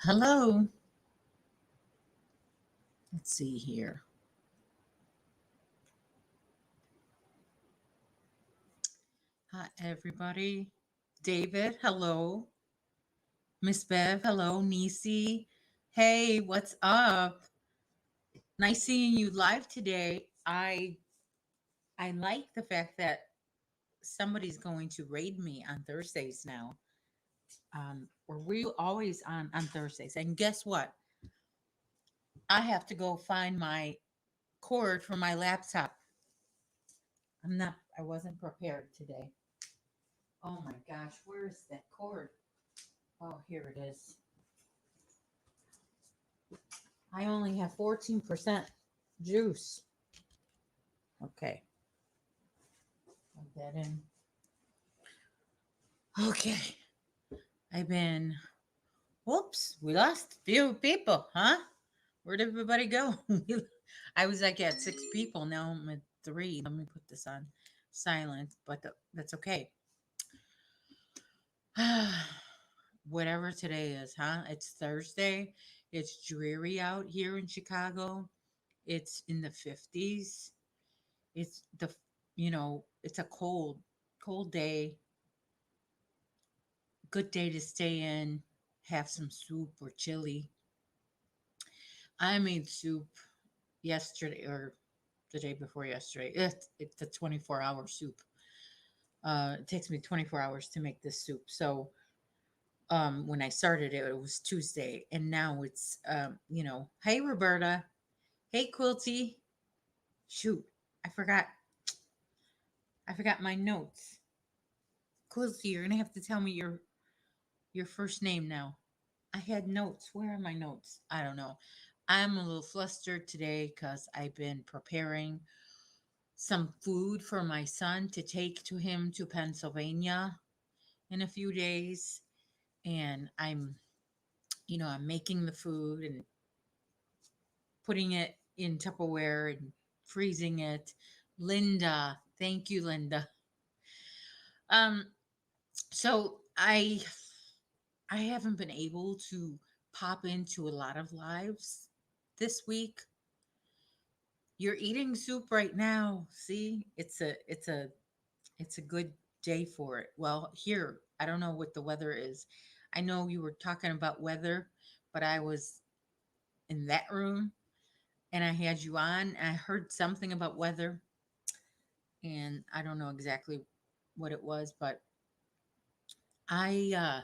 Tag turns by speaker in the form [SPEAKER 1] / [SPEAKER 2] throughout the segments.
[SPEAKER 1] Hello. Let's see here. Hi, everybody. David, hello. Miss Bev, hello. Nisi, hey, what's up? Nice seeing you live today. I like the fact that somebody's going to raid me on Thursdays now. Or we always on Thursdays. And guess what? I have to go find my cord for my laptop. I wasn't prepared today. Oh my gosh, where is that cord? Oh, here it is. I only have 14% juice. Okay, plug that in. Okay, I've been, whoops, we lost a few people, huh? Where'd everybody go? I was like at 6 people, now I'm at 3. Let me put this on silent, but that's okay. Whatever today is, huh? It's Thursday. It's dreary out here in Chicago. It's in the 50s. It's it's a cold day. Good day to stay in, have some soup or chili. I made soup yesterday or the day before yesterday. It's a 24-hour soup. It takes me 24 hours to make this soup. So when I started it, it was Tuesday, and now it's hey Roberta, hey Quilty. Shoot, I forgot. I forgot my notes. Quilty, you're gonna have to tell me your first name now. I had notes. Where are my notes? I don't know. I'm a little flustered today because I've been preparing some food for my son to take to him to Pennsylvania in a few days. And I'm making the food and putting it in Tupperware and freezing it. Linda, thank you, Linda. Um, so I haven't been able to pop into a lot of lives this week. You're eating soup right now. See, it's a good day for it. Well, here, I don't know what the weather is. I know you were talking about weather, but I was in that room and I had you on. And I heard something about weather, and I don't know exactly what it was, but I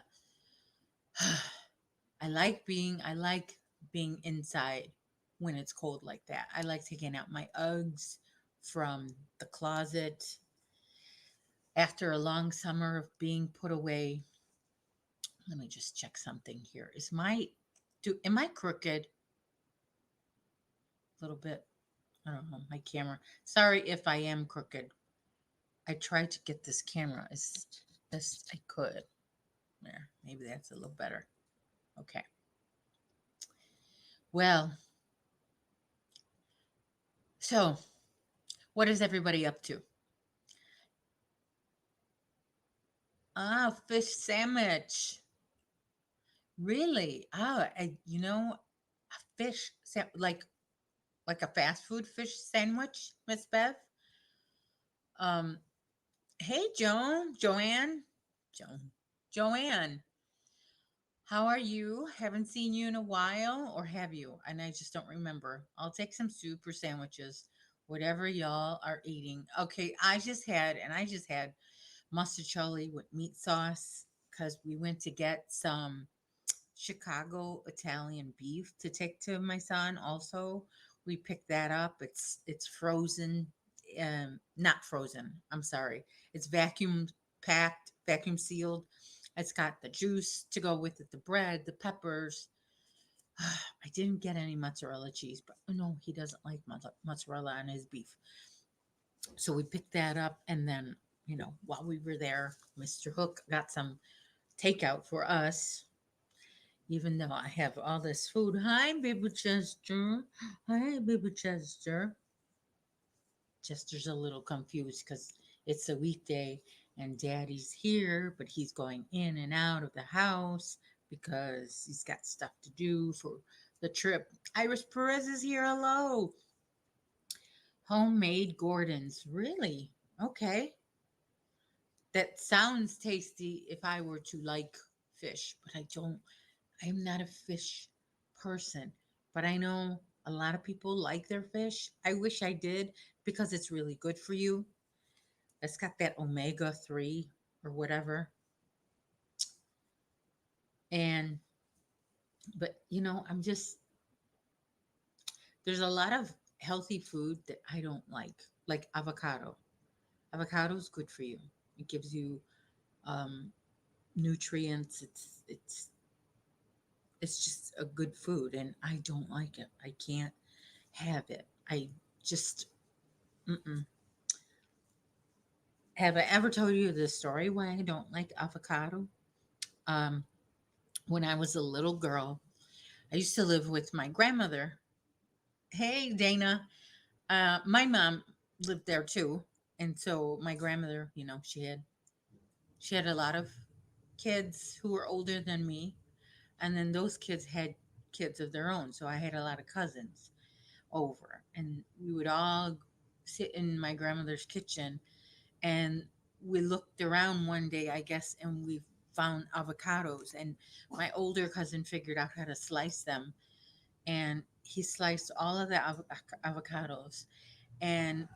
[SPEAKER 1] I like being inside when it's cold like that. I like taking out my Uggs from the closet after a long summer of being put away. Let me just check something here. Am I crooked? A little bit. I don't know, my camera. Sorry if I am crooked. I tried to get this camera as best I could. There, maybe that's a little better. Okay. Well, so what is everybody up to? Ah, fish sandwich. Really? A like a fast food fish sandwich, Miss Bev. Um, hey, Joanne. How are you? Haven't seen you in a while, or have you? And I just don't remember. I'll take some soup or sandwiches, whatever y'all are eating. Okay, I just had mustard with meat sauce because we went to get some Chicago Italian beef to take to my son. Also, we picked that up. It's frozen, not frozen. I'm sorry. It's vacuum packed, vacuum sealed. It's got the juice to go with it, the bread, the peppers. I didn't get any mozzarella cheese, but no, he doesn't like mozzarella on his beef. So we picked that up, and then while we were there, Mr. Hook got some takeout for us, even though I have all this food. Hi, baby Chester. Hi, baby Chester. Chester's a little confused because it's a weekday and daddy's here, but he's going in and out of the house because he's got stuff to do for the trip. Iris Perez is here. Hello. Homemade Gordons. Really? Okay. That sounds tasty if I were to like fish, but I don't. I'm not a fish person, but I know a lot of people like their fish. I wish I did because it's really good for you. It's got that omega 3 or whatever. And, but I'm just, there's a lot of healthy food that I don't like avocado. Avocado is good for you. It gives you um, nutrients. It's just a good food, and I don't like it. I can't have it. I just mm-mm. Have I ever told you the story why I don't like avocado? Um, when I was a little girl, I used to live with my grandmother. Hey, Dana. My mom lived there too, and so my grandmother, she had a lot of kids who were older than me, and then those kids had kids of their own. So I had a lot of cousins over, and we would all sit in my grandmother's kitchen, and we looked around one day, I guess, and we found avocados, and my older cousin figured out how to slice them, and he sliced all of the avocados, and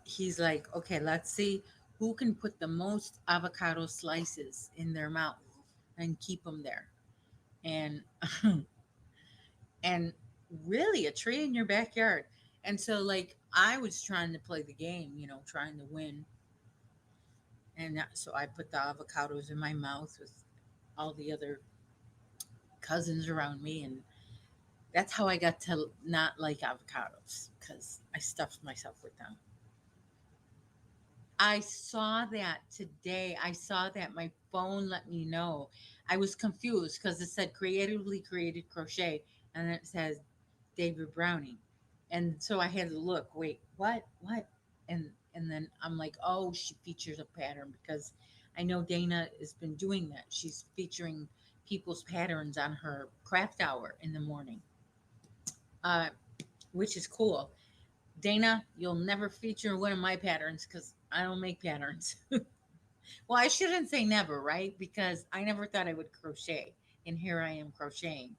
[SPEAKER 1] he's like, okay, let's see who can put the most avocado slices in their mouth and keep them there. And and really a tree in your backyard. And so like I was trying to play the game, trying to win. And so I put the avocados in my mouth with all the other cousins around me, and that's how I got to not like avocados because I stuffed myself with them. I saw that today. I saw that my phone let me know. I was confused because it said creatively created crochet, and then it says David Browning. And so I had to look, wait, what? What? And then I'm like, oh, she features a pattern because I know Dana has been doing that. She's featuring people's patterns on her craft hour in the morning, uh, which is cool. Dana, you'll never feature one of my patterns because I don't make patterns. Well, I shouldn't say never, right? Because I never thought I would crochet, and here I am crocheting.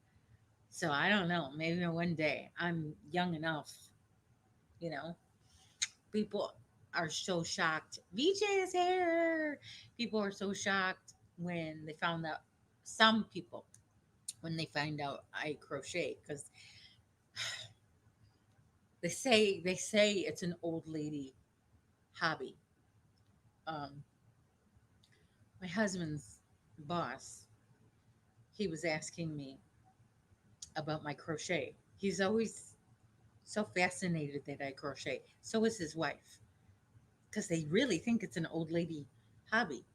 [SPEAKER 1] So I don't know. Maybe one day I'm young enough, you know. People are so shocked. VJ is here. People are so shocked when they found out. Some people when they find out I crochet because they say it's an old lady hobby. Um, my husband's boss, he was asking me about my crochet. He's always so fascinated that I crochet. So is his wife because they really think it's an old lady hobby.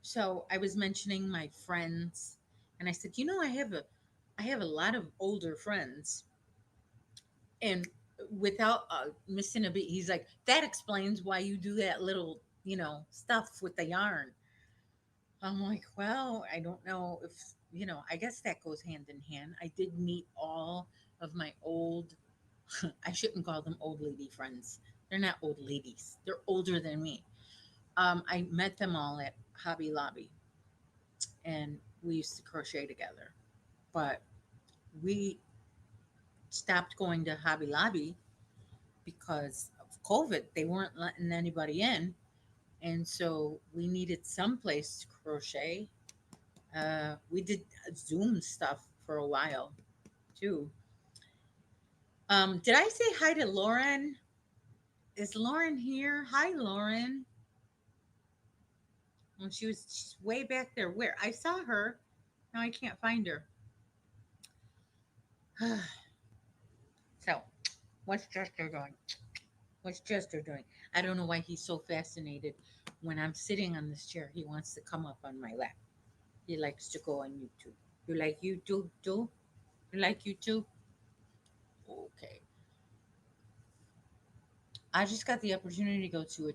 [SPEAKER 1] So I was mentioning my friends, and I said, I have a lot of older friends, and without missing a beat, he's like, that explains why you do that little, stuff with the yarn. I'm like, well, I don't know if I guess that goes hand in hand. I did meet all of my old, I shouldn't call them old lady friends. They're not old ladies. They're older than me. I met them all at Hobby Lobby, and we used to crochet together. But we stopped going to Hobby Lobby because of COVID. They weren't letting anybody in, and so we needed some place to crochet. We did Zoom stuff for a while too. Did I say hi to Lauren? Is Lauren here? Hi, Lauren. Well, she's way back there. Where I saw her, now I can't find her. So, what's Chester doing? What's Chester doing? I don't know why he's so fascinated. When I'm sitting on this chair, he wants to come up on my lap. He likes to go on YouTube. You like YouTube too? You like YouTube? Okay. I just got the opportunity to go to a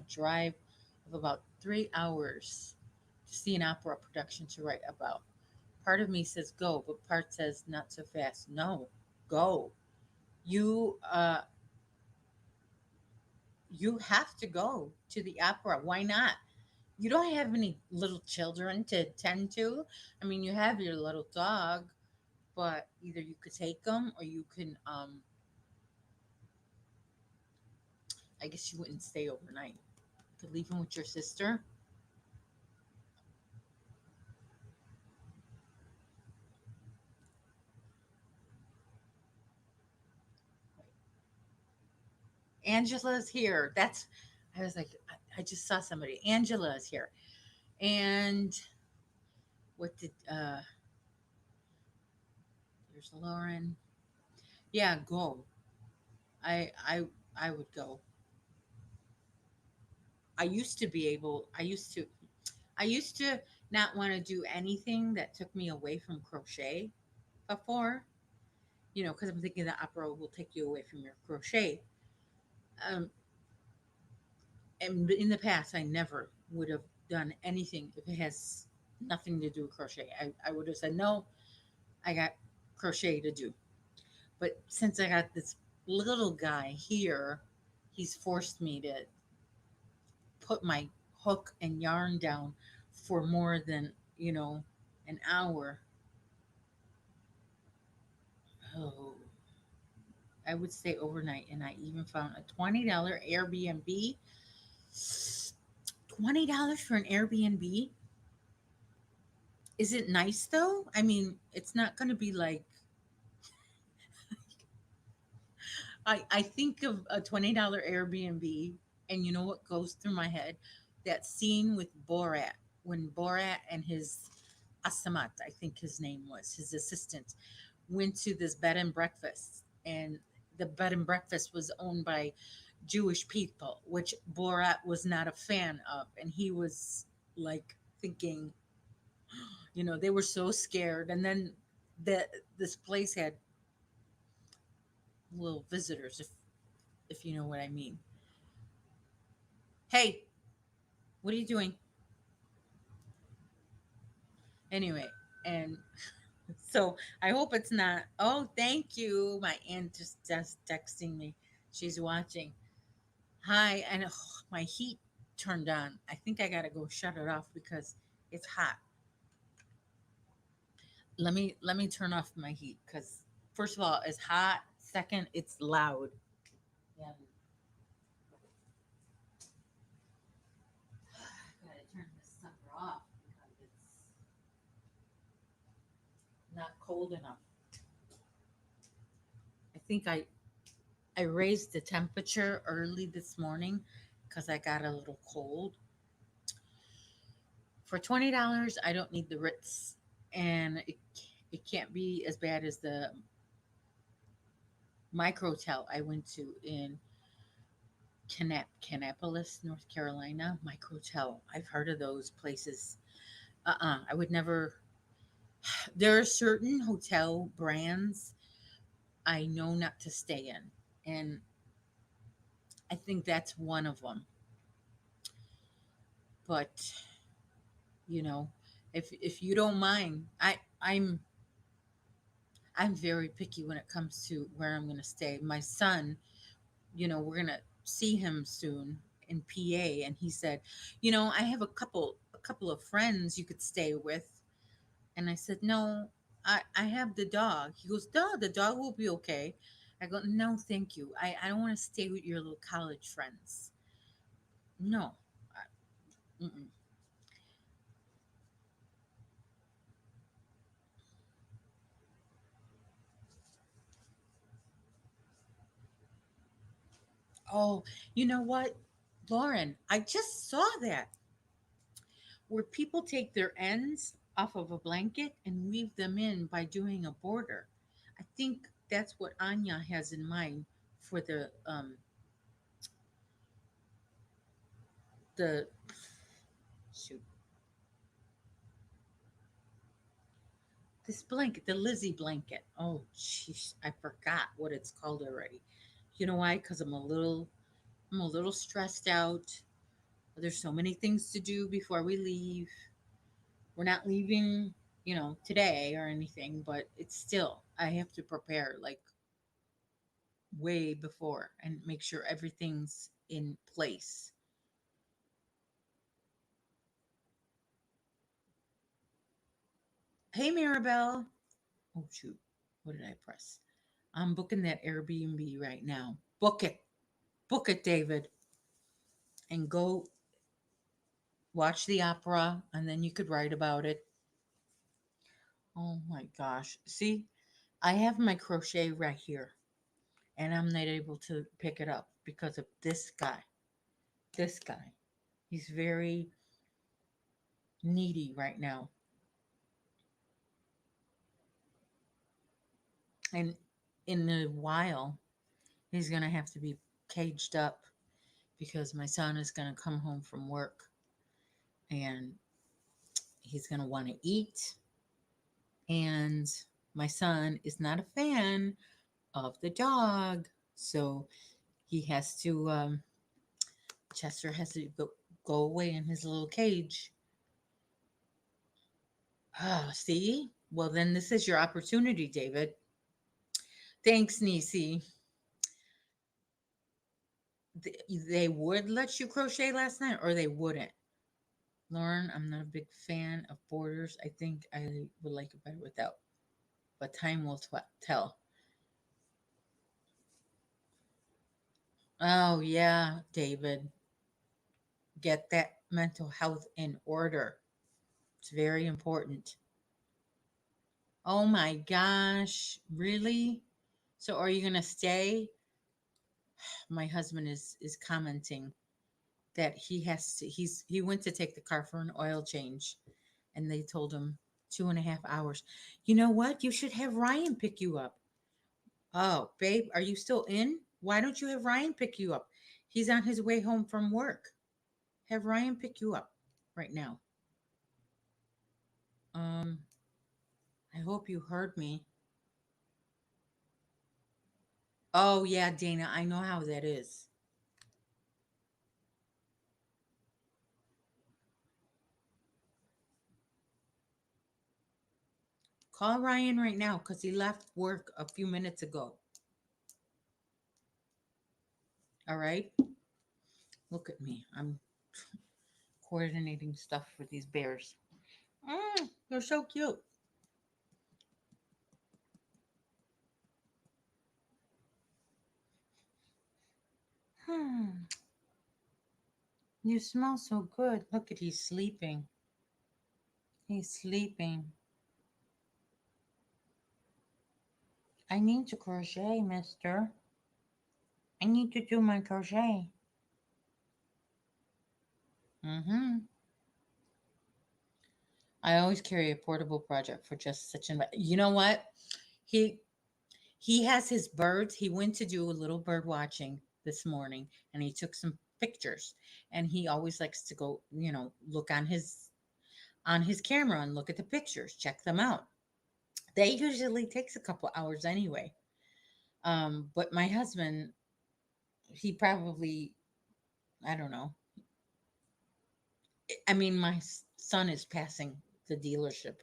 [SPEAKER 1] drive of about 3 hours. to see an opera production to write about. Part of me says go, but part says not so fast. No, go. You you have to go to the opera. Why not? You don't have any little children to tend to. I mean, you have your little dog, but either you could take them or you can I guess you wouldn't stay overnight. You could leave him with your sister. Angela's here. That's I was like, I just saw somebody. Angela is here. And what did there's Lauren. Yeah, go. I would go. I used to not want to do anything that took me away from crochet before, because I'm thinking the opera will take you away from your crochet. Um, and in the past, I never would have done anything if it has nothing to do with crochet. I would have said, no, I got crochet to do. But since I got this little guy here, he's forced me to put my hook and yarn down for more than, an hour. Oh, I would stay overnight, and I even found a $20 Airbnb. $20 for an Airbnb? Is it nice though? I mean, it's not going to be like I think of a $20 Airbnb, and you know what goes through my head? That scene with Borat, when Borat and his Asamat, I think his name was, his assistant, went to this bed and breakfast, and the bed and breakfast was owned by Jewish people, which Borat was not a fan of, and he was like thinking, they were so scared, and then this place had little visitors, if you know what I mean. Hey, what are you doing? Anyway, and so I hope it's not. Oh, thank you. My aunt just texting me. She's watching. Hi, and my heat turned on. I think I gotta go shut it off because it's hot. Let me turn off my heat because first of all, it's hot. Second, it's loud. Yeah, I gotta turn this sucker off because it's not cold enough. I think I raised the temperature early this morning because I got a little cold. For $20, I don't need the Ritz, and it can't be as bad as the microtel I went to in Kannapolis, North Carolina. Microtel. I've heard of those places. I would never. There are certain hotel brands I know not to stay in, and I think that's one of them. But you know, if you don't mind, I'm very picky when it comes to where I'm going to stay. My son, we're going to see him soon in PA, and he said, I have a couple of friends you could stay with. And I said, "No, I have the dog." He goes, "No, the dog will be okay." I go, "No, thank you. I don't want to stay with your little college friends." No. Mm-mm. Oh, you know what, Lauren? I just saw that where people take their ends off of a blanket and weave them in by doing a border. I think that's what Anya has in mind for the shoot this blanket, the Lizzie blanket. Oh, sheesh, I forgot what it's called already. You know why? Because I'm a little stressed out. There's so many things to do before we leave. We're not leaving, today or anything, but it's still, I have to prepare like way before and make sure everything's in place. Hey, Maribel. Oh, shoot. What did I press? I'm booking that Airbnb right now. Book it. Book it, David. And go watch the opera, and then you could write about it. Oh my gosh. See, I have my crochet right here, and I'm not able to pick it up because of this guy. This guy. He's very needy right now. And in a while, he's going to have to be caged up because my son is going to come home from work and he's going to want to eat. And my son is not a fan of the dog. So he has to, Chester has to go away in his little cage. Ah, see? Well, then this is your opportunity, David. Thanks, Nisi. They would let you crochet last night or they wouldn't. Lauren, I'm not a big fan of borders. I think I would like it better without, but time will tell. Oh, yeah, David. Get that mental health in order. It's very important. Oh my gosh, really? So are you going to stay? My husband is commenting that he went to take the car for an oil change and they told him 2.5 hours. You know what? You should have Ryan pick you up. Oh, babe, are you still in? Why don't you have Ryan pick you up? He's on his way home from work. Have Ryan pick you up right now. Um, I hope you heard me. Oh yeah, Dana, I know how that is. Call Ryan right now because he left work a few minutes ago. All right. Look at me. I'm coordinating stuff for these bears. They're so cute. Hmm. You smell so good. Look at he's sleeping. He's sleeping. I need to crochet, mister. I need to do my crochet. Mm-hmm. I always carry a portable project for just such an. You know what? He he has his birds. He went to do a little bird watching this morning, and he took some pictures. And he always likes to go, look on his camera and look at the pictures, check them out. That usually takes a couple hours anyway. But my husband, he probably, I don't know. I mean, my son is passing the dealership.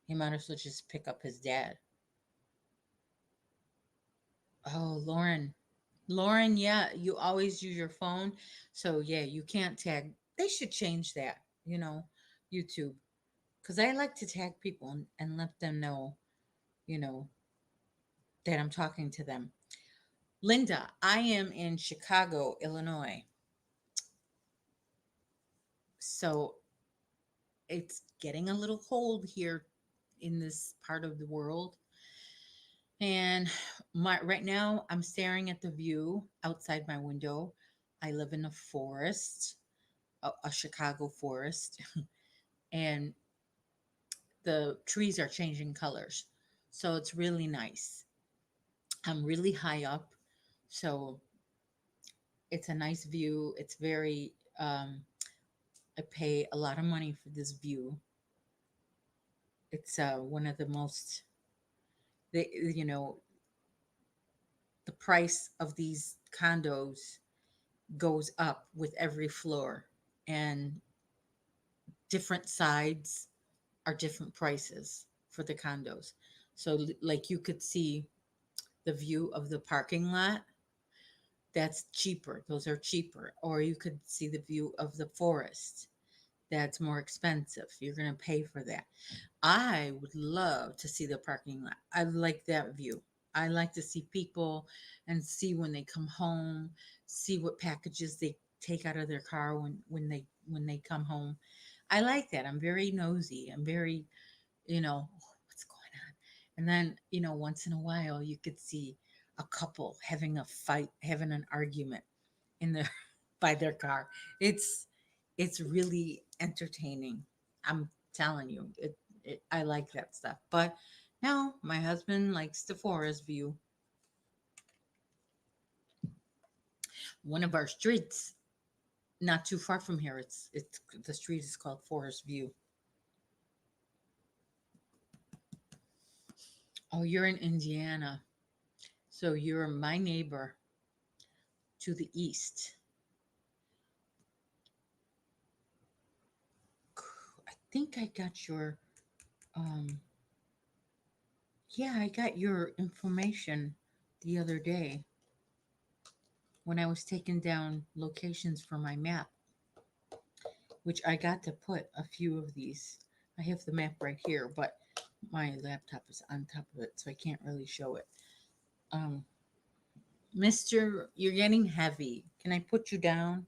[SPEAKER 1] He might as well just pick up his dad. Oh, Lauren. Lauren, yeah, you always use your phone. So, yeah, you can't tag. They should change that, YouTube. Because I like to tag people and let them know, you know, that I'm talking to them. Linda, I am in Chicago, Illinois. So it's getting a little cold here in this part of the world. And right now I'm staring at the view outside my window. I live in a forest, a Chicago forest, and the trees are changing colors. So it's really nice. I'm really high up, so it's a nice view. It's very I pay a lot of money for this view. It's one of the most the you know the price of these condos goes up with every floor and different sides. are different prices for the condos. So, like, you could see the view of the parking lot. That's cheaper. Those are cheaper. Or you could see the view of the forest. That's more expensive. You're going to pay for that. I would love to see the parking lot. I like that view. I like to see people and see when they come home, see what packages they take out of their car when they come home. I like that. I'm very nosy. I'm very, what's going on? And then, once in a while you could see a couple having a fight, having an argument in their by their car. It's really entertaining. I'm telling you, I like that stuff. But now my husband likes the forest view. One of our streets, not too far from here, it's the street is called Forest View. Oh, you're in Indiana, so you're my neighbor to the east. I think I got your um yeah, I got your information the other day when I was taking down locations for my map, which I got to put a few of these. I have the map right here, but my laptop is on top of it, so I can't really show it. Um, Mister, you're getting heavy. Can I put you down?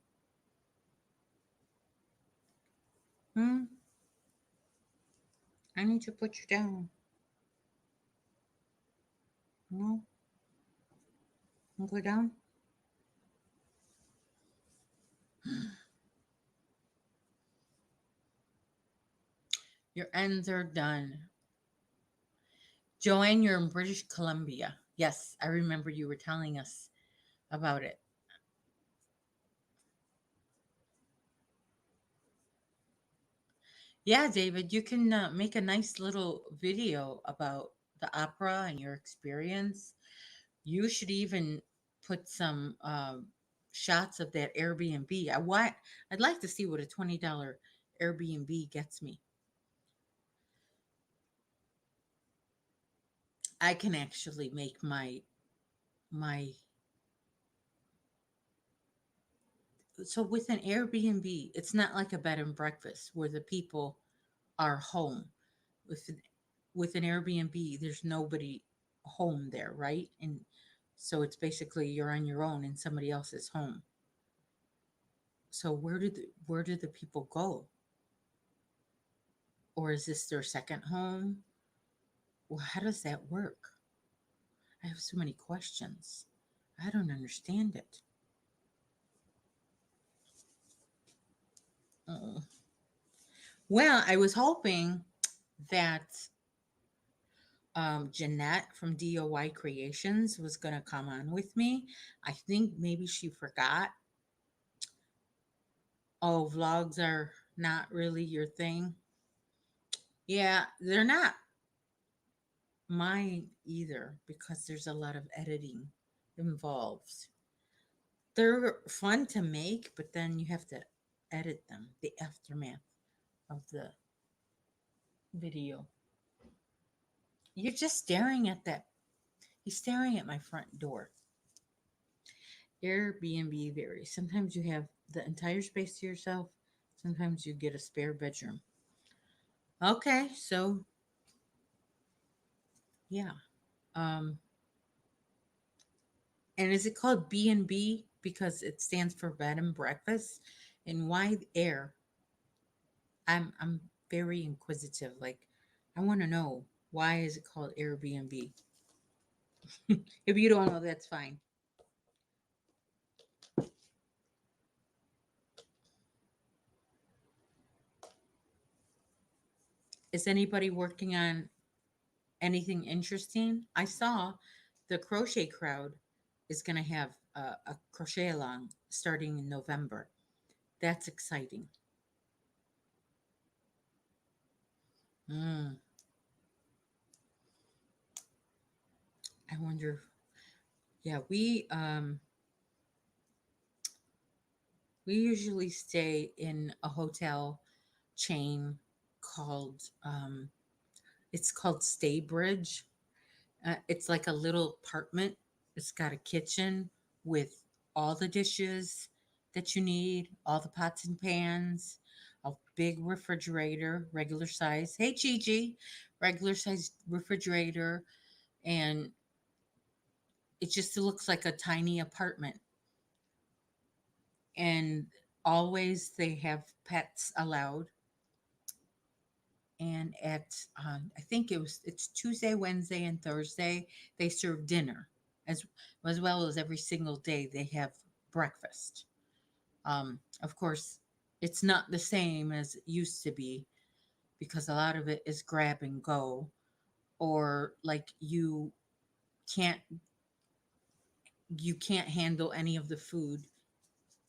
[SPEAKER 1] Hmm? I need to put you down. No? Go down? Your ends are done. Joanne, you're in British Columbia. Yes, I remember you were telling us about it. Yeah, David, you can make a nice little video about the opera and your experience. You should even put some shots of that Airbnb. I'd like to see what a $20 Airbnb gets me. I can actually make my so with an Airbnb, it's not like a bed and breakfast where the people are home. With with an Airbnb, there's nobody home there, right? And so it's basically you're on your own in somebody else's home. So where do the people go? Or is this their second home? Well, how does that work? I have so many questions. I don't understand it. Oh. Well, I was hoping that Jeanette from DOY Creations was going to come on with me. I think maybe she forgot. Oh, vlogs are not really your thing. Yeah, they're not mine either because there's a lot of editing involved. They're fun to make, but then you have to edit them, the aftermath of the video. You're just staring at that. He's staring at my front door. Airbnb varies. Sometimes you have the entire space to yourself, sometimes you get a spare bedroom. Okay, so yeah. Um, and is it called B&B because it stands for bed and breakfast? And why air? I'm very inquisitive. Like, I want to know why is it called Airbnb? If you don't know, that's fine. Is anybody working on anything interesting? I saw the crochet crowd is going to have a crochet along starting in November. That's exciting. Mm, I wonder. Yeah, we usually stay in a hotel chain called it's called Stay Bridge. It's like a little apartment. It's got a kitchen with all the dishes that you need, all the pots and pans, a big refrigerator, regular size. Hey, Gigi, regular size refrigerator, and it just looks like a tiny apartment. And always they have pets allowed. And at I think it's Tuesday, Wednesday, and Thursday they serve dinner as as well as every single day they have breakfast. Of course, it's not the same as it used to be because a lot of it is grab and go, or like can't you can't handle any of the food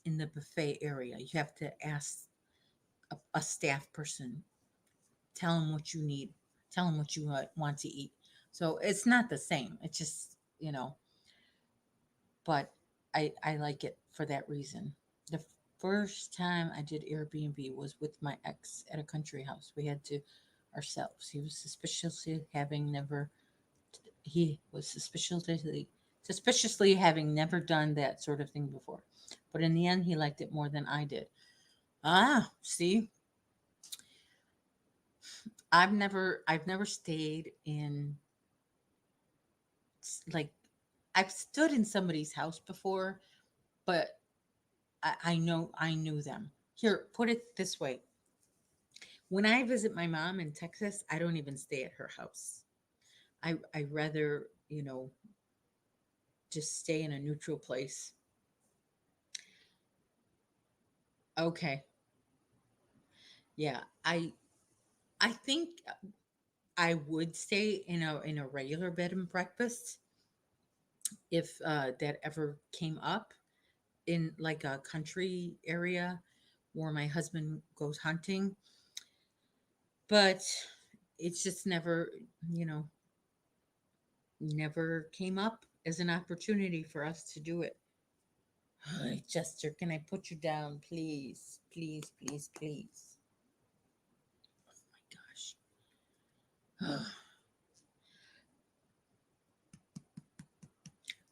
[SPEAKER 1] in the buffet area. You have to ask a staff person, tell them what you need, tell them what you want to eat. So it's not the same. It's just, but I like it for that reason. The first time I did Airbnb was with my ex at a country house. We had to ourselves. He was suspiciously having never done that sort of thing before. But in the end he liked it more than I did. Ah, see, I've never stayed in like I've stood in somebody's house before, but I knew them. Here, put it this way. When I visit my mom in Texas, I don't even stay at her house. I rather, just stay in a neutral place. Okay. Yeah. I think I would stay in a regular bed and breakfast if that ever came up in like a country area where my husband goes hunting, but it's just you know, never came up as an opportunity for us to do it. Hi, Chester, can I put you down, please? Please, please, please. Oh my gosh.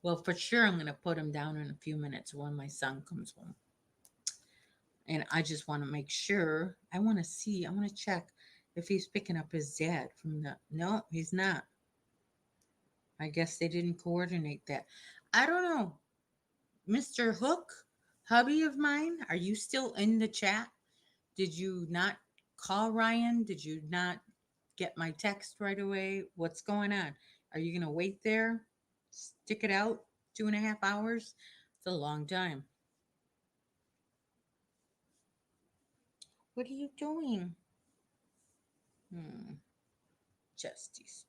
[SPEAKER 1] Well, for sure, I'm going to put him down in a few minutes when my son comes home. And I just want to make sure. I want to check if he's picking up his dad from the. No, he's not. I guess they didn't coordinate that. I don't know. Mr. Hook, hubby of mine, are you still in the chat? Did you not call Ryan? Did you not get my text right away? What's going on? Are you going to wait there? Stick it out 2.5 hours? It's a long time. What are you doing? Hmm. Justice.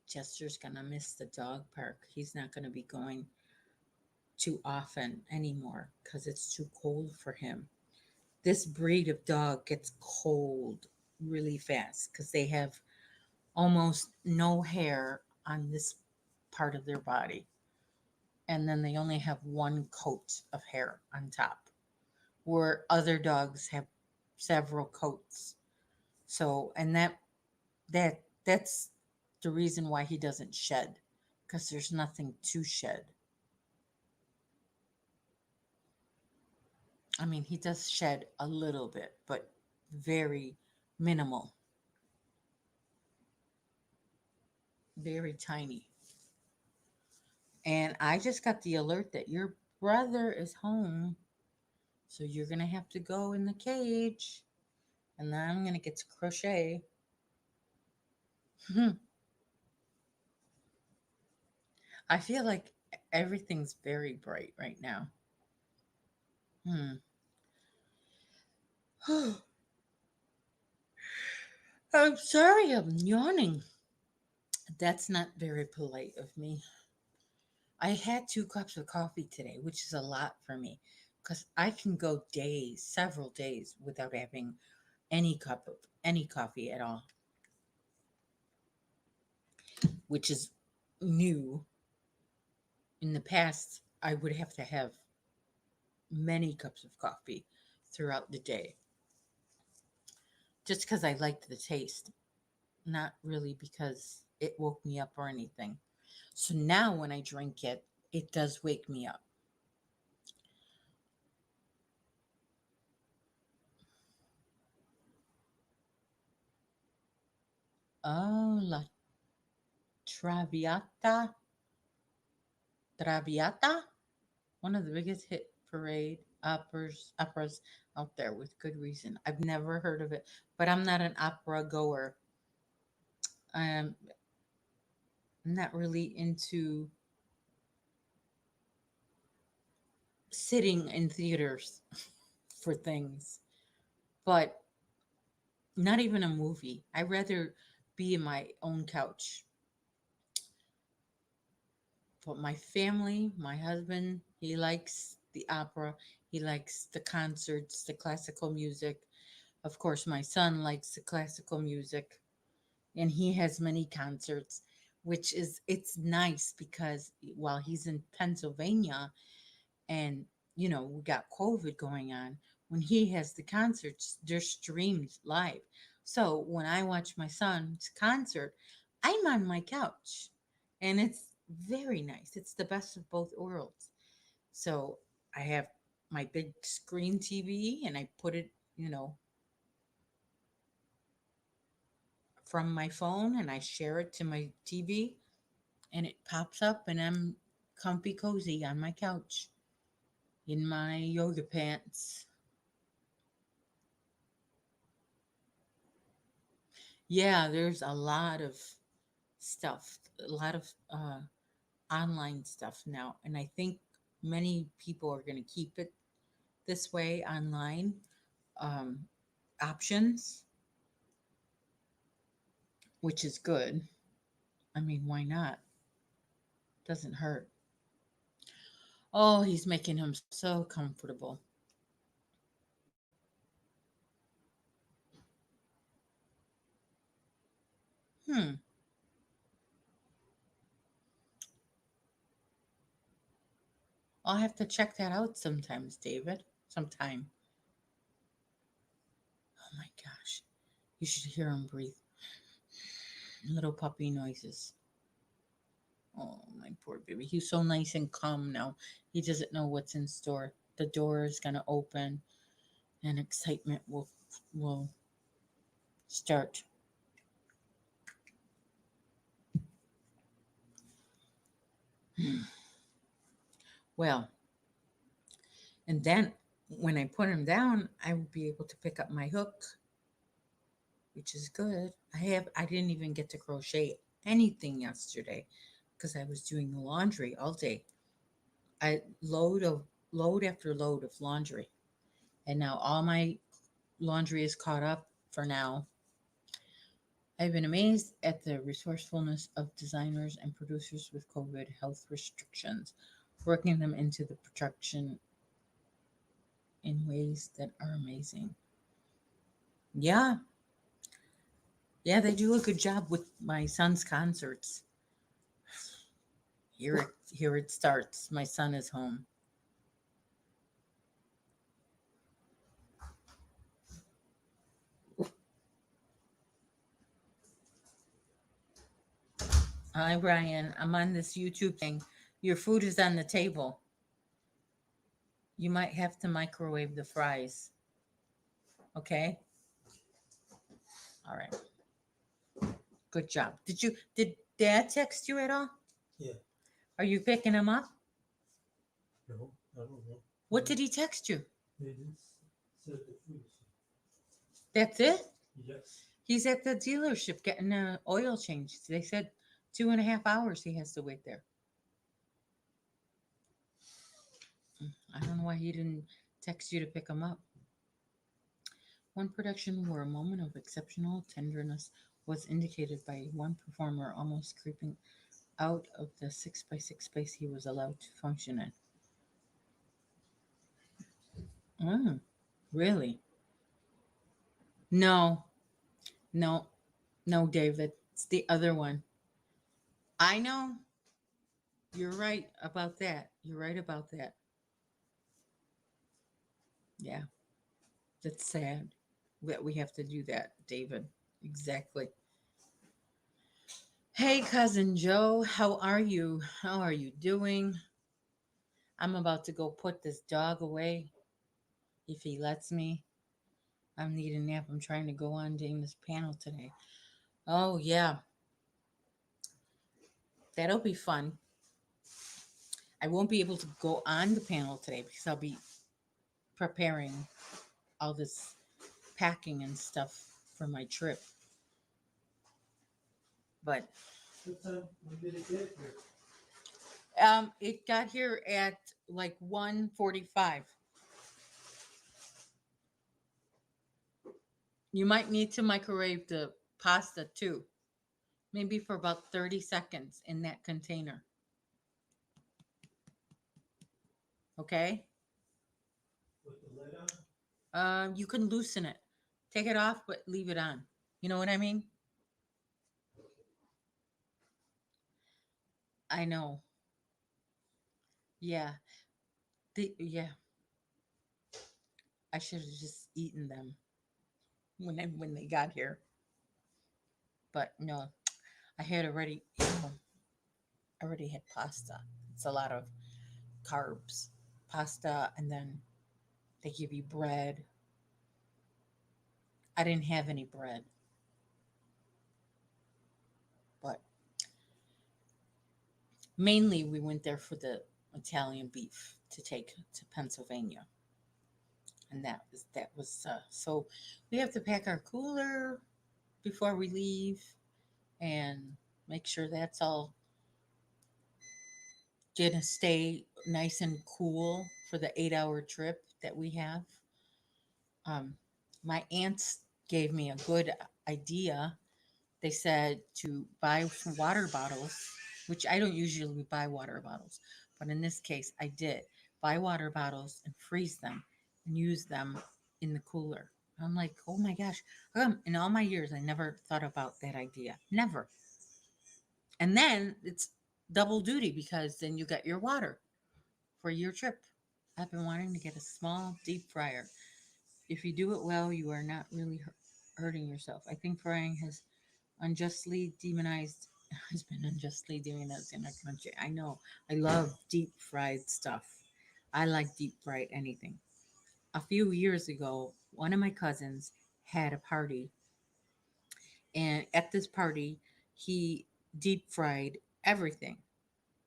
[SPEAKER 1] Chester's going to miss the dog park. He's not going to be going too often anymore because it's too cold for him. This breed of dog gets cold really fast because they have almost no hair on this part of their body. And then they only have one coat of hair on top, where other dogs have several coats. So, and that's the reason why he doesn't shed, because there's nothing to shed. I mean, he does shed a little bit, but very minimal, very tiny. And I just got the alert that your brother is home. So you're going to have to go in the cage. And then I'm going to get to crochet. I feel like everything's very bright right now. Hmm. I'm sorry, I'm yawning. That's not very polite of me. I had 2 cups of coffee today, which is a lot for me because I can go days, several days, without having any cup of any coffee at all, which is new. In the past, I would have to have many cups of coffee throughout the day. just because I liked the taste, not really because it woke me up or anything. So now when I drink it, it does wake me up. Oh, La Traviata. Traviata, one of the biggest hit parade operas out there with good reason. I've never heard of it, but I'm not an opera goer. I'm not really into sitting in theaters for things, but not even a movie. I'd rather be in my own couch. But my family, my husband, he likes the opera, he likes the concerts, the classical music. Of course, my son likes the classical music, and he has many concerts, which is it's nice because while he's in Pennsylvania and we got COVID going on, when he has the concerts, they're streamed live. So when I watch my son's concert, I'm on my couch, and it's very nice. It's the best of both worlds. So I have my big screen TV, and I put it, from my phone, and I share it to my TV, and it pops up, and I'm comfy cozy on my couch in my yoga pants. Yeah, there's a lot of stuff, a lot of online stuff now, and I think many people are going to keep it this way online. Um, Options, which is good. I mean, why not? Doesn't hurt. Oh, he's making him so comfortable. Hmm. I'll have to check that out sometimes, David. Sometime. Oh my gosh. You should hear him breathe. Little puppy noises. Oh, my poor baby. He's so nice and calm now. He doesn't know what's in store. The door is going to open and excitement will start. Well, and then when I put him down, I will be able to pick up my hook, which is good. I didn't even get to crochet anything yesterday because I was doing the laundry all day. I load after load of laundry. And now all my laundry is caught up for now. I've been amazed at the resourcefulness of designers and producers with COVID health restrictions, working them into the production in ways that are amazing. Yeah, yeah, they do a good job with my son's concerts. Here it starts. My son is home. Hi, Brian. I'm on this YouTube thing. Your food is on the table. You might have to microwave the fries. Okay? All right. Good job. Did Dad text you at all?
[SPEAKER 2] Yeah.
[SPEAKER 1] Are you picking him up?
[SPEAKER 2] No, I don't know.
[SPEAKER 1] What did he text you?
[SPEAKER 2] They just said the food.
[SPEAKER 1] That's it?
[SPEAKER 2] Yes.
[SPEAKER 1] He's at the dealership getting an oil change. They said 2.5 hours he has to wait there. I don't know why he didn't text you to pick him up. One production where a moment of exceptional tenderness was indicated by one performer almost creeping out of the 6x6 space he was allowed to function in. Mm, really? No, no, no, David. It's the other one. I know. You're right about that. You're right about that. Yeah, that's sad. that we have to do that, David. Exactly. Hey, cousin Joe, how are you? How are you doing? I'm about to go put this dog away if he lets me. I need a nap. I'm trying to go on doing this panel today. Oh, yeah, that'll be fun. I won't be able to go on the panel today because I'll be preparing all this packing and stuff for my trip. But
[SPEAKER 2] What time, when did it get here?
[SPEAKER 1] it got here at like 1:45. You might need to microwave the pasta too, maybe for about 30 seconds in that container. Okay?
[SPEAKER 2] With the lid on?
[SPEAKER 1] You can loosen it. Take it off, but leave it on. You know what I mean? I know. Yeah. Yeah. I should have just eaten them when they got here. But no, I had already had pasta. It's a lot of carbs. Pasta, and then they give you bread. I didn't have any bread, but mainly we went there for the Italian beef to take to Pennsylvania. And that was so we have to pack our cooler before we leave and make sure that's all gonna stay nice and cool for the 8-hour trip that we have. um, my aunts gave me a good idea. They said to buy some water bottles, which I don't usually buy water bottles, but in this case I did buy water bottles and freeze them and use them in the cooler. I'm like, oh my gosh, in all my years I never thought about that idea. Never. And then it's double duty because then you get your water for your trip. I've been wanting to get a small deep fryer. If you do it well, you are not really hurting yourself. I think frying unjustly demonized has been unjustly demonized in our country. I know. I love deep fried stuff. I like deep fried anything. A few years ago, one of my cousins had a party, and at this party, he deep fried everything.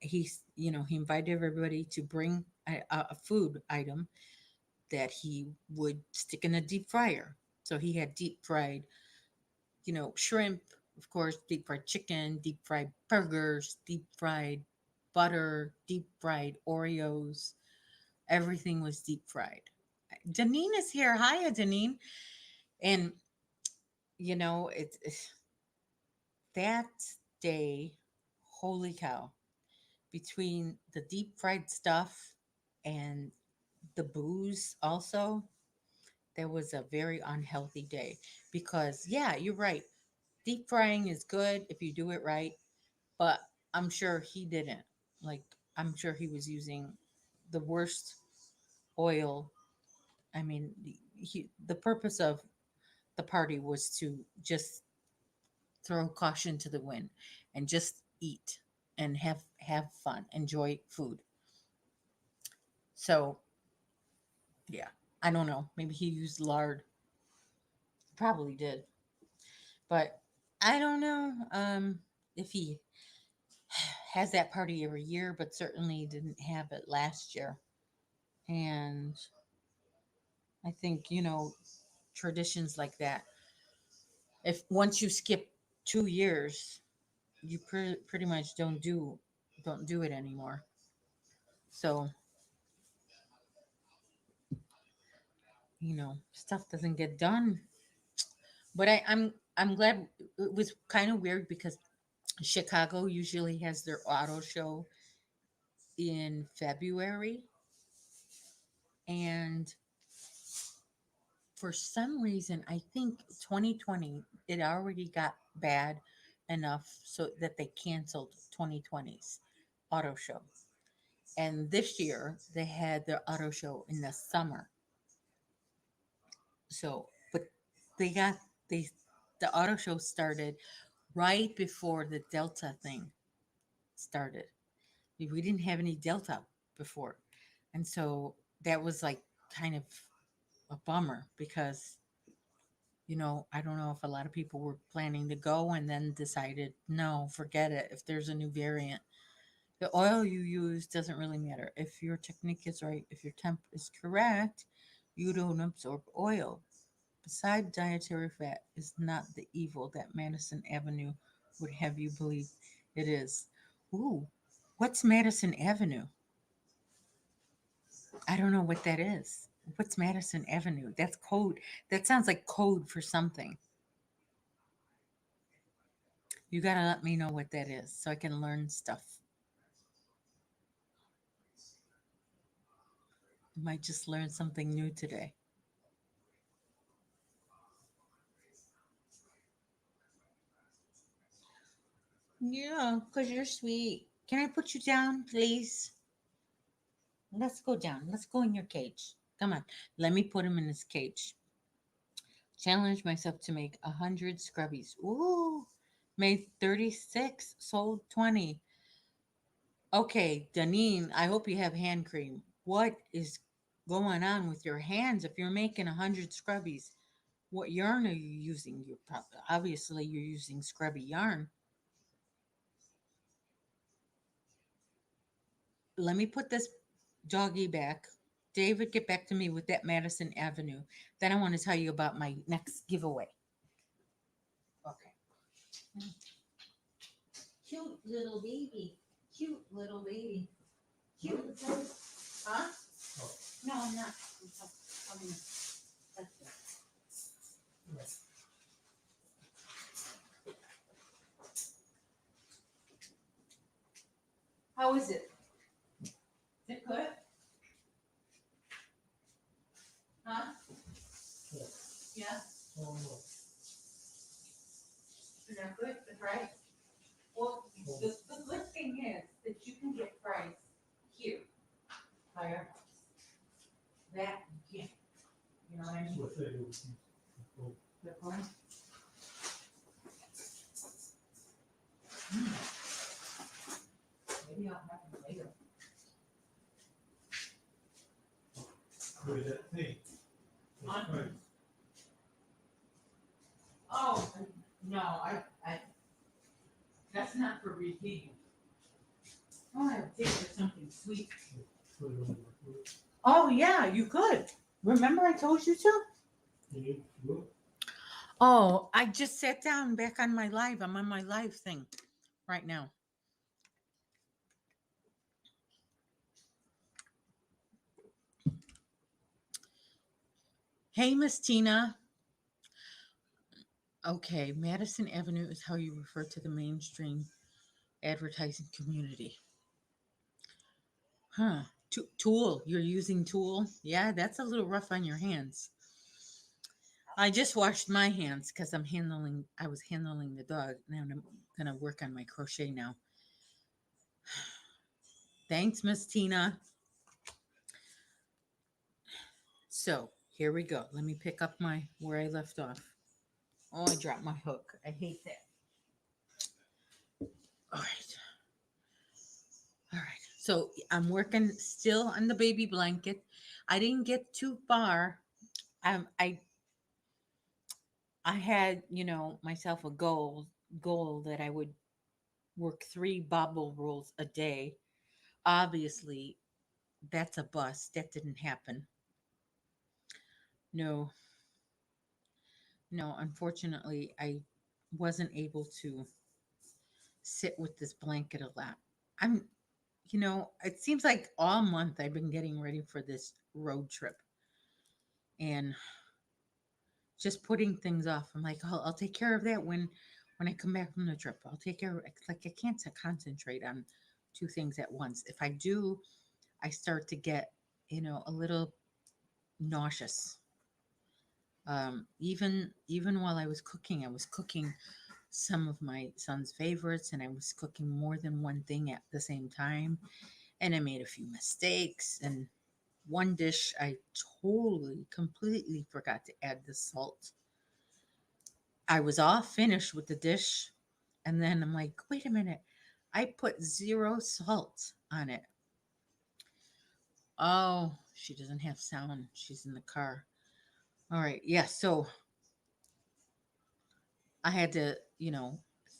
[SPEAKER 1] He invited everybody to bring a food item that he would stick in a deep fryer. So he had deep fried, shrimp, of course, deep fried chicken, deep fried burgers, deep fried butter, deep fried Oreos. Everything was deep fried. Janine is here. Hiya, Janine. And, it's that day, holy cow, between the deep fried stuff and the booze, also, there was a very unhealthy day because, yeah, you're right. Deep frying is good if you do it right, but I'm sure he didn't. Like, I'm sure he was using the worst oil. I mean, the purpose of the party was to just throw caution to the wind and just eat and have fun, enjoy food. So, yeah, I don't know. Maybe he used lard. Probably did. But I don't know if he has that party every year, but certainly didn't have it last year. And I think, traditions like that, if once you skip 2 years, you pretty much don't do it anymore. So, stuff doesn't get done. But I'm glad. It was kind of weird because Chicago usually has their auto show in February, and for some reason, I think 2020, it already got bad enough so that they canceled 2020's auto show. And this year, they had their auto show in the summer. So, but they got they the auto show started right before the Delta thing started. We didn't have any Delta before. And so that was like kind of a bummer because, I don't know if a lot of people were planning to go and then decided, no, forget it. If there's a new variant, the oil you use doesn't really matter. If your technique is right, if your temp is correct, you don't absorb oil. Beside dietary fat is not the evil that Madison Avenue would have you believe it is. Ooh, what's Madison Avenue? I don't know what that is. What's Madison Avenue? That's code. That sounds like code for something. You got to let me know what that is so I can learn stuff. I might just learn something new today. Yeah, because you're sweet. Can I put you down, please? Let's go down. Let's go in your cage. Come on. Let me put him in his cage. Challenge myself to make 100 scrubbies. Ooh, made 36, sold 20. Okay, Danine, I hope you have hand cream. What is going on with your hands if you're making 100 scrubbies? What yarn are you using? Obviously you're using scrubby yarn. Let me put this doggy back. David, get back to me with that Madison Avenue. Then I want to tell you about my next giveaway. Okay. Cute little baby. Cute little baby. Cute. Huh? No, I'm not. I'm gonna touch it. How is it? Is it good? Huh? Yeah.
[SPEAKER 2] Oh, no.
[SPEAKER 1] Is that good? That's right. Well, the good thing is that you can get fries here by our house. That you can't. You know what I mean?
[SPEAKER 2] What they do. Oh,
[SPEAKER 1] The corn. Maybe I'll have them later.
[SPEAKER 2] Where's that thing?
[SPEAKER 1] On-
[SPEAKER 2] Right.
[SPEAKER 1] Oh, no, that's not for reheating. Oh, I think there's something sweet.
[SPEAKER 2] Put it on the-
[SPEAKER 1] Oh, yeah, you could. Remember I told you to?
[SPEAKER 2] You need to look.
[SPEAKER 1] Oh, I just sat down back on my live. I'm on my live thing right now. Hey, Miss Tina. Okay, Madison Avenue is how you refer to the mainstream advertising community. Huh. Tool. You're using tool? Yeah, that's a little rough on your hands. I just washed my hands because I was handling the dog. Now I'm going to work on my crochet now. Thanks, Miss Tina. So here we go. Let me pick up where I left off. Oh, I dropped my hook. I hate that. All right. All right. So I'm working still on the baby blanket. I didn't get too far. I had, myself a goal that I would work 3 bobble rolls a day. Obviously, that's a bust. That didn't happen. No, no, unfortunately, I wasn't able to sit with this blanket a lot. I'm, it seems like all month I've been getting ready for this road trip and just putting things off. I'm like, I'll take care of that when I come back from the trip. I'll take care of it. Like I can't concentrate on 2 things at once. If I do, I start to get, a little nauseous. Even while I was cooking some of my son's favorites, and I was cooking more than one thing at the same time, and I made a few mistakes. And one dish I totally, completely forgot to add the salt. I was all finished with the dish. And then I'm like, wait a minute. I put zero salt on it. Oh, she doesn't have sound. She's in the car. All right. Yeah. So I had to,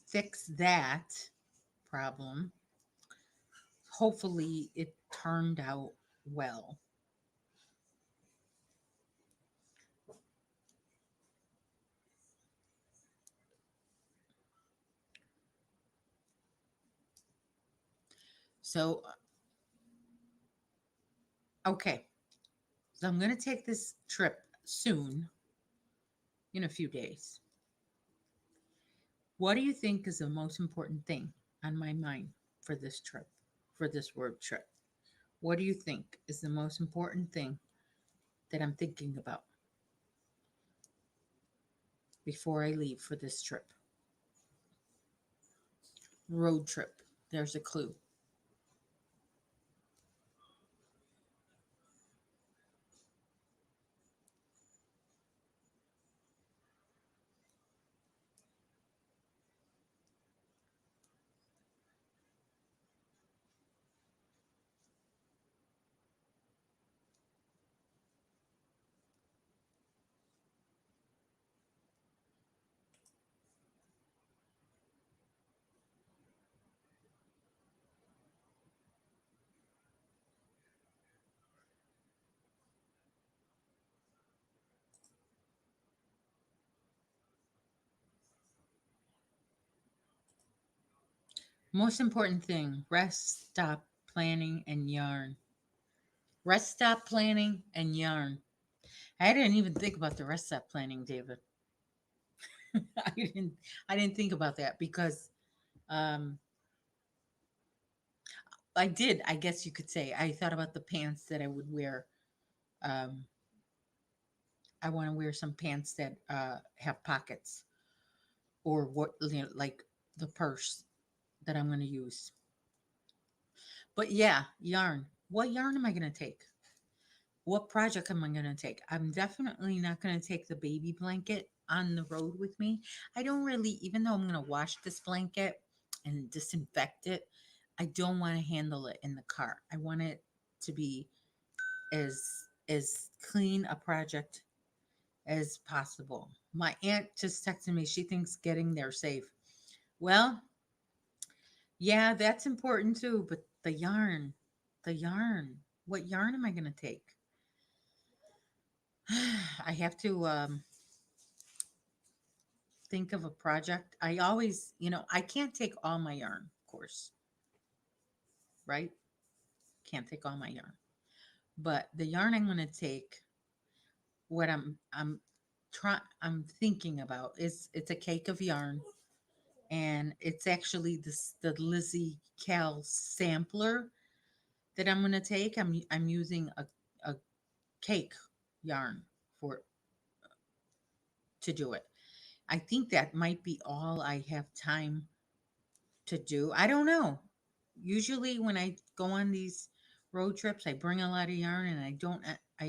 [SPEAKER 1] fix that problem. Hopefully it turned out well. So, okay. So I'm going to take this trip soon, in a few days. What do you think is the most important thing on my mind for this trip, for this road trip? What do you think is the most important thing that I'm thinking about before I leave for this trip? Road trip. There's a clue. Most important thing, rest, stop planning, and yarn. Rest, stop planning, and yarn. I didn't even think about the rest stop planning, David. I didn't I didn't think about that because um I did, I guess you could say. I thought about the pants that I would wear. Um I want to wear some pants that have pockets, or what, like the purse that I'm going to use. But yeah, yarn. What yarn am I going to take? What project am I going to take? I'm definitely not going to take the baby blanket on the road with me. I don't really, even though I'm going to wash this blanket and disinfect it, I don't want to handle it in the car. I want it to be as as clean a project as possible. My aunt just texted me. She thinks getting there safe. Well, yeah, that's important too. But the yarn. What yarn am I going to take? I have to think of a project. I always, I can't take all my yarn, of course, right? Can't take all my yarn. But the yarn I'm going to take, what I'm thinking about is, it's a cake of yarn, and it's actually the Lizzie Cal sampler that I'm going to take. I'm using a cake yarn for to do it. I think that might be all I have time to do. I don't know. Usually when I go on these road trips, I bring a lot of yarn, and I don't I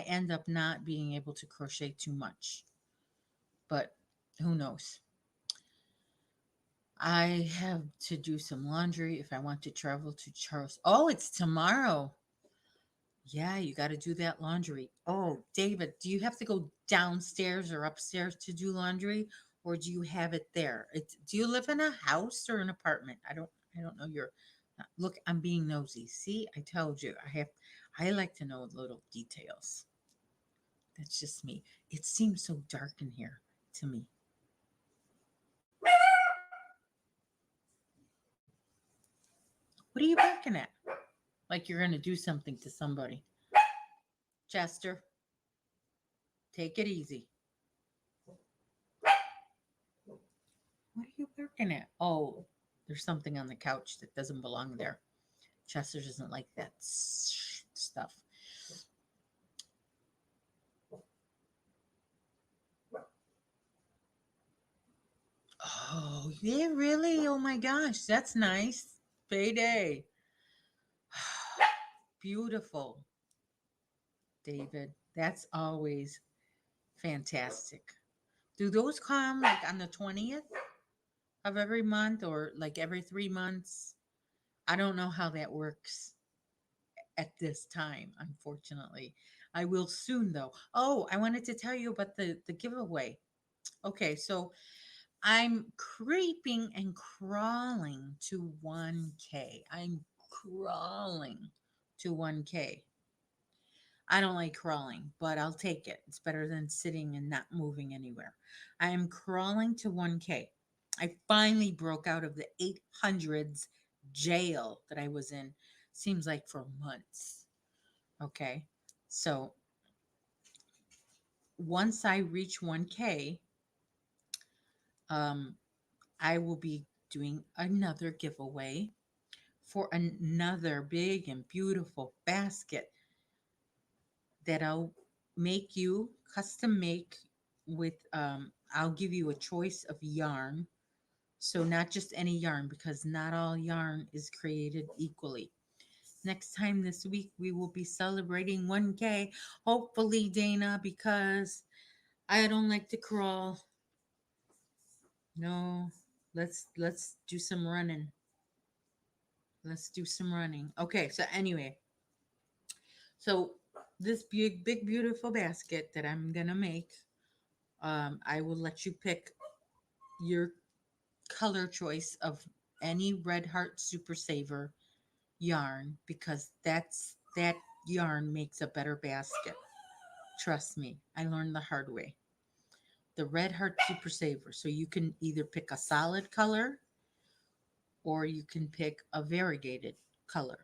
[SPEAKER 1] end up not being able to crochet too much. But who knows? I have to do some laundry if I want to travel to Charles. Oh, it's tomorrow. Yeah, you got to do that laundry. Oh, David, do you have to go downstairs or upstairs to do laundry, or do you have it there? Do you live in a house or an apartment? I don't know your look, I'm being nosy. See, I told you. I like to know little details. That's just me. It seems so dark in here to me. What are you barking at? Like you're going to do something to somebody. Chester, take it easy. What are you barking at? Oh, there's something on the couch that doesn't belong there. Chester doesn't like that stuff. Oh, yeah, really? Oh my gosh, that's nice. Payday. Beautiful, David. That's always fantastic. Do those come like on the 20th of every month or like every 3 months? I don't know how that works at this time, unfortunately. I will soon though. Oh, I wanted to tell you about the giveaway. Okay, so I'm creeping and crawling to 1K. I'm crawling to 1K. I don't like crawling, but I'll take it. It's better than sitting and not moving anywhere. I am crawling to 1K. I finally broke out of the 800s jail that I was in, seems like for months. Okay. So once I reach 1K, um, I will be doing another giveaway for another big and beautiful basket that I'll make you custom make with I'll give you a choice of yarn. So not just any yarn because not all yarn is created equally. Next time this week we will be celebrating 1K. Hopefully, Dana, because I don't like to crawl. No, let's do some running. Let's do some running. Okay, so anyway, so this big beautiful basket that I'm gonna make, I will let you pick your color choice of any Red Heart Super Saver yarn because that yarn makes a better basket. Trust me, I learned the hard way. The Red Heart Super Saver. So you can either pick a solid color or you can pick a variegated color.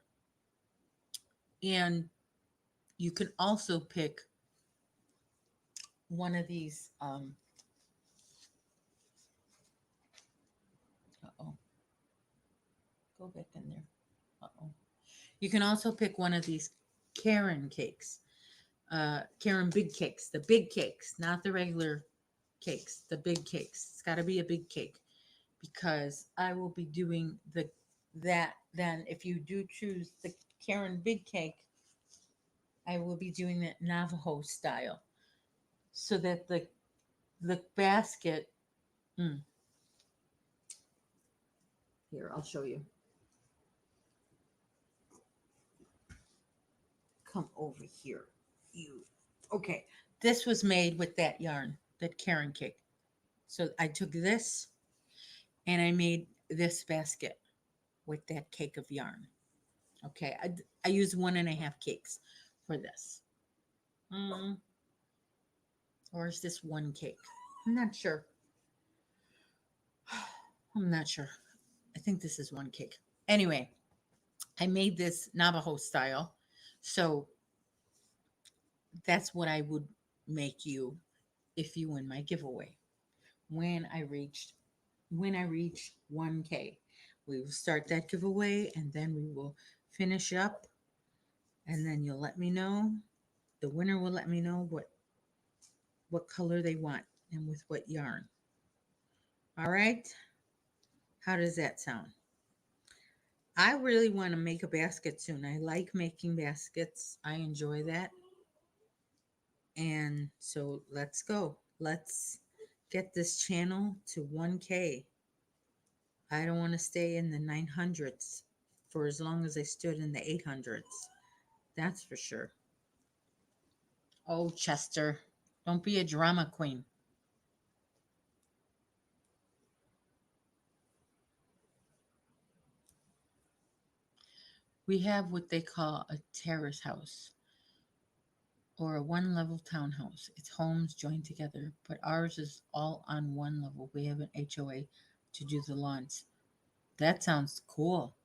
[SPEAKER 1] And you can also pick one of these. Uh-oh, go back in there. Uh-oh. You can also pick one of these Karen cakes. Karen big cakes, the big cakes, not the regular cakes, the big cakes. It's got to be a big cake because I will be doing that. Then, if you do choose the Karen big cake, I will be doing it Navajo style, so that the basket. Mm, here, I'll show you. Come over here, you. Okay, this was made with that yarn, that Karen cake. So I took this and I made this basket with that cake of yarn. Okay, I used 1.5 cakes for this. Mm, or is this one cake? I'm not sure. I'm not sure. I think this is one cake. Anyway, I made this Navajo style. So that's what I would make you if you win my giveaway. When I reached when I reach 1K, we will start that giveaway and then we will finish up and then you'll let me know. The winner will let me know what color they want and with what yarn. All right? How does that sound? I really want to make a basket soon. I like making baskets. I enjoy that. And so let's go. Let's get this channel to 1K. I don't want to stay in the 900s for as long as I stood in the 800s. That's for sure. Oh, Chester, don't be a drama queen. We have what they call a terrace house or a one level townhouse. It's homes joined together, but ours is all on one level. We have an HOA to do the lawns. That sounds cool.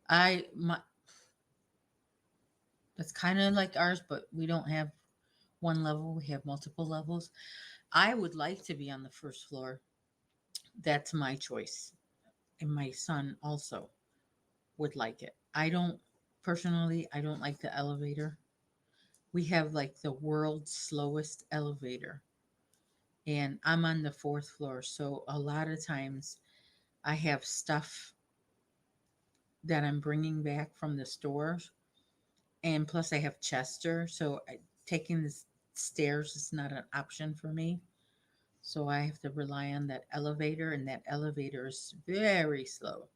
[SPEAKER 1] I my That's kind of like ours, but we don't have one level. We have multiple levels. I would like to be on the first floor. That's my choice. And my son also would like it. I don't like the elevator. We have like the world's slowest elevator. And I'm on the fourth floor. So a lot of times I have stuff that I'm bringing back from the stores. And plus, I have Chester. So taking this stairs is not an option for me. So I have to rely on that elevator, and that elevator is very slow.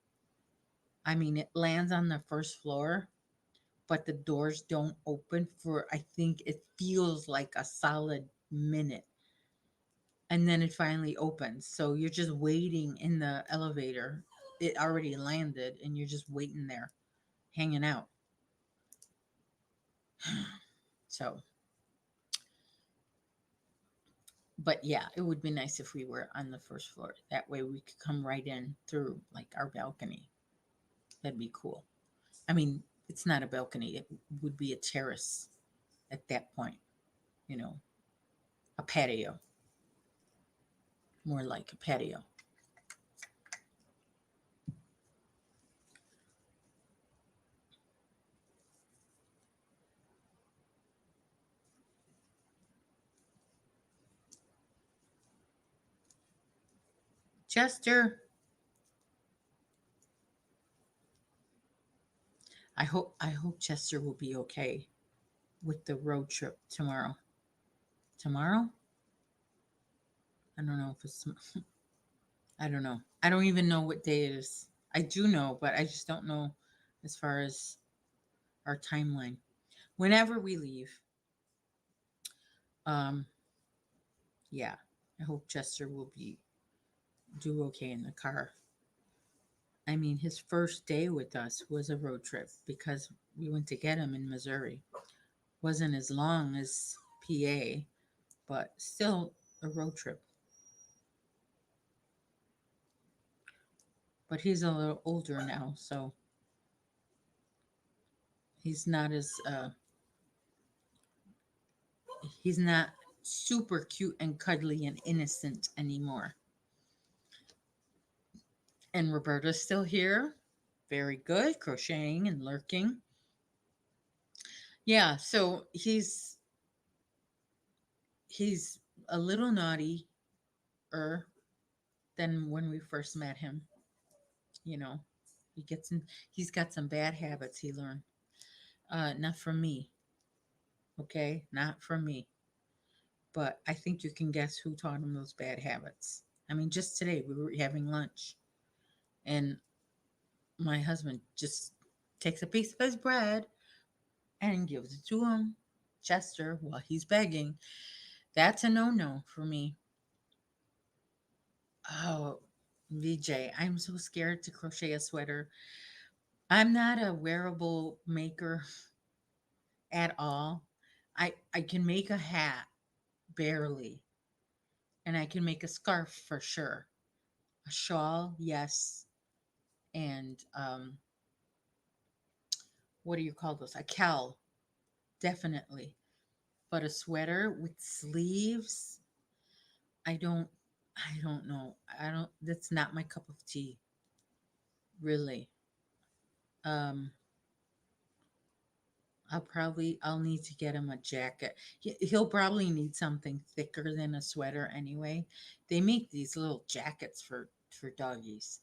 [SPEAKER 1] I mean, it lands on the first floor, but the doors don't open for, I think it feels like a solid minute. And then it finally opens. So you're just waiting in the elevator. It already landed, and you're just waiting there, hanging out. So, but yeah, it would be nice if we were on the first floor. That way we could come right in through like our balcony. That'd be cool. I mean, it's not a balcony, it would be a terrace at that point, you know, a patio, more like a patio. Chester, I hope Chester will be okay with the road trip tomorrow. Tomorrow? I don't know if it's I don't know. I don't even know what day it is. I do know, but I just don't know as far as our timeline. Whenever we leave, um, yeah, I hope Chester will be do okay in the car. I mean, his first day with us was a road trip because we went to get him in Missouri. Wasn't as long as PA, but still a road trip. But he's a little older now, so he's not as he's not super cute and cuddly and innocent anymore. And Roberta's still here. Very good, crocheting and lurking. Yeah, so he's a little naughty than when we first met him. You know, he's got some bad habits he learned. Not from me, okay? Not from me. But I think you can guess who taught him those bad habits. I mean, just today we were having lunch, and my husband just takes a piece of his bread and gives it to him, Chester, while he's begging. That's a no-no for me. Oh, VJ, I'm so scared to crochet a sweater. I'm not a wearable maker at all. I can make a hat barely, and I can make a scarf for sure. A shawl, yes, and what do you call those? A cowl, definitely. But a sweater with sleeves, I don't I don't know. I don't That's not my cup of tea, really. Um I'll need to get him a jacket. He'll probably need something thicker than a sweater anyway. They make these little jackets for doggies,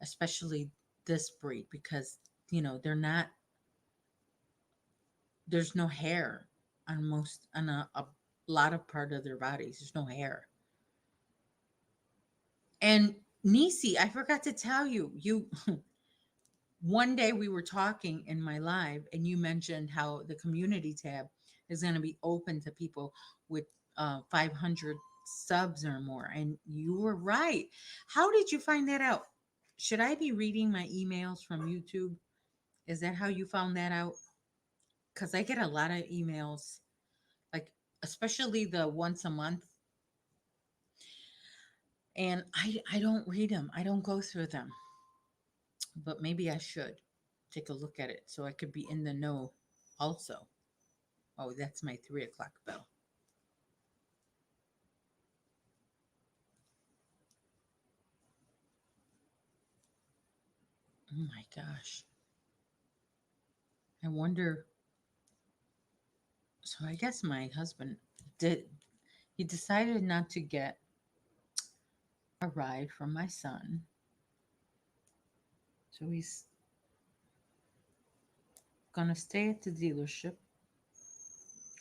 [SPEAKER 1] especially this breed because they're not there's no hair on a lot of part of their bodies. There's no hair. And Nisi, I forgot to tell you, one day we were talking in my live and you mentioned how the community tab is going to be open to people with 500 subs or more, and you were right. How did you find that out? Should I be reading my emails from YouTube? Is that how you found that out? Because I get a lot of emails, like especially the once a month, and I don't read them. I don't go through them, but maybe I should take a look at it so I could be in the know also. Oh, that's my 3 o'clock bell. Oh my gosh. I wonder. So I guess my husband did, he decided not to get a ride from my son. So he's going to stay at the dealership.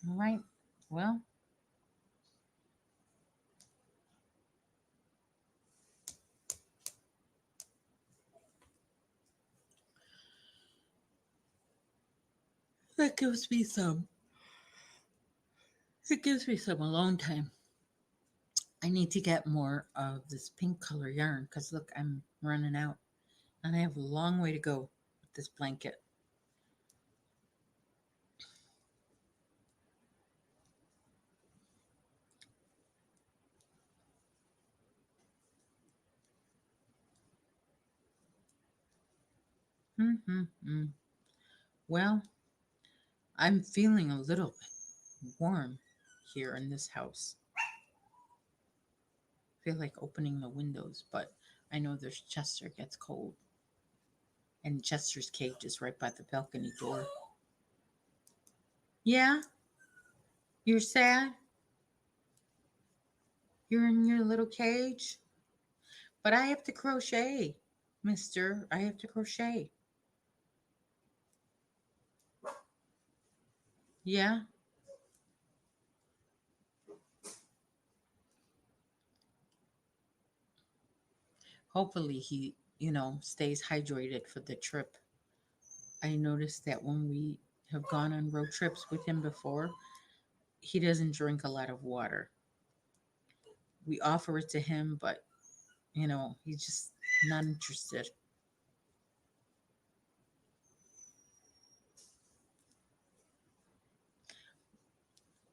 [SPEAKER 1] All right. Well, That gives me some. It gives me some alone time. I need to get more of this pink color yarn because look, I'm running out and I have a long way to go with this blanket. Mm-hmm. Well, I'm feeling a little bit warm here in this house. I feel like opening the windows, but I know there's Chester gets cold. And Chester's cage is right by the balcony door. Yeah, you're sad? You're in your little cage? But I have to crochet, mister. I have to crochet. Yeah. Hopefully he, stays hydrated for the trip. I noticed that when we have gone on road trips with him before, he doesn't drink a lot of water. We offer it to him, but, he's just not interested.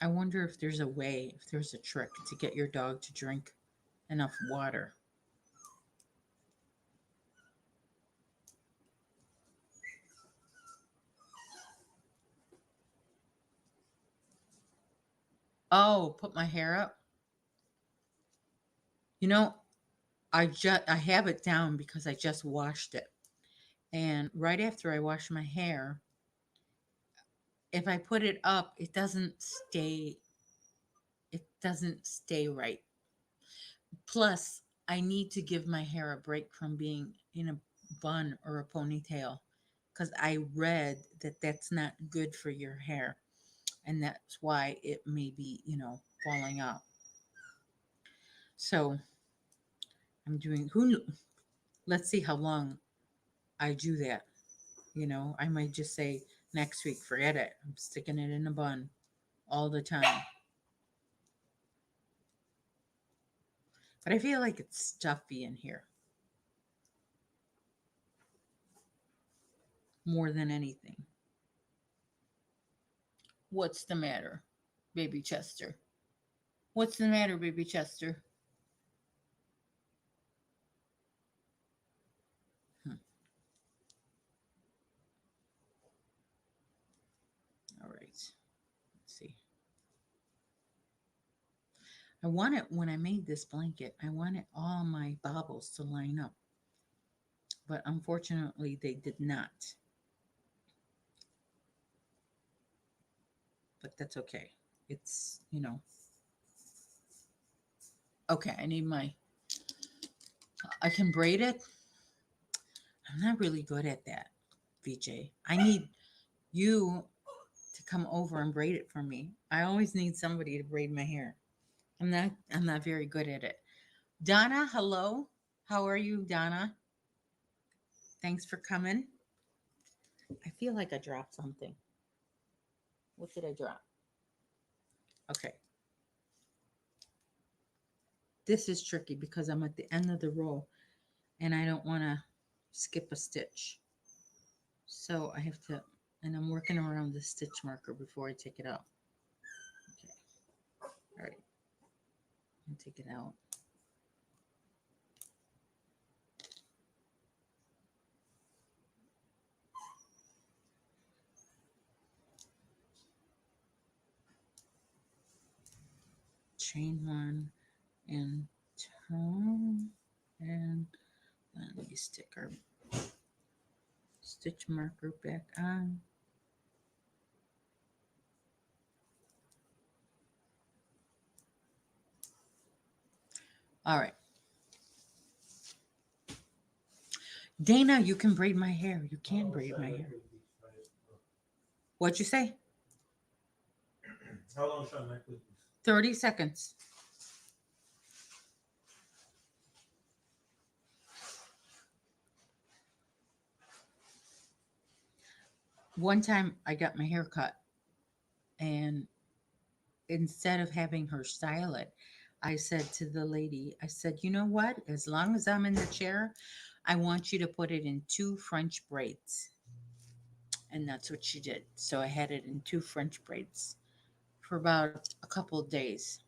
[SPEAKER 1] I wonder if there's a way, if there's a trick to get your dog to drink enough water. Oh, put my hair up. You know, I have it down because I just washed it. And right after I wash my hair, if I put it up, it doesn't stay right. Plus, I need to give my hair a break from being in a bun or a ponytail because I read that that's not good for your hair and that's why it may be, falling out. So, I'm doing let's see how long I do that. I might just say next week, forget it. I'm sticking it in a bun all the time. But I feel like it's stuffy in here more than anything. What's the matter, baby Chester? What's the matter, baby Chester? Hmm. All right. Let's see. When I made this blanket, I wanted all my bobbles to line up, but unfortunately, they did not. But that's okay. It's. Okay, I can braid it. I'm not really good at that, VJ. I need you to come over and braid it for me. I always need somebody to braid my hair. I'm not very good at it. Donna, hello. How are you, Donna? Thanks for coming. I feel like I dropped something. What did I drop? Okay. This is tricky because I'm at the end of the row and I don't want to skip a stitch. So I have to, and I'm working around the stitch marker before I take it out. Okay. All right. I'll take it out. Chain one and turn, and then we stick our stitch marker back on. All right. Dana, you can braid my hair. You can braid my hair. What'd you say?
[SPEAKER 2] How long should I make this?
[SPEAKER 1] 30 seconds. One time I got my hair cut, and instead of having her style it, I said to the lady, I said, you know what? As long as I'm in the chair, I want you to put it in two French braids. And that's what she did. So I had it in two French braids for about a couple of days.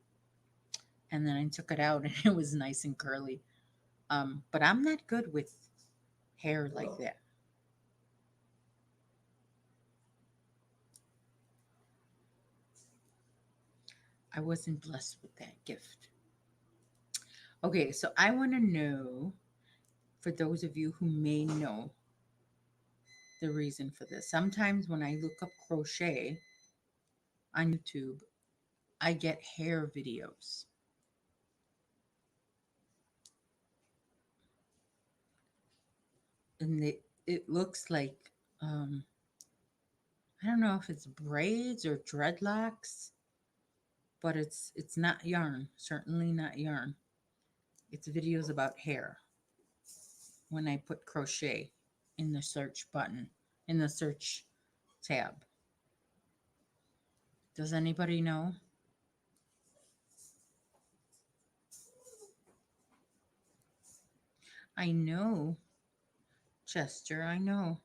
[SPEAKER 1] And then I took it out and it was nice and curly. But I'm not good with hair like that. I wasn't blessed with that gift. Okay, so I want to know, for those of you who may know the reason for this. Sometimes when I look up crochet on YouTube, I get hair videos. And it looks like, I don't know if it's braids or dreadlocks, but it's not yarn. Certainly not yarn. It's videos about hair. When I put crochet in the search button, in the search tab. Does anybody know? I know, Chester, I know.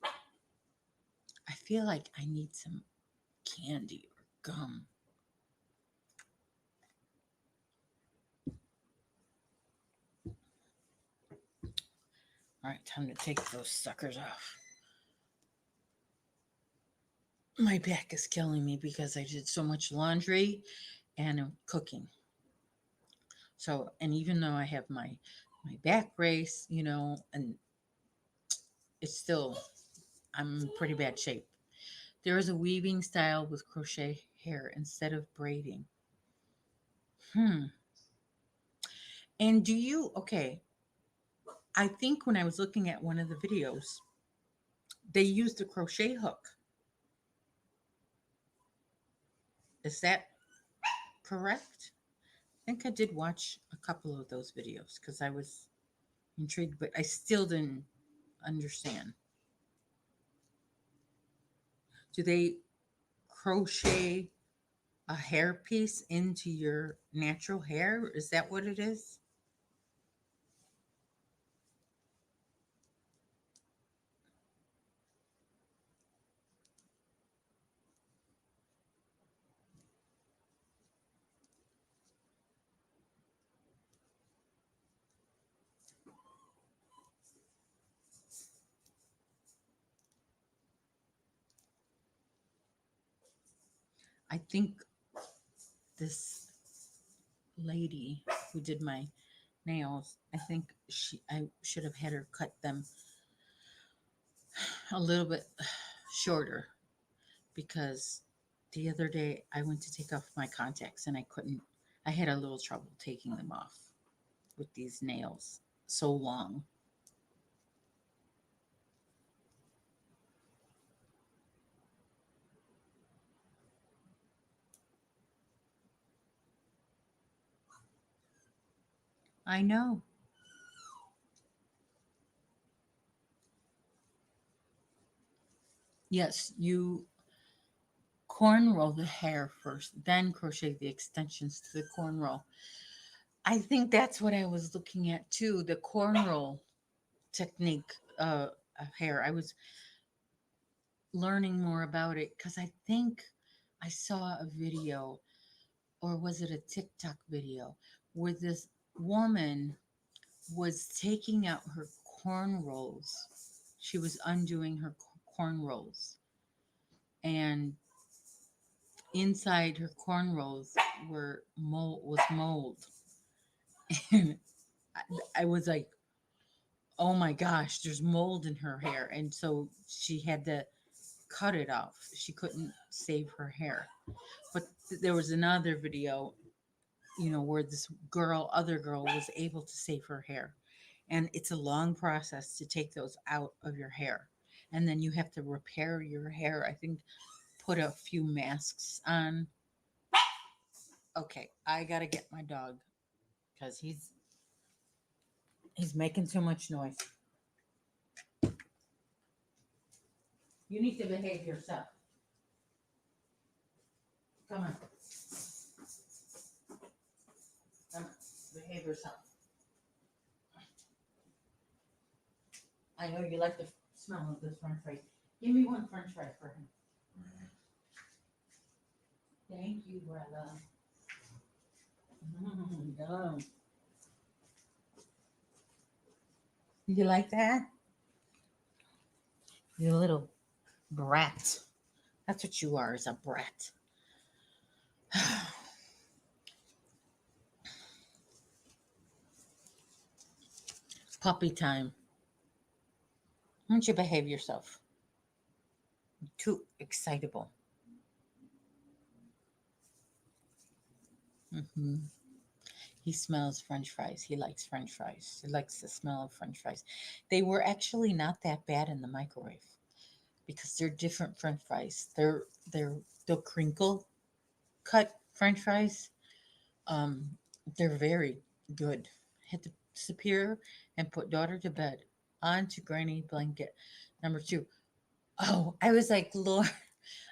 [SPEAKER 1] I feel like I need some candy or gum. All right, time to take those suckers off. My back is killing me because I did so much laundry and I'm cooking. So, and even though I have my back brace, and it's still, I'm in pretty bad shape. There is a weaving style with crochet hair instead of braiding. Hmm. And okay, I think when I was looking at one of the videos, they used a crochet hook. Is that correct? I think I did watch a couple of those videos because I was intrigued, but I still didn't understand. Do they crochet a hair piece into your natural hair? Is that what it is? I think this lady who did my nails, I think I should have had her cut them a little bit shorter because the other day I went to take off my contacts and I couldn't. I had a little trouble taking them off with these nails so long. I know. Yes, you cornrow the hair first, then crochet the extensions to the cornrow. I think that's what I was looking at too, the cornrow technique of hair. I was learning more about it because I think I saw a video, or was it a TikTok video, where this woman was taking out her cornrows. She was undoing her cornrows, and inside her cornrows was mold. And I was like, oh my gosh, there's mold in her hair. And so she had to cut it off. She couldn't save her hair. But there was another video, where this other girl was able to save her hair. And it's a long process to take those out of your hair. And then you have to repair your hair. I think put a few masks on. Okay, I got to get my dog because he's making too much noise. You need to behave yourself. Come on. Come on. Behave yourself. I know you like the smell of this french fries. Give me one french fry for him. Thank you, brother. Yum. You like that? You little brat. That's what you are, is a brat. Puppy time. Why don't you behave yourself? You're too excitable. hmm He smells french fries. He likes french fries. He likes the smell of french fries. They were actually not that bad in the microwave because they're different french fries. They're the crinkle cut french fries. Um, they're very good. Hit the disappear and put daughter to bed. On to granny blanket. Number two. Oh, I was like, Lord,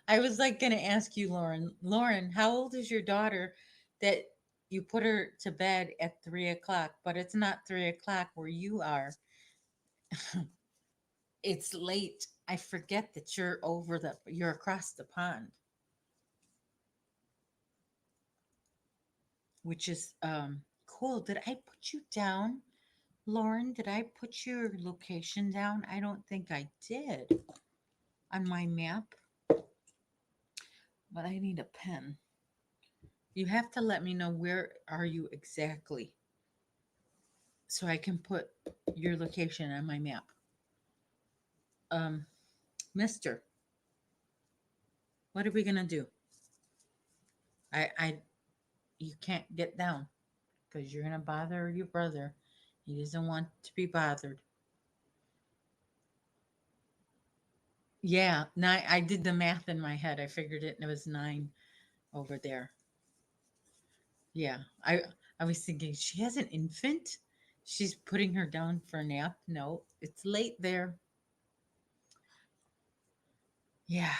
[SPEAKER 1] I was like gonna ask you, Lauren. Lauren, how old is your daughter that you put her to bed at 3 o'clock? But it's not 3 o'clock where you are. It's late. I forget that you're across the pond, which is cool. Did I put you down, Lauren? Did I put your location down? I don't think I did on my map, but I need a pen. You have to let me know where are you exactly so I can put your location on my map. Um, Mister, what are we gonna do? I, you can't get down because you're gonna bother your brother. He doesn't want to be bothered. Yeah, nine. I did the math in my head. I figured it, and it was 9 over there. Yeah, I was thinking she has an infant. She's putting her down for a nap. No, it's late there. Yeah,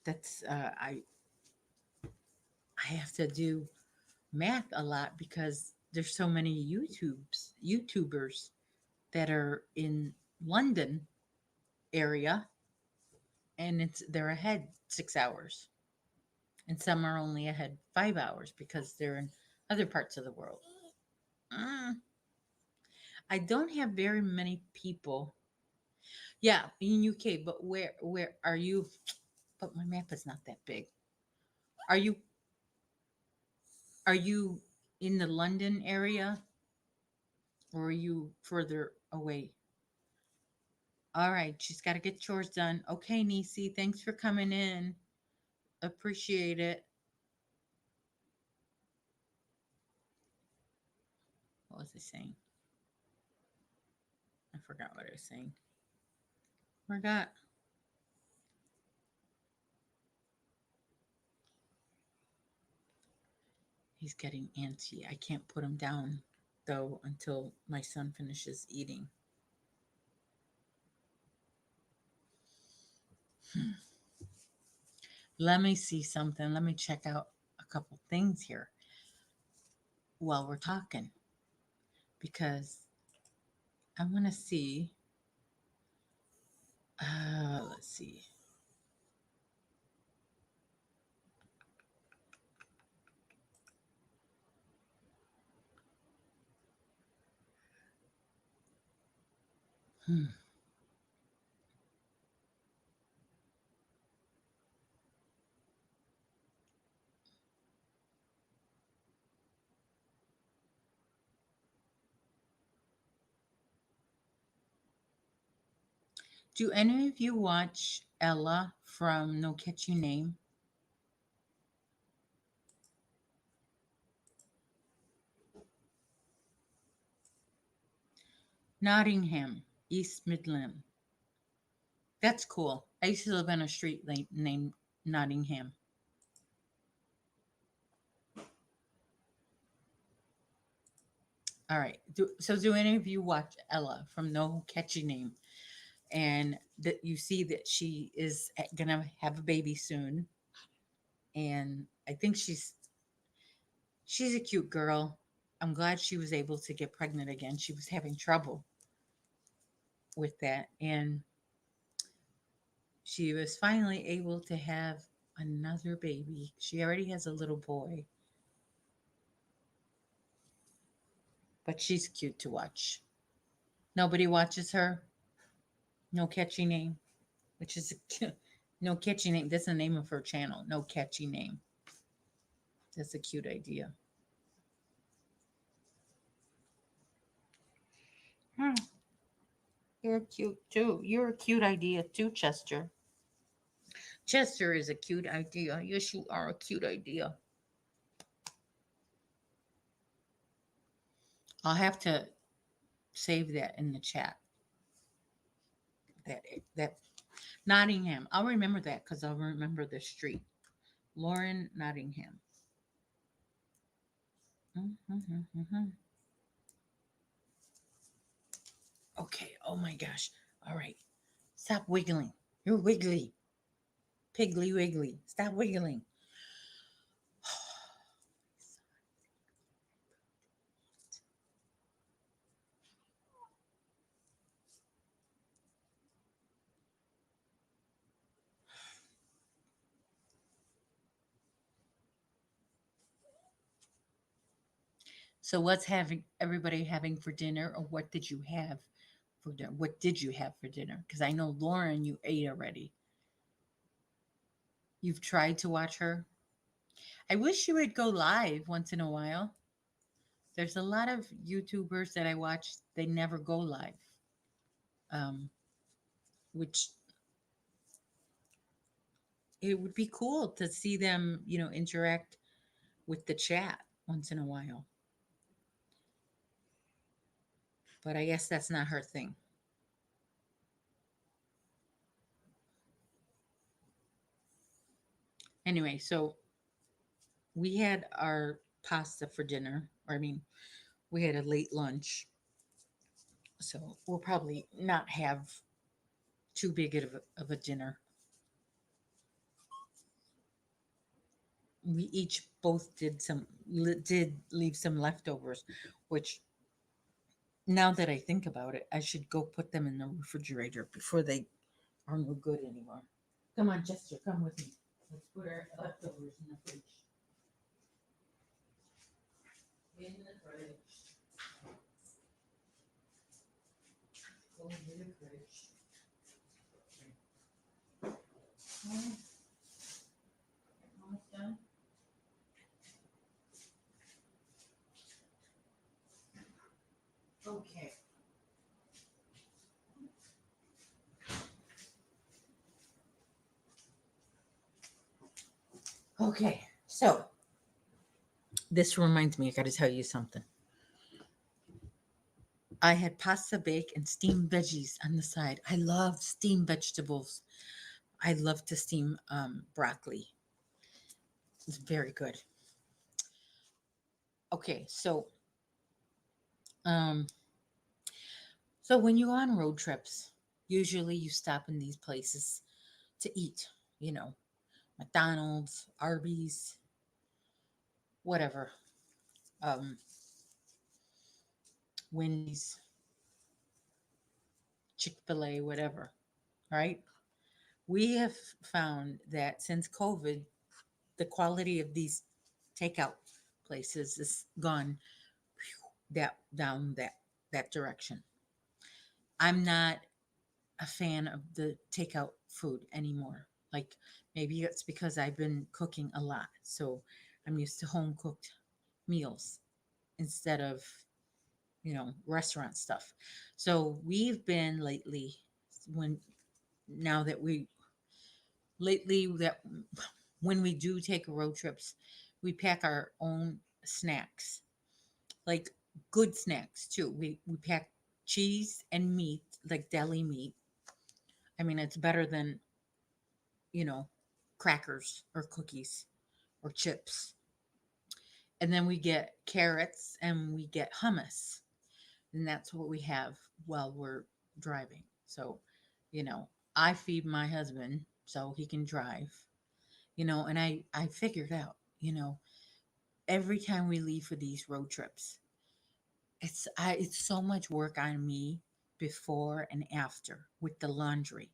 [SPEAKER 1] that's I have to do math a lot because there's so many YouTubers that are in London area, and they're ahead 6 hours, and some are only ahead 5 hours because they're in other parts of the world. Mm, I don't have very many people. Yeah, in UK, but where are you? But my map is not that big. Are you are you in the London area or are you further away? All right, she's got to get chores done. Okay, Nisi, thanks for coming in. Appreciate it. What was I saying? I forgot what I was saying. Forgot. He's getting antsy. I can't put him down though until my son finishes eating. Hmm. Let me see something. Let me check out a couple things here while we're talking because I want to see. Let's see. Hmm. Do any of you watch Ella from No Catchy Name? Nottingham, East Midland. That's cool. I used to live on a street named Nottingham. All right. Do any of you watch Ella from No Catchy Name? and that you see that she is gonna have a baby soon, and I think she's a cute girl. I'm glad she was able to get pregnant again. She was having trouble with that, and she was finally able to have another baby. She already has a little boy, but she's cute to watch. Nobody watches her. No catchy name, which is no catchy name. That's the name of her channel. No catchy name. That's a cute idea. Hmm, you're cute too. You're a cute idea too, Chester. Chester is a cute idea. Yes, you are a cute idea. I'll have to save that in the chat. That Nottingham. I'll remember that because I'll remember the street. Lauren Nottingham. Mhm. Okay. Oh my gosh. All right. Stop wiggling. You're wiggly. Piggly wiggly. Stop wiggling. So what's having everybody having for dinner, or what did you have for dinner? What did you have for dinner? Because I know Lauren, you ate already. You've tried to watch her. I wish you would go live once in a while. There's a lot of YouTubers that I watch. They never go live, um, which it would be cool to see them, interact with the chat once in a while. But I guess that's not her thing. Anyway, so we had our pasta for dinner, or I mean, we had a late lunch. So we'll probably not have too big of a dinner. We each both did leave some leftovers, which now that I think about it, I should go put them in the refrigerator before they are no good anymore. Come on, Chester, come with me. Let's put our leftovers in the fridge. In the fridge. Go in the fridge. Almost done. Okay. Okay. So this reminds me, I got to tell you something. I had pasta bake and steamed veggies on the side. I love steamed vegetables. I love to steam broccoli. It's very good. Okay, um, so when you go on road trips, usually you stop in these places to eat. You know, McDonald's, Arby's, whatever, um, Wendy's, Chick Fil A, whatever. Right? We have found that since COVID, the quality of these takeout places is gone that direction. I'm not a fan of the takeout food anymore. Like maybe it's because I've been cooking a lot, so I'm used to home cooked meals instead of restaurant stuff. So we've been lately when now that we lately that when we do take road trips, we pack our own snacks, like good snacks too. We pack cheese and meat, like deli meat. I mean, it's better than, you know, crackers or cookies or chips. And then we get carrots and we get hummus. And that's what we have while we're driving. So You know, I feed my husband so he can drive, and I figured out, every time we leave for these road trips, it's so much work on me before and after with the laundry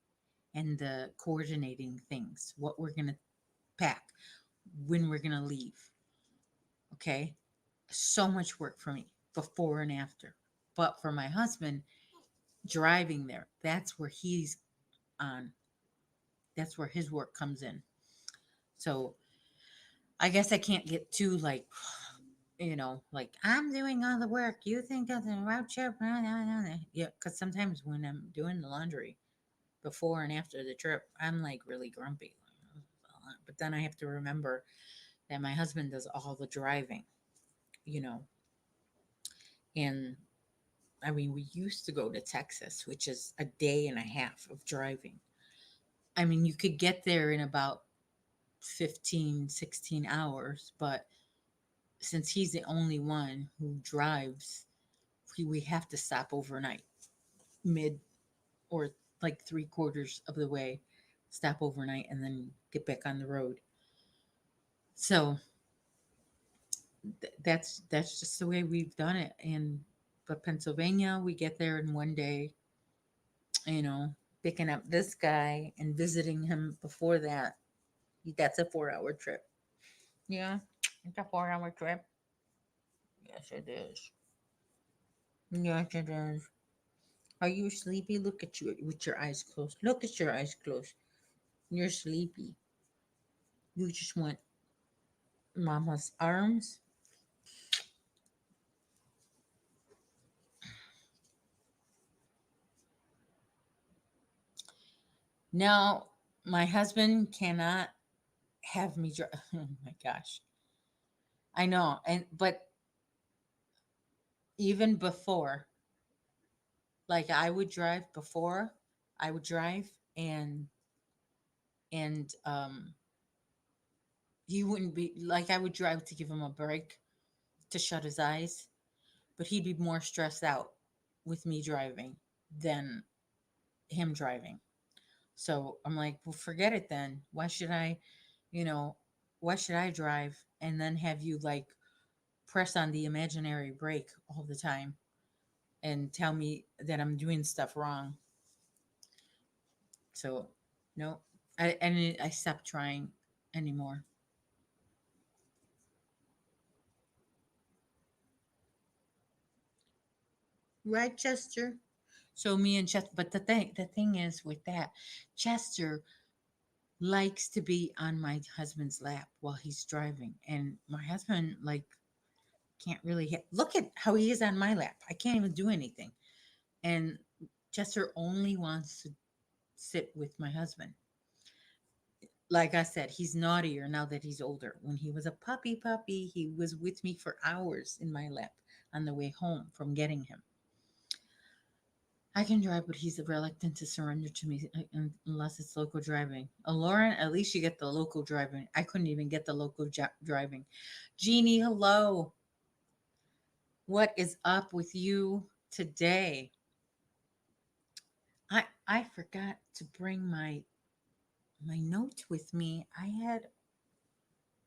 [SPEAKER 1] and the coordinating things, what we're going to pack, when we're going to leave. Okay? So much work for me before and after. But for my husband, driving there, that's where he's on. That's where his work comes in. So I guess I can't get too like, like I'm doing all the work. You think of the road trip? Yeah, because sometimes when I'm doing the laundry before and after the trip, I'm like really grumpy. But then I have to remember that my husband does all the driving, you know, and I mean, we used to go to Texas, which is a day and a half of driving. I mean, you could get there in about 15, 16 hours, but since he's the only one who drives, we have to stop overnight, mid or like three quarters of the way, stop overnight, and then get back on the road. So that's just the way we've done it. And but Pennsylvania, we get there in one day, you know, picking up this guy and visiting him before that. That's a 4 hour trip. Yeah, it's a 4 hour trip. Yes, it is. Yes, it is. Are you sleepy? Look at you with your eyes closed. Look at your eyes closed. You're sleepy. You just want mama's arms. Now, my husband cannot have me drive. Oh my gosh. I know. And, but even before, like I would drive before, I would drive and, and he wouldn't be like, I would drive to give him a break to shut his eyes, but he'd be more stressed out with me driving than him driving. So I'm like, well, forget it then. You know, why should I drive and then have you like press on the imaginary brake all the time and tell me that I'm doing stuff wrong? So, no, I stopped trying anymore. Right, Chester? So me and Chester, but the thing is with that, Chester likes to be on my husband's lap while he's driving, and my husband like can't really look at how he is on my lap. I can't even do anything. And Chester only wants to sit with my husband. Like I said, he's naughtier now that he's older. When he was a puppy, he was with me for hours in my lap on the way home from getting him. I can drive, but he's reluctant to surrender to me unless it's local driving. Lauren, at least you get the local driving. I couldn't even get the local driving. Jeannie, hello. What is up with you today? I forgot to bring my notes with me.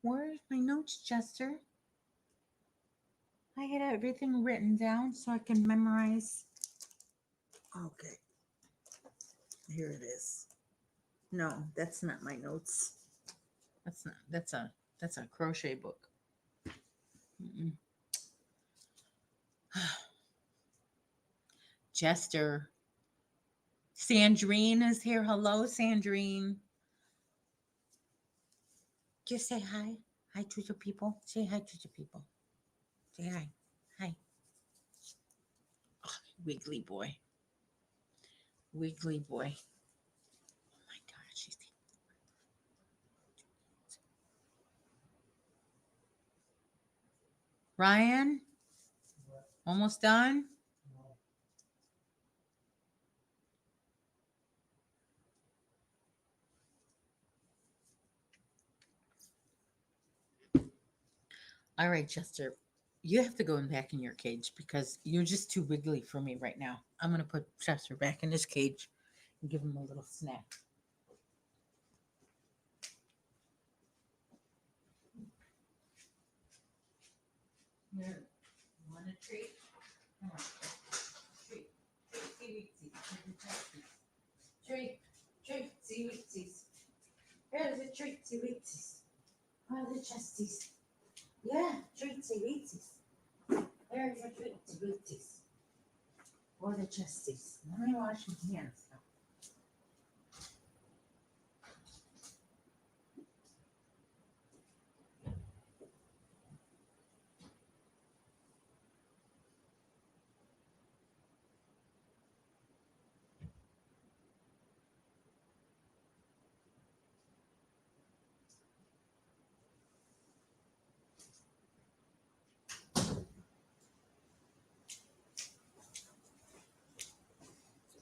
[SPEAKER 1] Where's my notes, Chester? I had everything written down so I can memorize. Okay, here it is. No, that's not my notes. That's not. That's a crochet book. Mm-mm. Chester, Sandrine is here. Hello, Sandrine. Just say hi. Hi to the people. Say hi to the people. Say hi. Hi. Oh, Wiggly boy. Wiggly boy. Oh my God, she's Ryan. Almost done. All right, Chester. You have to go back in your cage because you're just too wiggly for me right now. I'm gonna put Chester back in his cage. Give him a little snack. Here, you want a treat? Come on. Treat. Treat. Treat. Treat. Here's a treatsy weetsies. Oh, the chesties. Yeah, treatsy weetsies. There's your treatsy weetsies. Or the chesties. Let me wash my hands now.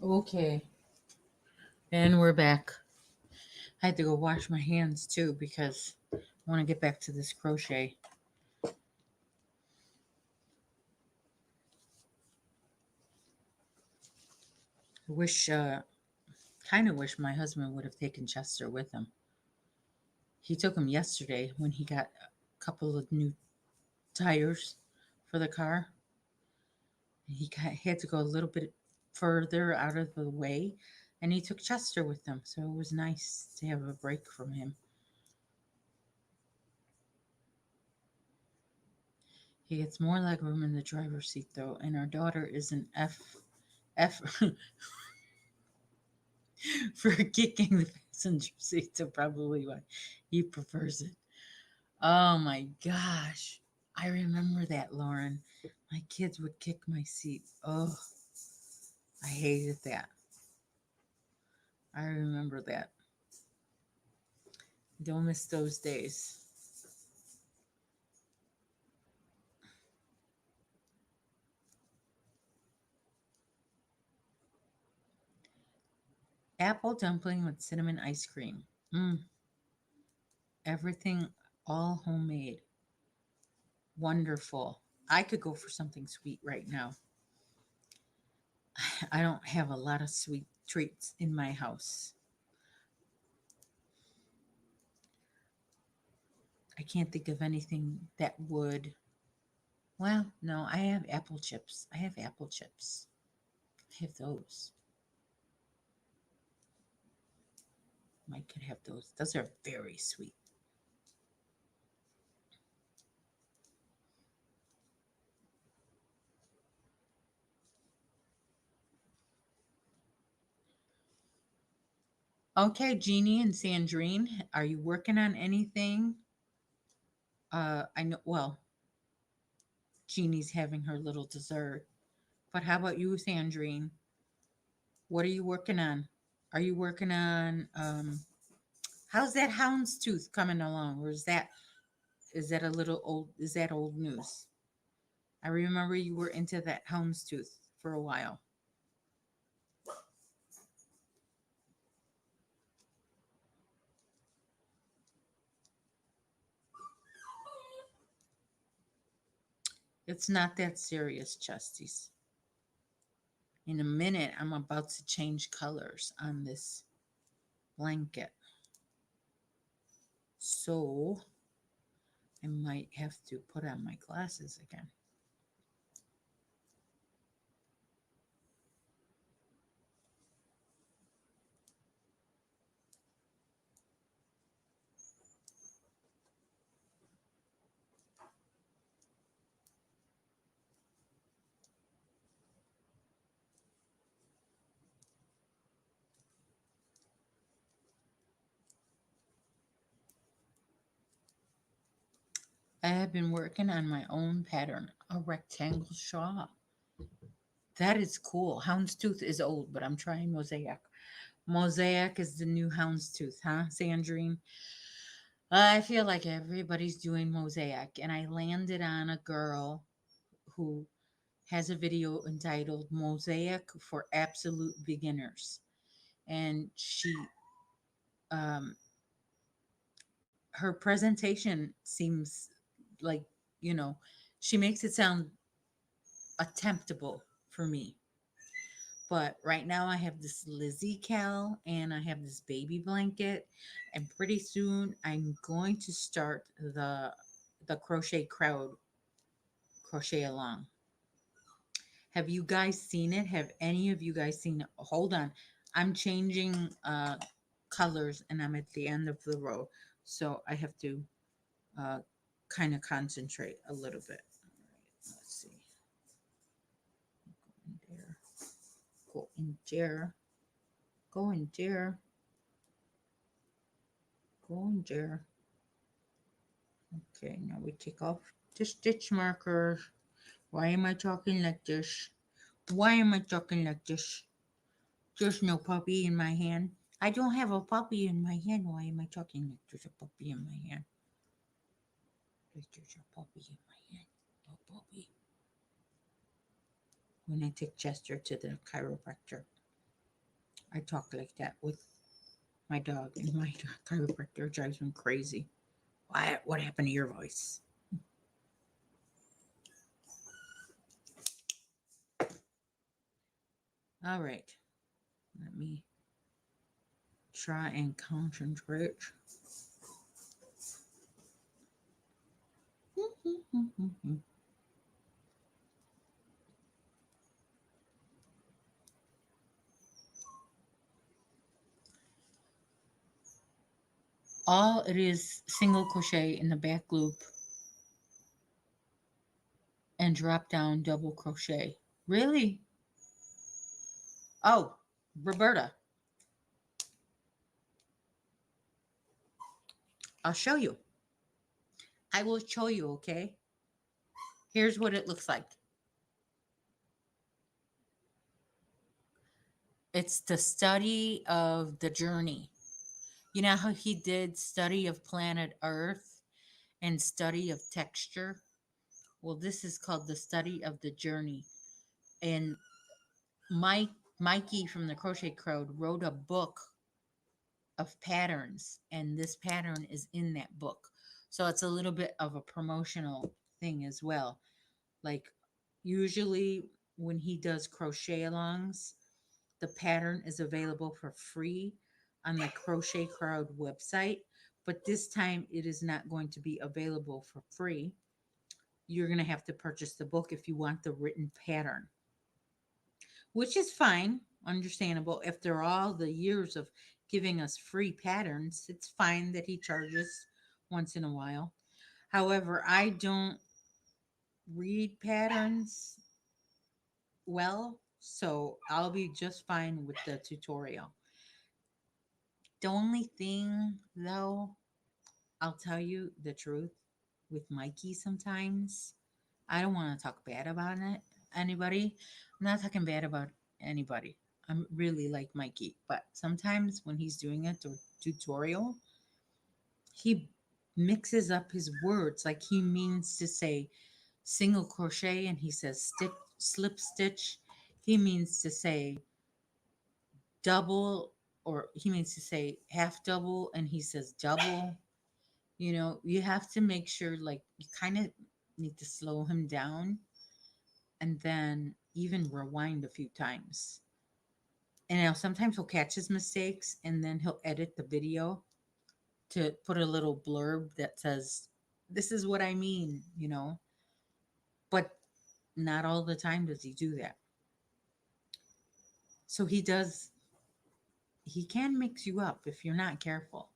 [SPEAKER 1] Okay, and we're back. I had to go wash my hands too because I want to get back to this crochet. I wish, kind of wish my husband would have taken Chester with him. He took him yesterday when he got a couple of new tires for the car. Had to go a little bit further out of the way, and he took Chester with him. So it was nice to have a break from him. He gets more leg room in the driver's seat though, and our daughter is an F for kicking the passenger seat, so probably why he prefers it. Oh my gosh. I remember that, Lauren. My kids would kick my seat. Oh, I hated that. I remember that. Don't miss those days. Apple dumpling with cinnamon ice cream. Everything all homemade. Wonderful. I could go for something sweet right now. I don't have a lot of sweet treats in my house. I can't think of anything that would. Well, no, I have apple chips. I have apple chips. I have those. Mike could have those. Those are very sweet. Okay, Jeannie and Sandrine, are you working on anything? I know, well, Jeannie's having her little dessert. But how about you, Sandrine? What are you working on? Are you working on how's that houndstooth coming along? Or is that a little old, is that old news? I remember you were into that houndstooth for a while. It's not that serious, Chesties. In a minute, I'm about to change colors on this blanket. So I might have to put on my glasses again. I have been working on my own pattern, a rectangle shawl. That is cool. Houndstooth is old, but I'm trying mosaic. Mosaic is the new houndstooth, huh, Sandrine? I feel like everybody's doing mosaic, and I landed on a girl who has a video entitled Mosaic for Absolute Beginners. And um, her presentation seems like, you know, she makes it sound attemptable for me. But right now I have this Lizzie Cal and I have this baby blanket. And pretty soon I'm going to start the crochet crowd crochet along. Have you guys seen it? Have any of you guys seen it? Hold on. I'm changing colors and I'm at the end of the row. So I have to uh, kind of concentrate a little bit. All right, let's see. Go in there. Go in there. Go in there. Go in there. Okay, now we take off the stitch marker. Why am I talking like this? Why am I talking like this? There's no puppy in my hand. I don't have a puppy in my hand. Why am I talking like there's a puppy in my hand? Like there's a puppy in my hand. A puppy. When I take Chester to the chiropractor, I talk like that with my dog, and my chiropractor drives me crazy. Why? What happened to your voice? All right. Let me try and concentrate. All it is single crochet in the back loop and drop down double crochet. Really? Oh, Roberta, I'll show you. I will show you, okay? Here's what it looks like. It's the study of the journey. You know how he did study of planet Earth and study of texture? Well, this is called the study of the journey. And Mikey from the Crochet Crowd wrote a book of patterns, and this pattern is in that book. So it's a little bit of a promotional thing as well. Like usually when he does crochet alongs, the pattern is available for free on the Crochet Crowd website, but this time it is not going to be available for free. You're going to have to purchase the book if you want the written pattern, which is fine, understandable. After all the years of giving us free patterns, it's fine that he charges once in a while. However, I don't read patterns well, so I'll be just fine with the tutorial. The only thing, though, I'll tell you the truth with Mikey sometimes. I don't want to talk bad about it, anybody. I'm not talking bad about anybody. I'm really like Mikey, but sometimes when he's doing a tutorial, he mixes up his words. Like he means to say single crochet and he says slip stitch. He means to say double, or he means to say half double and he says double. You know, you have to make sure, like, you kind of need to slow him down and then even rewind a few times. And now sometimes he'll catch his mistakes and then he'll edit the video to put a little blurb that says, this is what I mean, you know. But not all the time does he do that. So he can mix you up if you're not careful.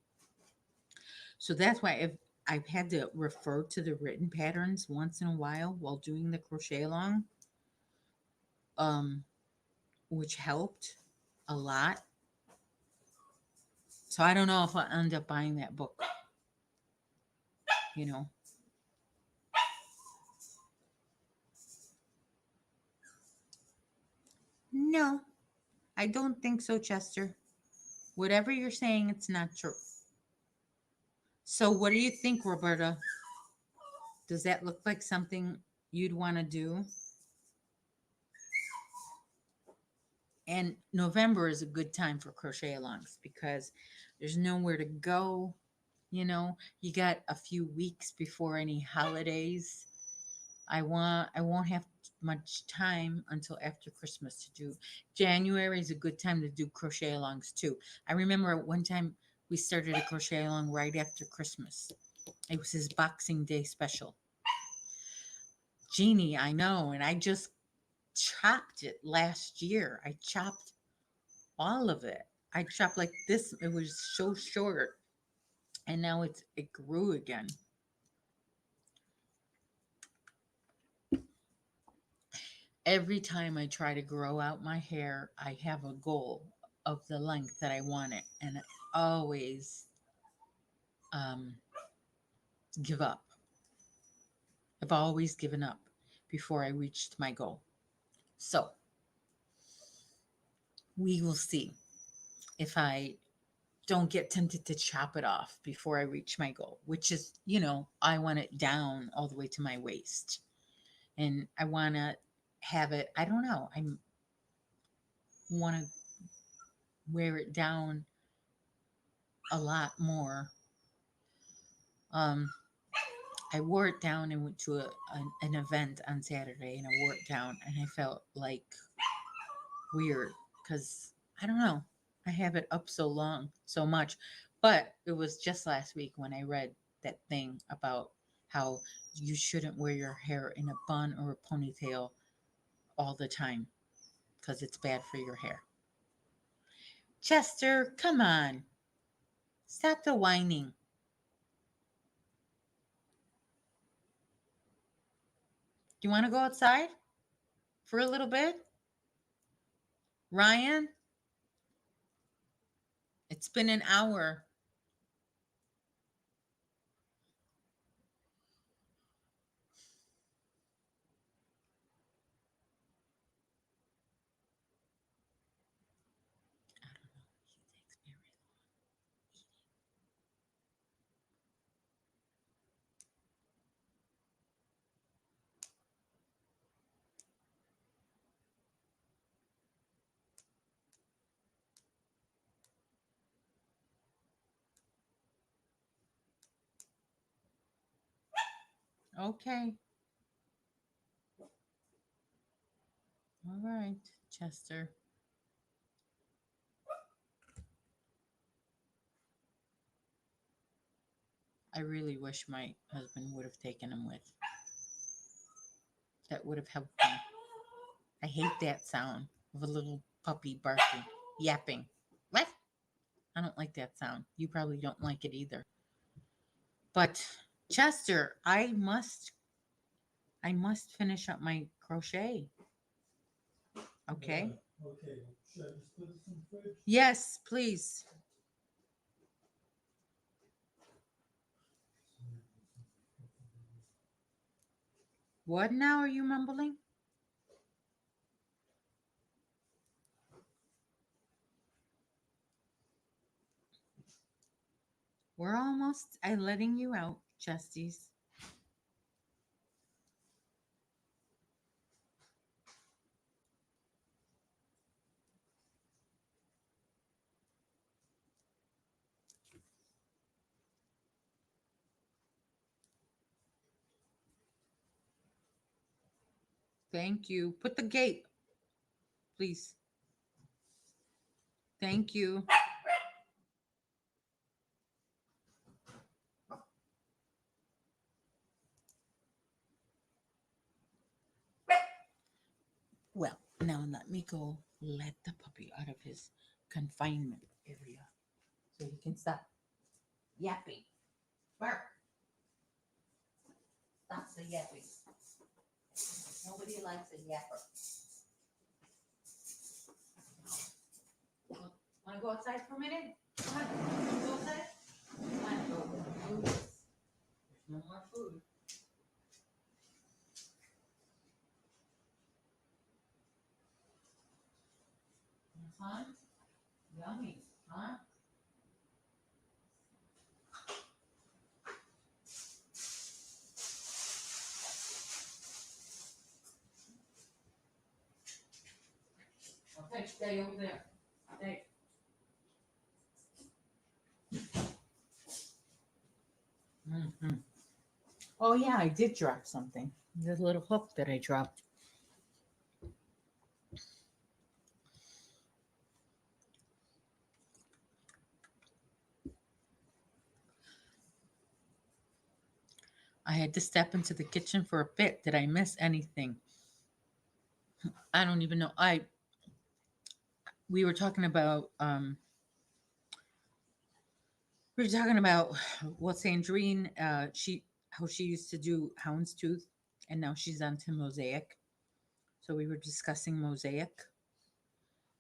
[SPEAKER 1] So that's why if I've had to refer to the written patterns once in a while doing the crochet along, um, which helped a lot. So I don't know if I'll end up buying that book, you know. No, I don't think so, Chester. Whatever you're saying, it's not true. So what do you think, Roberta? Does that look like something you'd want to do? And November is a good time for crochet alongs because there's nowhere to go. You know, you got a few weeks before any holidays. I won't have much time until after Christmas to do. January is a good time to do crochet alongs too. I remember one time we started a crochet along right after Christmas. It was his Boxing Day special. Jeannie, I know, and I just chopped it last year. I chopped all of it. I chopped like this. It was so short, and now it grew again. Every time I try to grow out my hair, I have a goal of the length that I want it, and I always um, give up. I've always given up before I reached my goal. So we will see if I don't get tempted to chop it off before I reach my goal, which is, I want it down all the way to my waist. And I want to have it, I don't know, I want to wear it down a lot more. Um, I wore it down and went to an event on Saturday and I wore it down and I felt like weird because I don't know. I have it up so long, so much. But it was just last week when I read that thing about how you shouldn't wear your hair in a bun or a ponytail all the time because it's bad for your hair. Chester, come on. Stop the whining. Do you want to go outside for a little bit? Ryan, it's been an hour. I don't know. He takes very long. Okay. All right, Chester. I really wish my husband would have taken him with. That would have helped me. I hate that sound of a little puppy barking, yapping. What? I don't like that sound. You probably don't like it either. But Chester, I must finish up my crochet. Okay?
[SPEAKER 2] Yeah. Okay. Should I just put this in the fridge?
[SPEAKER 1] Yes, please. What now are you mumbling? We're almost I'm letting you out, Chesties. Thank you. Put the gate, please. Thank you. Well, now let me go let the puppy out of his confinement area so he can stop yapping. Bark. Stop the yapping. Nobody likes a yapper. Want to go outside for a minute? Come on. Wanna go outside? Come on, go. There's no more food. Huh? Yummy, huh? Okay, stay over there. Stay. Mm-hmm. Oh yeah, I did drop something. The little hook that I dropped. I had to step into the kitchen for a bit. Did I miss anything? I don't even know. I we were talking about we were talking about what Sandrine she how she used to do houndstooth and now she's on to mosaic. So we were discussing mosaic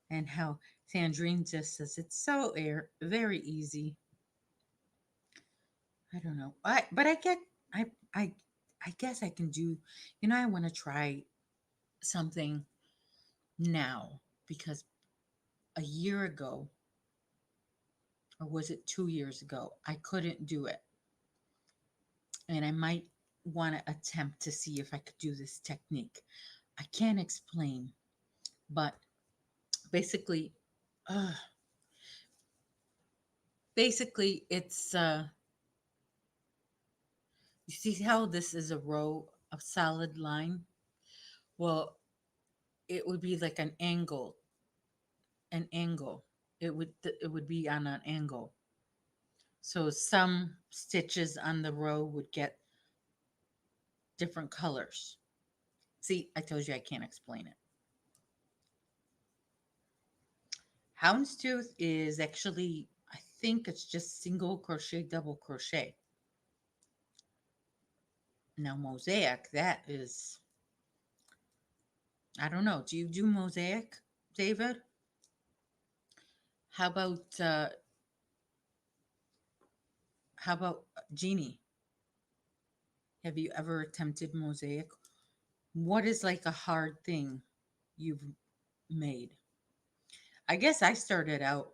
[SPEAKER 1] and how Sandrine just says it's so very easy. I don't know. I I I guess I can do. I want to try something now because a year ago, or was it 2 years ago, I couldn't do it, and I might want to attempt to see if I could do this technique. I can't explain, but basically, uh, basically, it's you see how this is a row of solid line. Well, it would be like an angle. It would be on an angle. So some stitches on the row would get different colors. See, I told you I can't explain it. Houndstooth is actually, I think it's just single crochet, double crochet. Now mosaic, that is, I don't know. Do you do mosaic, David? How about Jeannie? Have you ever attempted mosaic? What is like a hard thing you've made? I guess I started out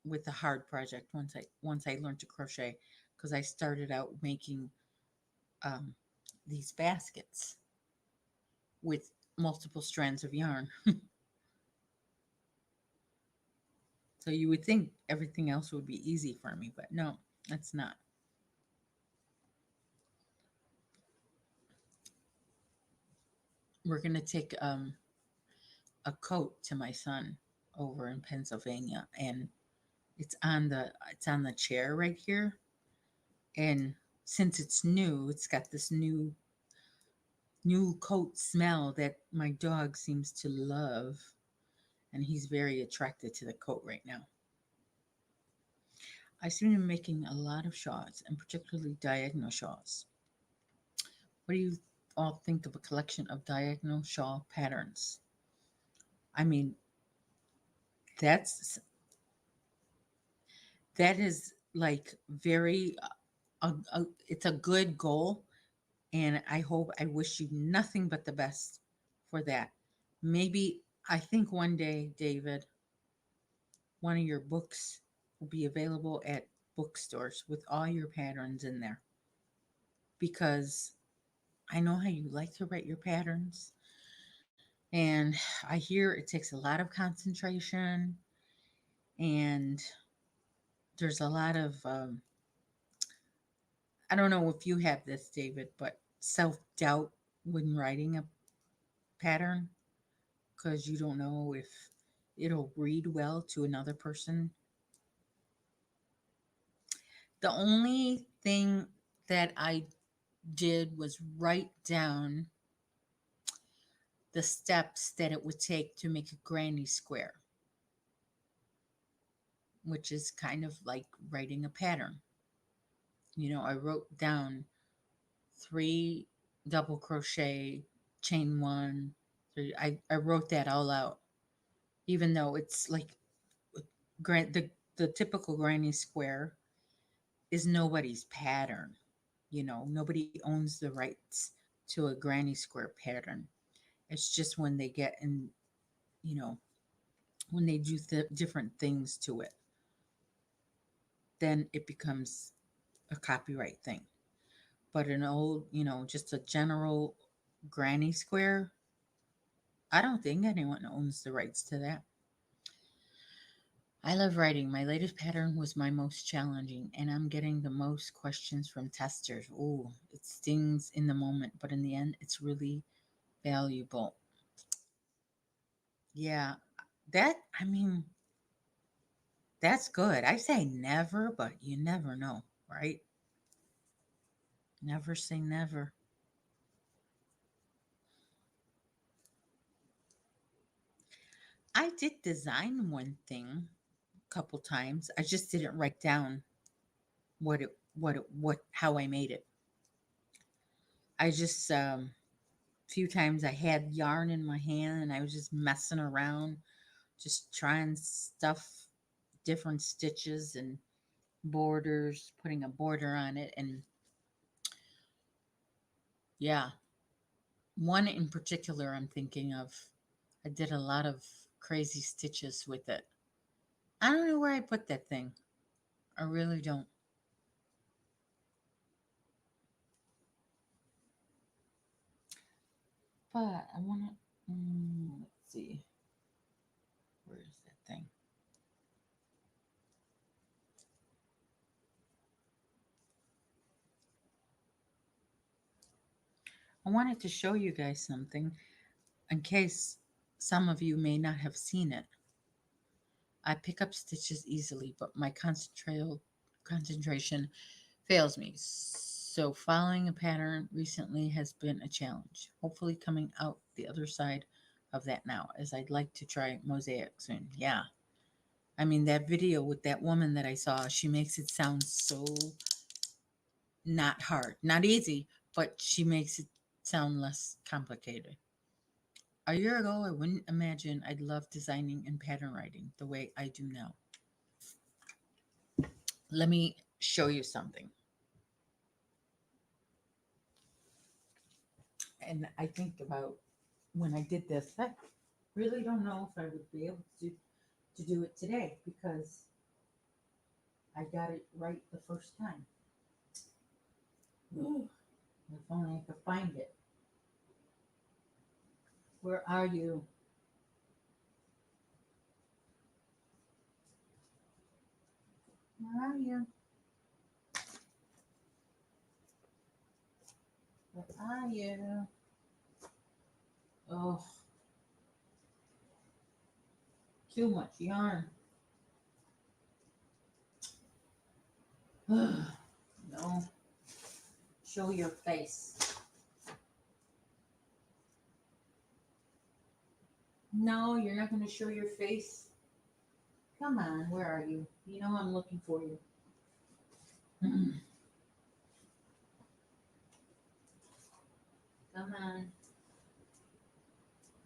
[SPEAKER 1] with a hard project once I learned to crochet because I started out making um, these baskets with multiple strands of yarn. So you would think everything else would be easy for me, but no, that's not. We're gonna take a coat to my son over in Pennsylvania, and it's on the chair right here, and since it's new, it's got this new coat smell that my dog seems to love, and he's very attracted to the coat right now. I seem to be making a lot of shawls, and particularly diagonal shawls. What do you all think of a collection of diagonal shawl patterns? I mean, that's that is like very it's a good goal, and I wish you nothing but the best for that. Maybe I think one day, David, one of your books will be available at bookstores with all your patterns in there because I know how you like to write your patterns. And I hear it takes a lot of concentration, and there's a lot of, I don't know if you have this, David, but self doubt when writing a pattern because you don't know if it'll read well to another person. The only thing that I did was write down the steps that it would take to make a granny square, which is kind of like writing a pattern. I wrote down three double crochet, chain one, three. I wrote that all out, even though it's like the typical granny square is nobody's pattern. Nobody owns the rights to a granny square pattern. It's just when they get in, you know, when they do different things to it, then it becomes a copyright thing. But an old, just a general granny square, I don't think anyone owns the rights to that. I love writing. My latest pattern was my most challenging, and I'm getting the most questions from testers. Oh, it stings in the moment, but in the end, it's really valuable. Yeah, I mean, that's good. I say never, but you never know, right? Never say never. I did design one thing a couple times. I just didn't write down what how I made it. I just few times I had yarn in my hand and I was just messing around, just trying stuff, different stitches and borders, putting a border on it. And yeah, one in particular I'm thinking of, I did a lot of crazy stitches with it. I don't know where I put that thing. I really don't. But I want to, let's see, where is that thing? I wanted to show you guys something in case some of you may not have seen it. I pick up stitches easily, but my concentration fails me. So following a pattern recently has been a challenge. Hopefully coming out the other side of that now, as I'd like to try mosaic soon. Yeah. I mean, that video with that woman that I saw, she makes it sound so not hard, not easy, but she makes it sound less complicated. A year ago, I wouldn't imagine I'd love designing and pattern writing the way I do now. Let me show you something. And I think about when I did this, I really don't know if I would be able to do it today because I got it right the first time. Ooh, if only I could find it. Where are you? Where are you? Where are you? Oh, too much yarn. No, show your face. No, you're not going to show your face. Come on, where are you? You know I'm looking for you. Come on.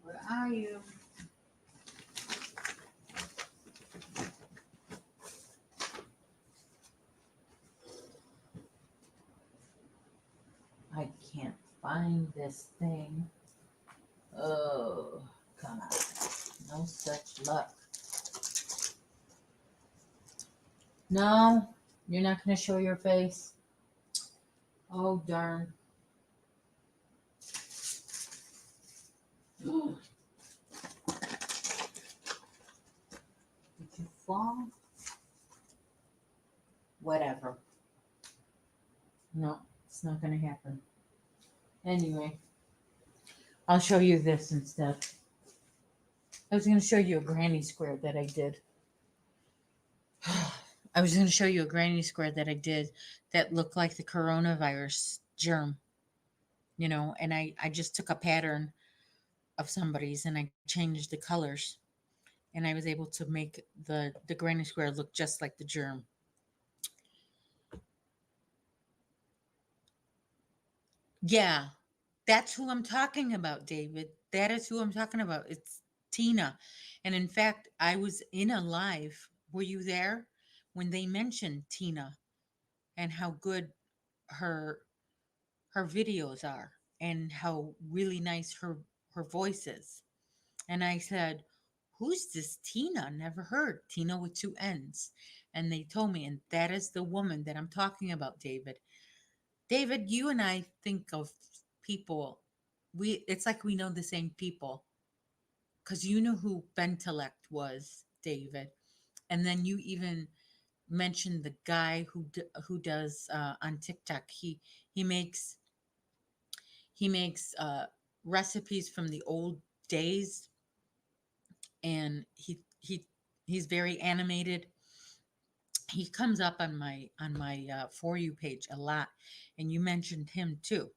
[SPEAKER 1] Where are you? I can't find this thing. Oh, come on. No such luck. No, you're not going to show your face. Oh, darn. Did you fall? Whatever. No, it's not going to happen. Anyway, I'll show you this instead. I was going to show you a granny square that I did. I was going to show you a granny square that I did that looked like the coronavirus germ, and I just took a pattern of somebody's and I changed the colors and I was able to make the granny square look just like the germ. Yeah, that's who I'm talking about, David. That is who I'm talking about. It's Tina. And in fact, I was in a live. Were you there when they mentioned Tina and how good her her videos are and how really nice her voice is? And I said, "Who's this Tina? Never heard. Tina with two N's." And they told me, and that is the woman that I'm talking about, David. David, you and I think of people. It's like we know the same people because you know who Bentelect was, David, and then you even mentioned the guy who does on TikTok. He makes he makes recipes from the old days, and he's very animated. He comes up on my for you page a lot, and you mentioned him too.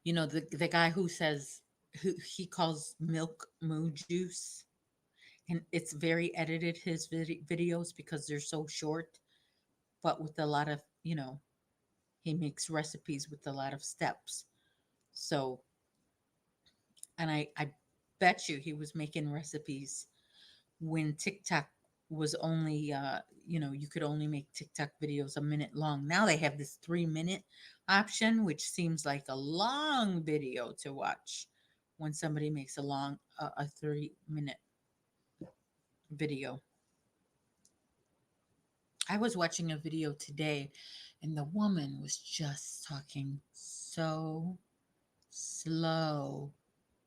[SPEAKER 1] You know, the guy who says, who he calls milk moo juice, and it's very edited, his videos, because they're so short, but with a lot of, he makes recipes with a lot of steps. So, and I bet you he was making recipes when TikTok was only, you could only make TikTok videos a minute long. Now they have this 3 minute option, which seems like a long video to watch when somebody makes a 30-minute video. I was watching a video today, and the woman was just talking so slow.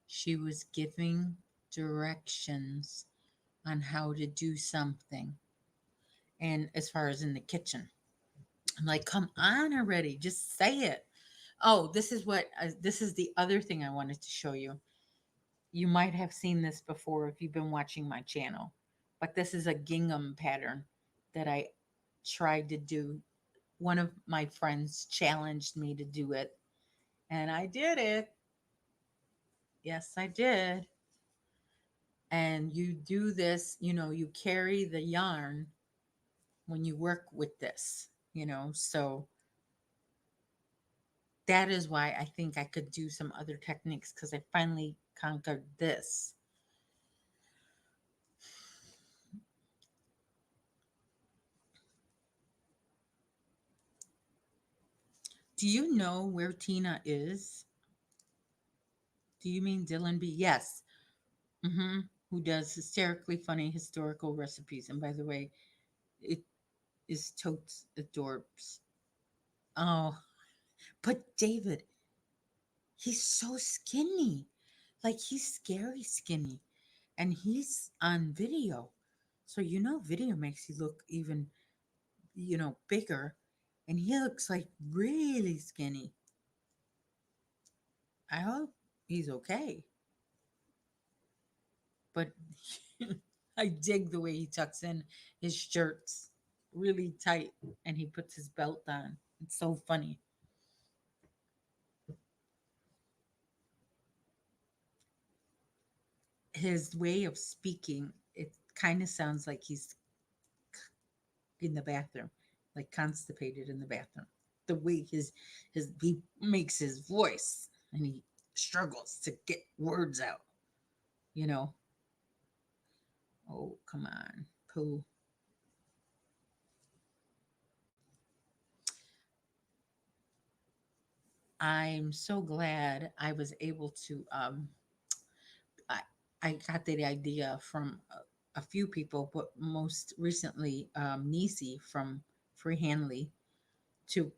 [SPEAKER 1] She was giving directions on how to do something. And as far as in the kitchen, I'm like, come on already, just say it. Oh, this is the other thing I wanted to show you. You might have seen this before if you've been watching my channel, but this is a gingham pattern that I tried to do. One of my friends challenged me to do it, and I did it. Yes, I did. And you do this, you carry the yarn when you work with this, so that is why I think I could do some other techniques, because I finally conquered this. Do you know where Tina is? Do you mean Dylan B? Yes. Who does hysterically funny historical recipes. And by the way, it is totes adorbs. Oh, but David, he's so skinny. Like, he's scary skinny. And he's on video. So, video makes you look even, bigger. And he looks like really skinny. I hope he's okay. But I dig the way he tucks in his shirts really tight and he puts his belt on. It's so funny. His way of speaking, it kind of sounds like he's in the bathroom, like constipated in the bathroom. The way his he makes his voice and he struggles to get words out, you know. Oh, come on, poo. I'm so glad I was able to I I got that idea from a few people, but most recently Nisi from Freehandly, to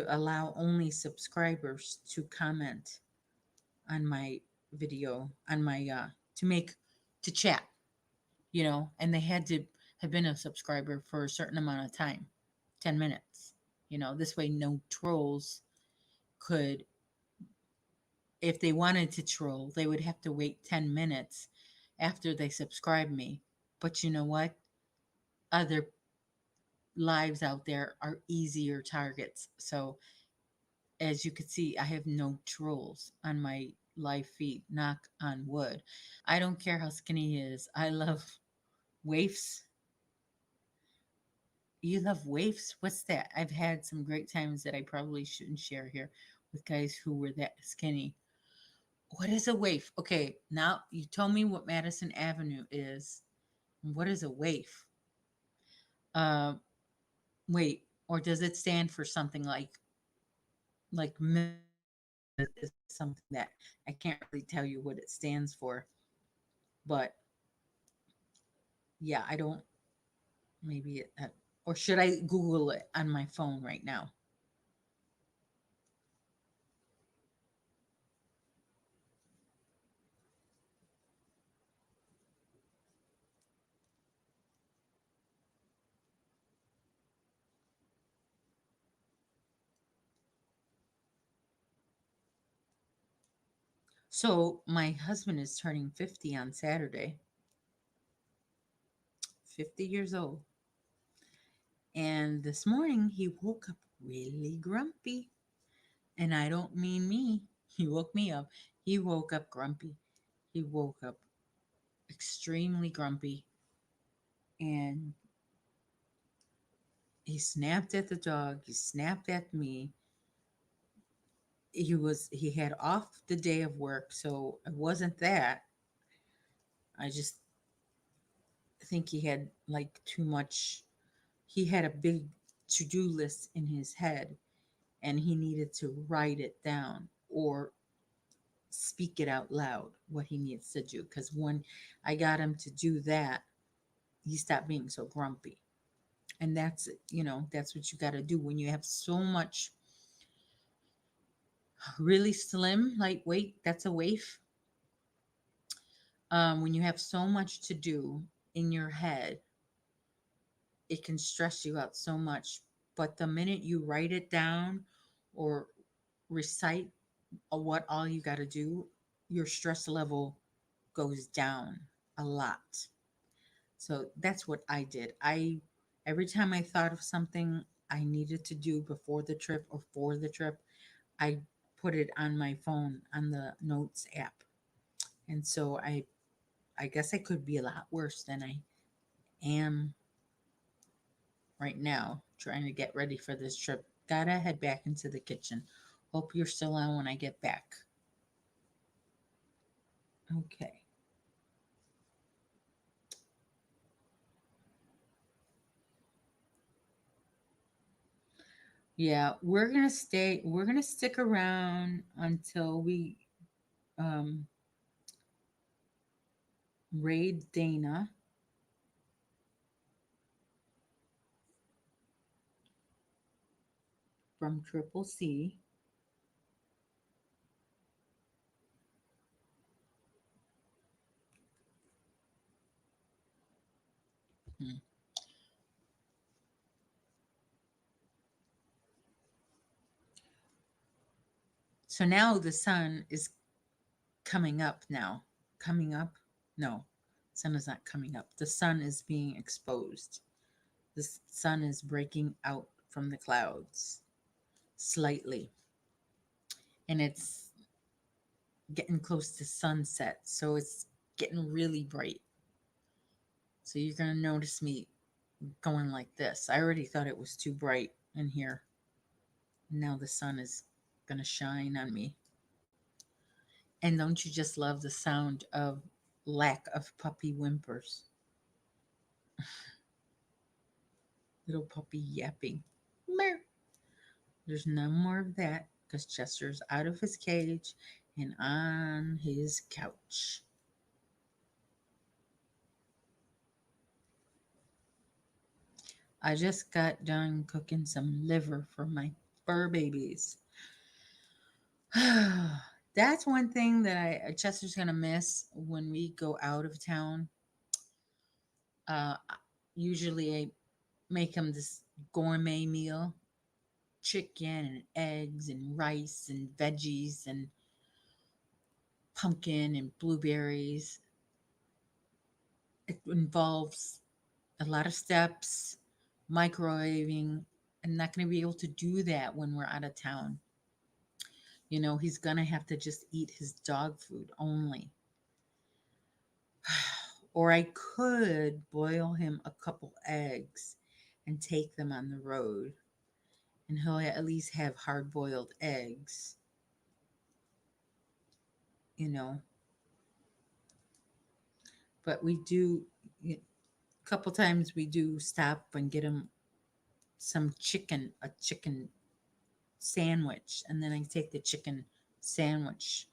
[SPEAKER 1] allow only subscribers to comment on my video, on my to make to chat, and they had to have been a subscriber for a certain amount of time, 10 minutes. This way no trolls could, if they wanted to troll, they would have to wait 10 minutes after they subscribe me. But you know what? Other lives out there are easier targets. So as you can see, I have no trolls on my live feed. Knock on wood. I don't care how skinny he is. I love waifs. You love waifs? What's that? I've had some great times that I probably shouldn't share here with guys who were that skinny. What is a waif? Okay, now you told me what Madison Avenue is. What is a waif? Uh, wait, or does it stand for something like is something that I can't really tell you what it stands for, but yeah, I don't. Maybe or should I Google it on my phone right now? So my husband is turning 50 on Saturday. 50 years old. And this morning he woke up really grumpy. And I don't mean me. He woke me up. He woke up grumpy. He woke up extremely grumpy. And he snapped at the dog. He snapped at me. He had off the day of work, so it wasn't that. I just think he had like too much. He had a big to-do list in his head and he needed to write it down or speak it out loud what he needs to do, because when I got him to do that, he stopped being so grumpy. And that's what you got to do when you have so much. Really slim, lightweight, that's a waif. When you have so much to do in your head, it can stress you out so much. But the minute you write it down or recite what all you got to do, your stress level goes down a lot. So that's what I did. Every time I thought of something I needed to do before the trip or for the trip, I put it on my phone on the notes app. And so I guess I could be a lot worse than I am right now, trying to get ready for this trip. Gotta head back into the kitchen. Hope you're still on when I get back. Okay. Yeah, we're gonna stick around until we um raid Dana. From Triple C. Hmm. So now the sun is coming up now. Coming up? No, sun is not coming up. The sun is being exposed. The sun is breaking out from the clouds slightly. And it's getting close to sunset. So it's getting really bright. So you're going to notice me going like this. I already thought it was too bright in here. Now the sun is going to shine on me. And don't you just love the sound of lack of puppy whimpers? Little puppy yapping. Meow. There's no more of that because Chester's out of his cage and on his couch. I just got done cooking some liver for my fur babies. That's one thing that Chester's gonna miss when we go out of town. Uh, Usually I make him this gourmet meal, chicken and eggs and rice and veggies and pumpkin and blueberries. It involves a lot of steps, microwaving. I'm not going to be able to do that when we're out of town. He's going to have to just eat his dog food only. Or I could boil him a couple eggs and take them on the road, and he'll at least have hard boiled eggs, you know. But we do, a couple times we do stop and get him a chicken sandwich, and then I take the chicken sandwich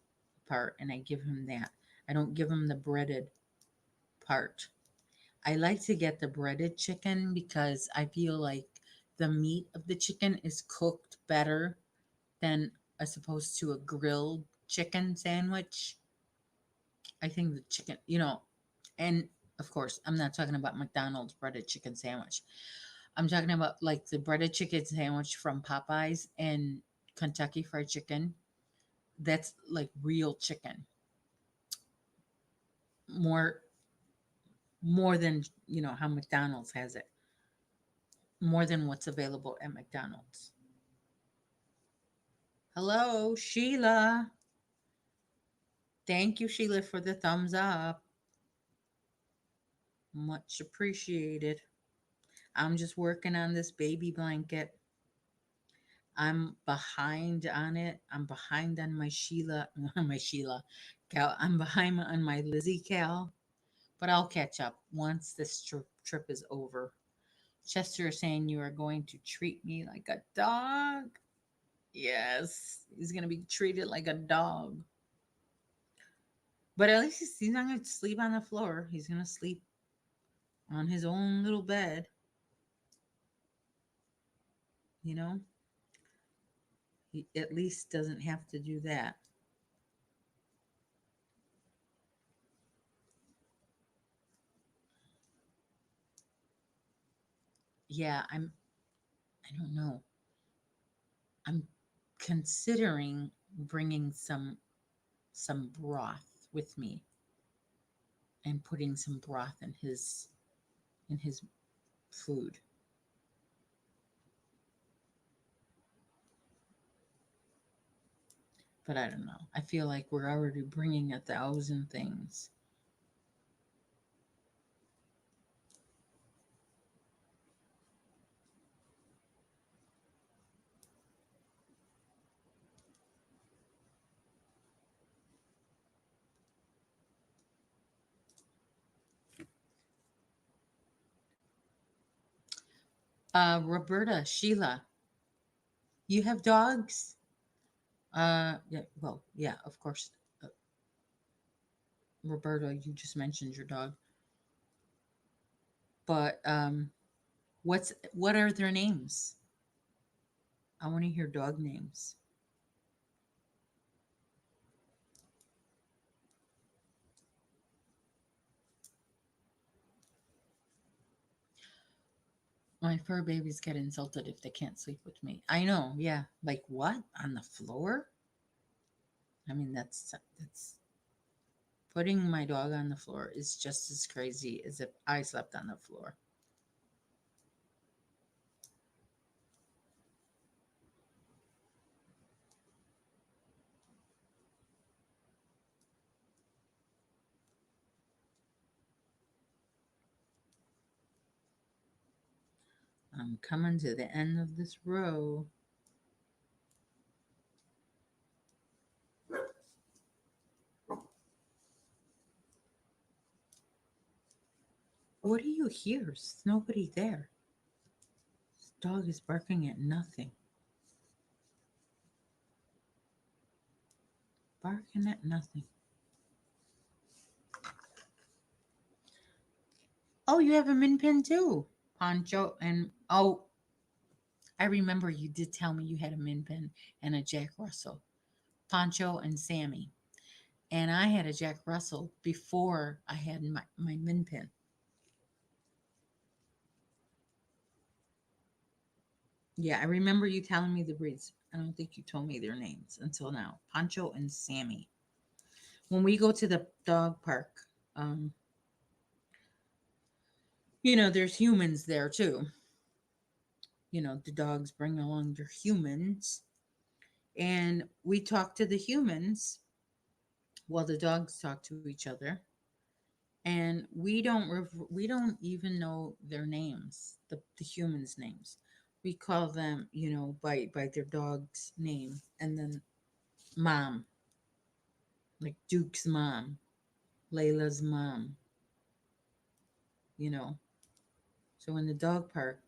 [SPEAKER 1] part and I give him that. I don't give him the breaded part. I like to get the breaded chicken because I feel like the meat of the chicken is cooked better than as opposed to a grilled chicken sandwich. I think the chicken, and of course, I'm not talking about McDonald's breaded chicken sandwich. I'm talking about like the breaded chicken sandwich from Popeyes and Kentucky Fried Chicken. That's like real chicken. More more than, how McDonald's has it, more than what's available at McDonald's. Hello, Sheila. Thank you, Sheila, for the thumbs up. Much appreciated. I'm just working on this baby blanket. I'm behind on it. I'm behind on my Sheila, my Sheila Cal. I'm behind on my Lizzie Cal, but I'll catch up once this trip is over. Chester is saying you are going to treat me like a dog. Yes, he's going to be treated like a dog. But at least he's not going to sleep on the floor. He's going to sleep on his own little bed. You know, he at least doesn't have to do that. Yeah, I don't know. I'm considering bringing some broth with me and putting some broth in his food. But I don't know. I feel like we're already bringing 1,000 things. Roberta, Sheila, you have dogs? Yeah, well, yeah, of course. Uh, Roberta, you just mentioned your dog. But what are their names? I want to hear dog names. My fur babies get insulted if they can't sleep with me. I know, yeah. Like what? On the floor? I mean, that's putting my dog on the floor is just as crazy as if I slept on the floor. I'm coming to the end of this row. What do you hear? There's nobody there. This dog is barking at nothing. Barking at nothing. Oh, you have a min pin too, Poncho. And oh, I remember you did tell me you had a min pin and a Jack Russell, Poncho and Sammy. And I had a Jack Russell before I had my min pin. Yeah, I remember you telling me the breeds. I don't think you told me their names until now. Poncho and Sammy. When we go to the dog park, um, there's humans there too. The dogs bring along their humans, and we talk to the humans while the dogs talk to each other. And we don't even know their names, the humans' names. We call them, by their dog's name, and then mom, like Duke's mom, Layla's mom, you know. So in the dog park,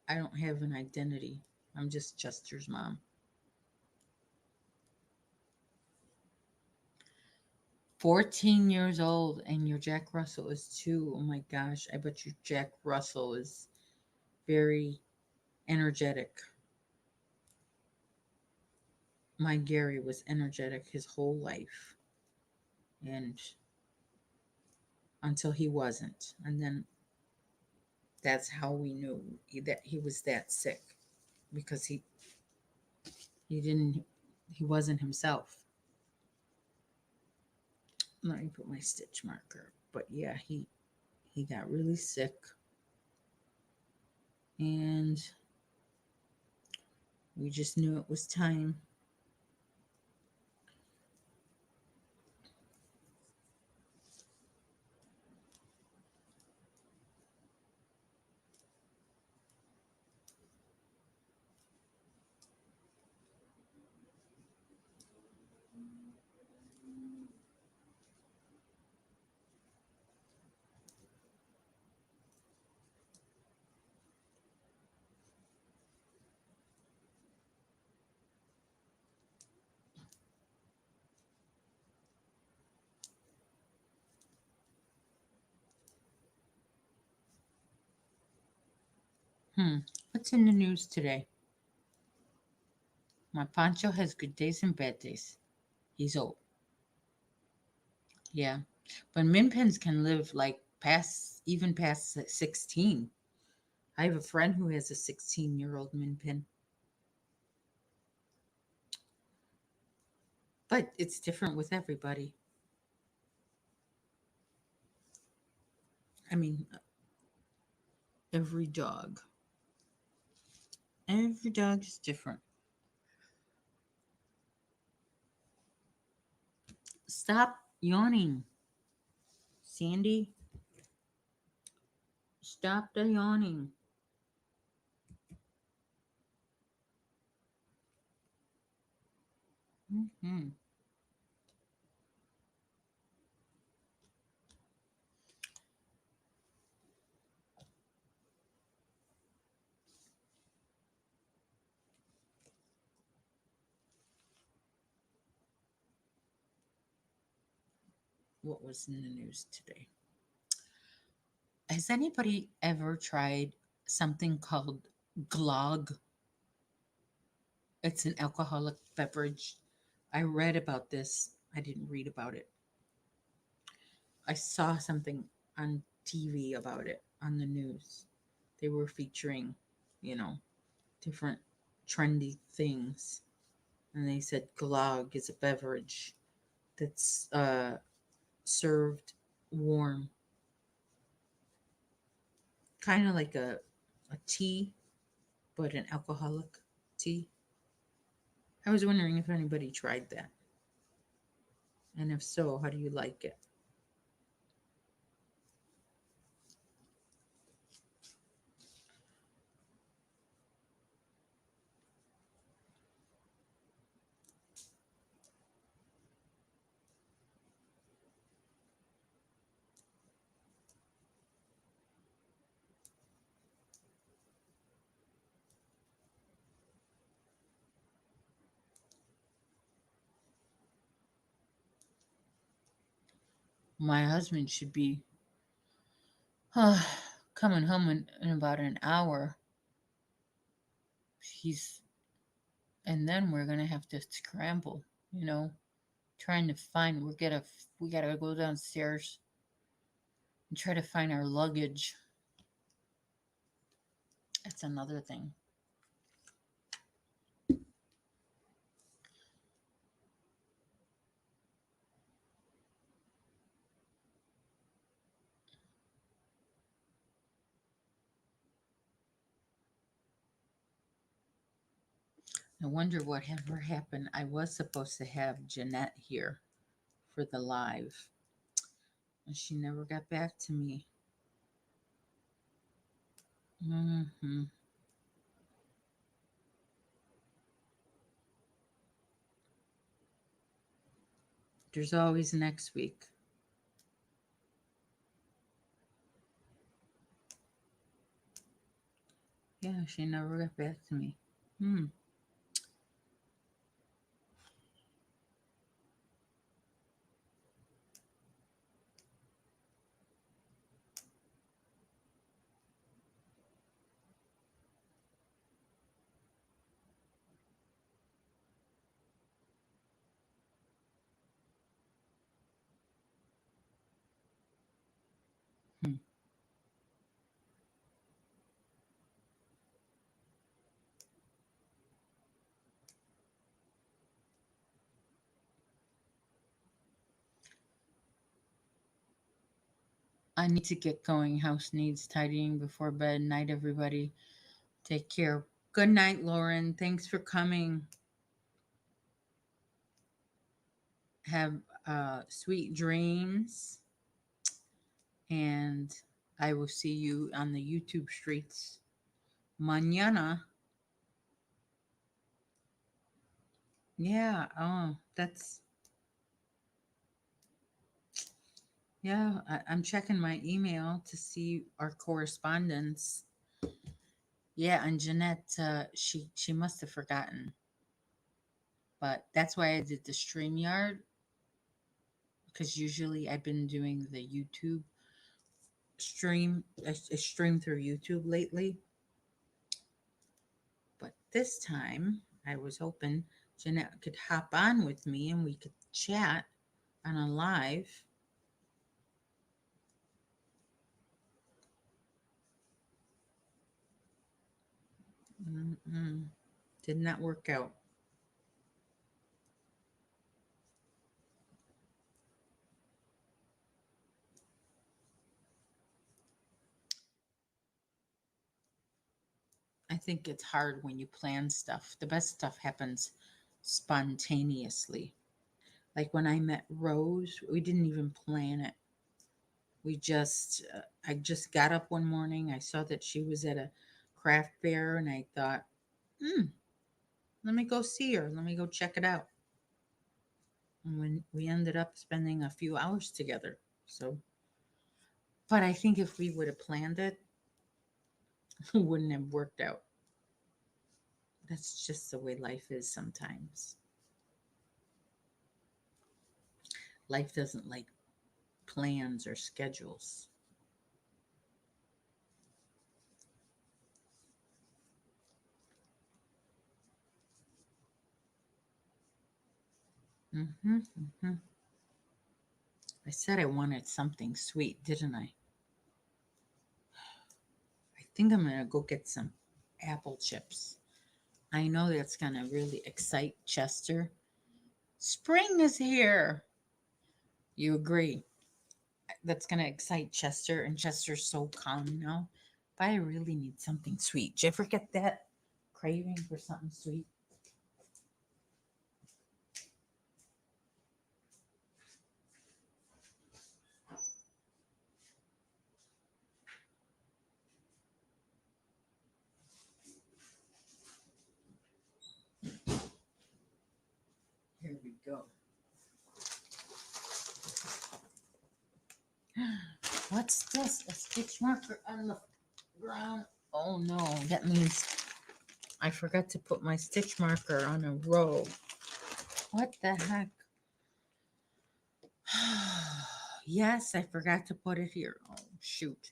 [SPEAKER 1] I don't have an identity. I'm just Chester's mom. 14 years old, and your Jack Russell is 2. Oh my gosh, I bet your Jack Russell is very energetic. My Gary was energetic his whole life, and until he wasn't. And then that's how we knew that he was that sick, because he didn't he wasn't himself. Let me put my stitch marker. But yeah, he He got really sick, and we just knew it was time. What's in the news today? My Pancho has good days and bad days. He's old. Yeah. But min pins can live like even past 16. I have a friend who has a 16-year-old min pin. But it's different with everybody. I mean, every dog. Every dog is different. Stop yawning, Sandy. Stop the yawning. Hmm. What was in the news today? Has anybody ever tried something called glog? It's an alcoholic beverage. I read about this. I didn't read about it. I saw something on TV about it on the news. They were featuring, you know, different trendy things. And they said glog is a beverage that's served warm, kind of like a tea, but an alcoholic tea. I was wondering if anybody tried that. And if so, how do you like it? My husband should be coming home in about an hour. He's, and then we're gonna have to scramble, you know, trying to find. We gotta go downstairs and try to find our luggage. That's another thing. I wonder what ever happened. I was supposed to have Jeanette here for the live, and she never got back to me. Hmm. There's always next week. Yeah, she never got back to me. Hmm. Hmm. I need to get going. House needs tidying before bed. Night, everybody. Take care. Good night, Lauren. Thanks for coming. Have sweet dreams. And I will see you on the YouTube streets mañana. Yeah. Oh, yeah. I'm checking my email to see our correspondence. Yeah. And Jeanette, she must have forgotten. But that's why I did the StreamYard, because usually I've been doing the YouTube stream. I stream through YouTube lately. But this time I was hoping Jeanette could hop on with me and we could chat on a live. Mm-mm. Did not work out. I think it's hard when you plan stuff. The best stuff happens spontaneously. Like when I met Rose, we didn't even plan it. I just got up one morning. I saw that she was at a craft fair and I thought, hmm, let me go see her. Let me go check it out. And when we ended up spending a few hours together. So, but I think if we would have planned it, it wouldn't have worked out. That's just the way life is sometimes. Life doesn't like plans or schedules. Hmm. Hmm. I said I wanted something sweet, didn't I? I think I'm going to go get some apple chips. I know that's going to really excite Chester. Spring is here. You agree? That's going to excite Chester, and Chester's so calm now. But I really need something sweet. Did you ever get that craving for something sweet? Here we go. What's this? A stitch marker on the ground? Oh no, that means I forgot to put my stitch marker on a row. What the heck? Yes, I forgot to put it here. Oh shoot.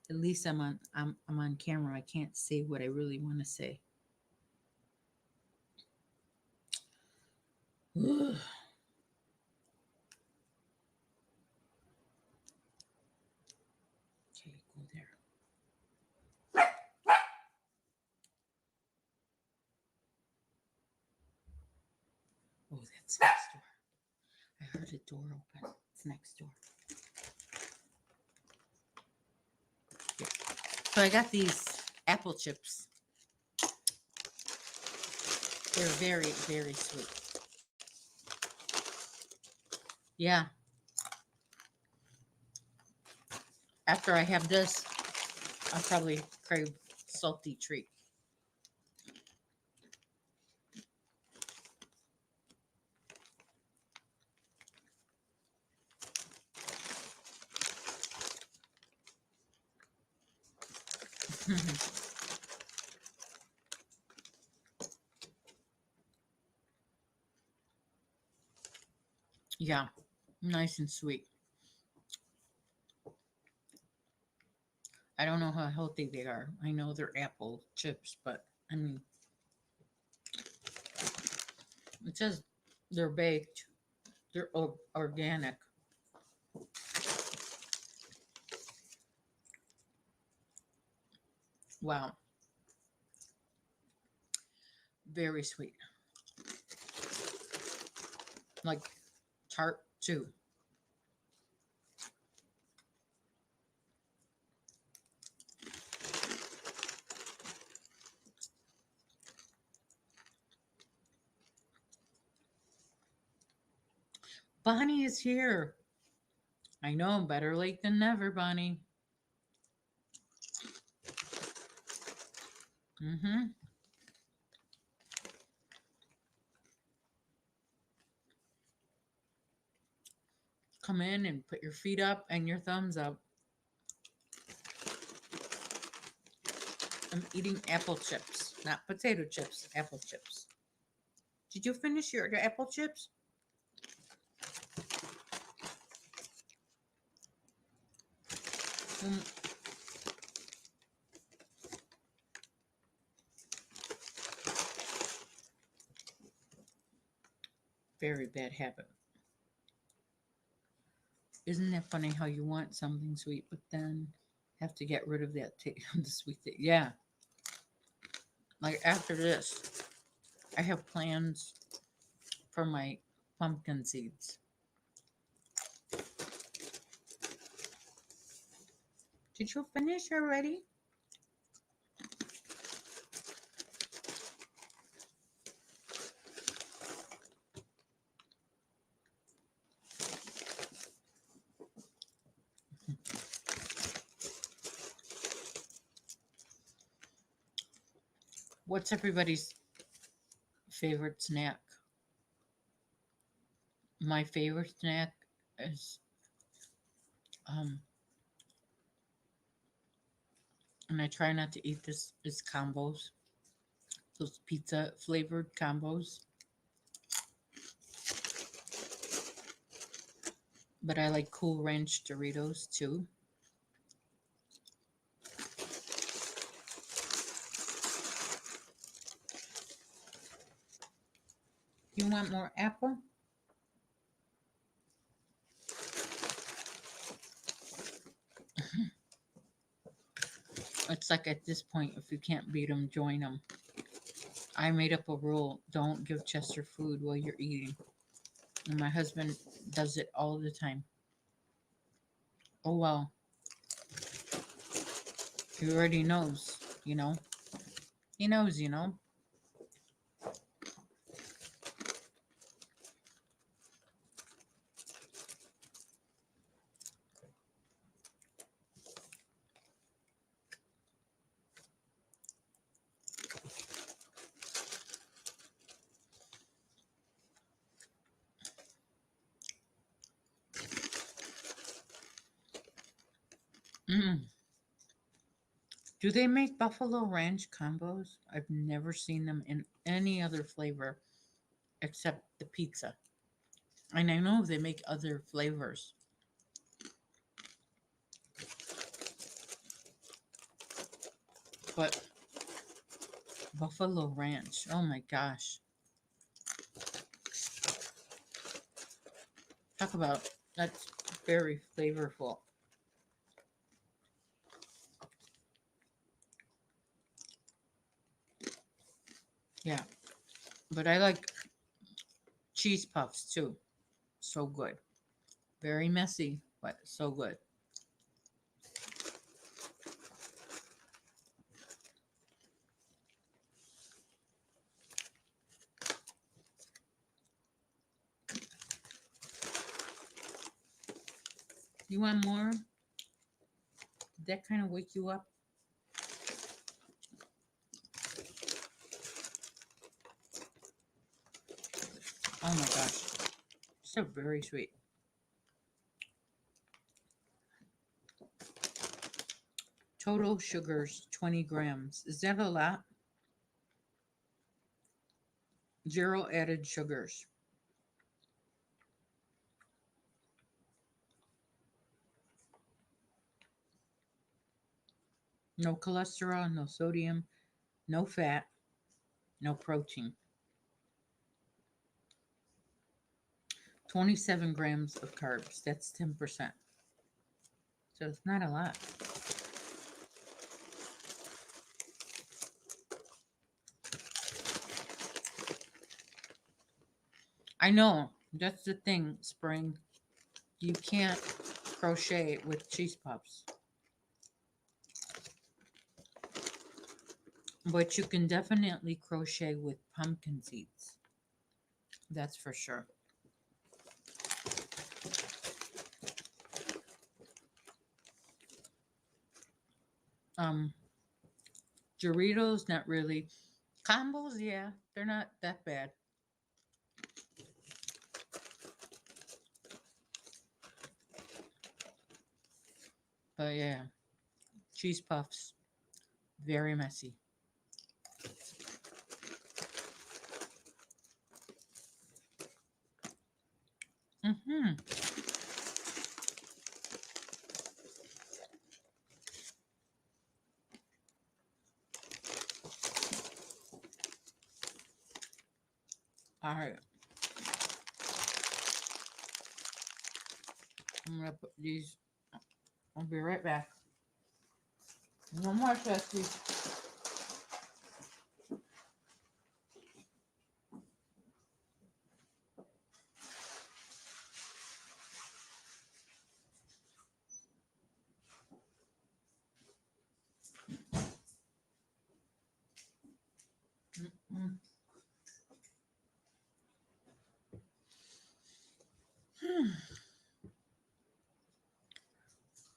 [SPEAKER 1] At least I'm on camera. I can't say what I really want to say. Okay, go there. Oh, that's next door. I heard a door open. It's next door. Yeah. So I got these apple chips. They're very, very sweet. Yeah. After I have this, I'll probably crave salty treat. Yeah, nice and sweet. I don't know how healthy they are. I know they're apple chips, but I mean, it says they're baked, they're organic. Wow, very sweet. Like tart too. Bonnie is here. I know, better late than never, Bonnie. Mm-hmm. Come in and put your feet up and your thumbs up. I'm eating apple chips, not potato chips, apple chips. Did you finish your apple chips? Mm, very bad habit. Isn't that funny how you want something sweet, but then have to get rid of that the sweet thing? Yeah. Like after this, I have plans for my pumpkin seeds. Did you finish already? What's everybody's favorite snack? My favorite snack is um and I try not to eat this is combos. Those pizza flavored combos. But I like Cool Ranch Doritos too. You want more apple? It's like at this point, if you can't beat them, join them. I made up a rule: don't give Chester food while you're eating. And my husband does it all the time. Oh well, he already knows, you know. He knows, you know. Mm. Do they make Buffalo Ranch combos? I've never seen them in any other flavor except the pizza. And I know they make other flavors, but Buffalo Ranch, oh my gosh. Talk about that's very flavorful. Yeah, but I like cheese puffs too. So good. Very messy, but so good. You want more? Did that kind of wake you up? Oh my gosh. So very sweet. Total sugars 20 grams. Is that a lot? Zero added sugars. No cholesterol, no sodium, no fat, no protein. 27 grams of carbs. That's 10%. So it's not a lot. I know. That's the thing, Spring. You can't crochet with cheese puffs. But you can definitely crochet with pumpkin seeds. That's for sure. Um, Doritos, not really. Combos, yeah, they're not that bad. But yeah, cheese puffs, very messy. Mm-hmm. All right, I'm gonna put these. I'll be right back. No more Chesty. Mm.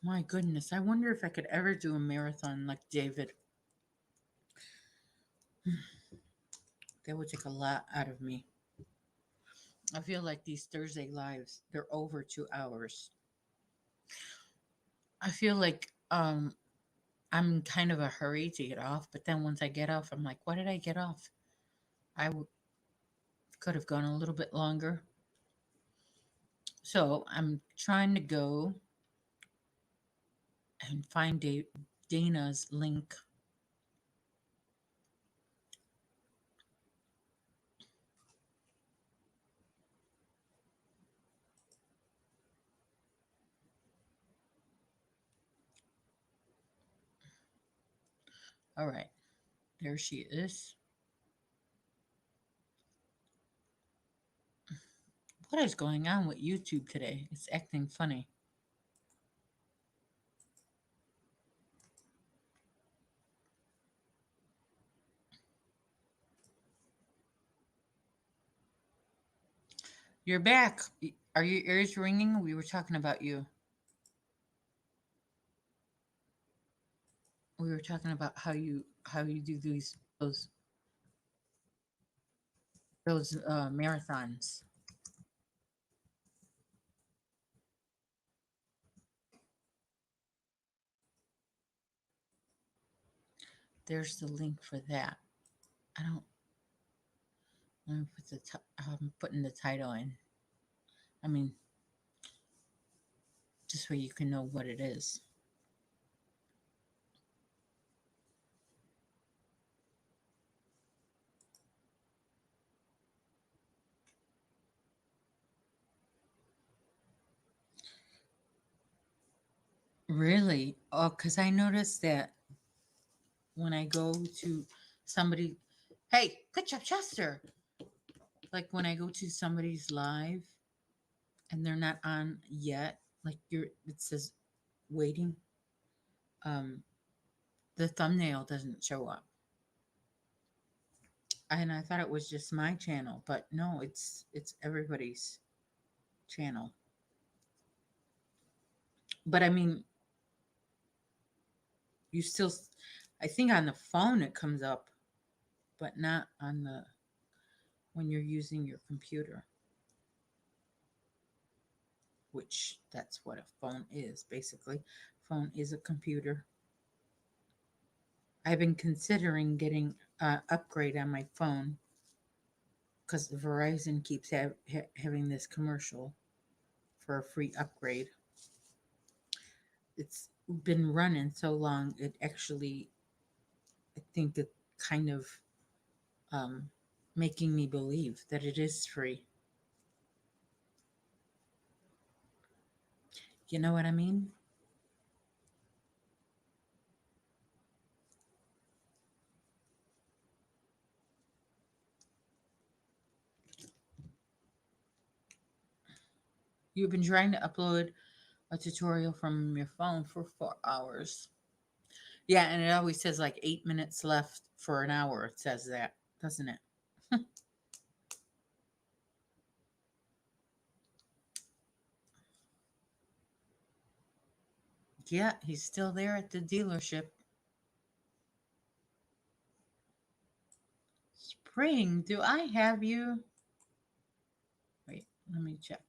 [SPEAKER 1] My goodness, I wonder if I could ever do a marathon like David. That would take a lot out of me. I feel like these Thursday lives, they're over 2 hours. I feel like I'm kind of a hurry to get off, but then once I get off, I'm like, why did I get off? Could have gone a little bit longer. So I'm trying to go and find Dana's link. All right, there she is. What is going on with YouTube today? It's acting funny. You're back. Are your ears ringing? We were talking about you. We were talking about how you do those marathons. There's the link for that. I don't. Let me put I'm putting the title in. I mean, this way you can know what it is. Really? Oh, because I noticed that when I go to somebody, hey, good job, Chester. Like when I go to somebody's live and they're not on yet, like it says waiting. Um, the thumbnail doesn't show up, and I thought it was just my channel, but no, it's everybody's channel. But I mean, you still, I think on the phone it comes up, but not on the when you're using your computer, which that's what a phone is basically. Phone is a computer. I've been considering getting an upgrade on my phone because Verizon keeps having this commercial for a free upgrade. It's been running so long, it actually, I think it kind of um, making me believe that it is free. You know what I mean? You've been trying to upload a tutorial from your phone for 4 hours. Yeah, and it always says like 8 minutes left for an hour. It says that, doesn't it? Yeah, he's still there at the dealership. Spring, do I have you? Wait, let me check.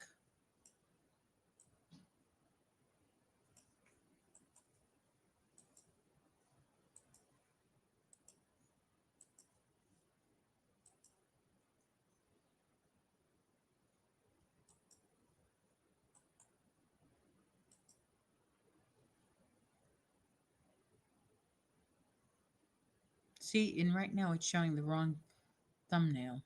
[SPEAKER 1] See, and right now it's showing the wrong thumbnail.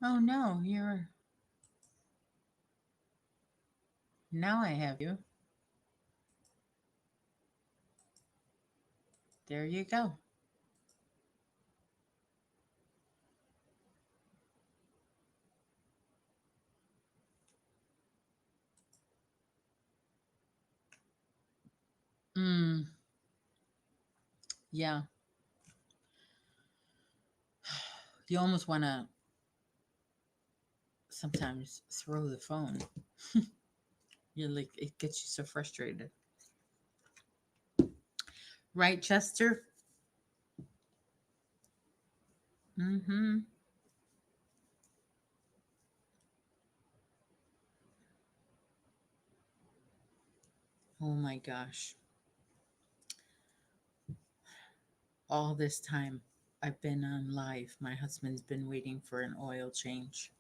[SPEAKER 1] Oh no, you're. Now I have you. There you go. Mm, yeah. You almost want to sometimes throw the phone. You're like, it gets you so frustrated. Right, Chester? Mm-hmm. Oh my gosh. All this time I've been on live, my husband's been waiting for an oil change.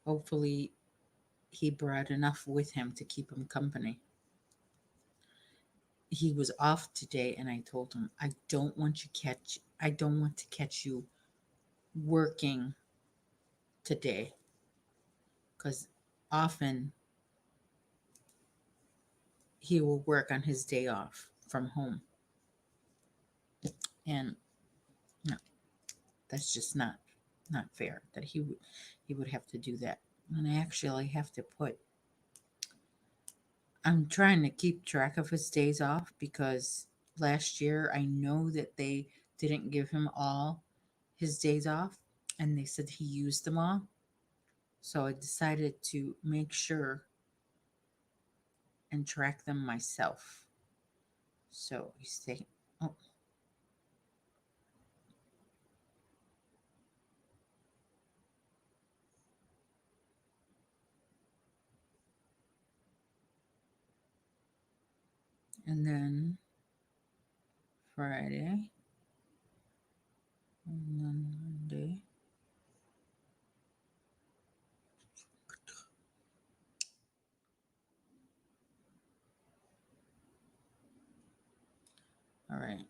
[SPEAKER 1] Hopefully, he brought enough with him to keep him company. He was off today, and I told him, I don't want to catch you working today, because often he will work on his day off from home, and no, that's just not fair that he would have to do that. And I actually have to put. I'm trying to keep track of his days off because last year I know that they didn't give him all his days off, and they said he used them all. So I decided to make sure and track them myself. So you say, oh, and then Friday, and then Monday. All right.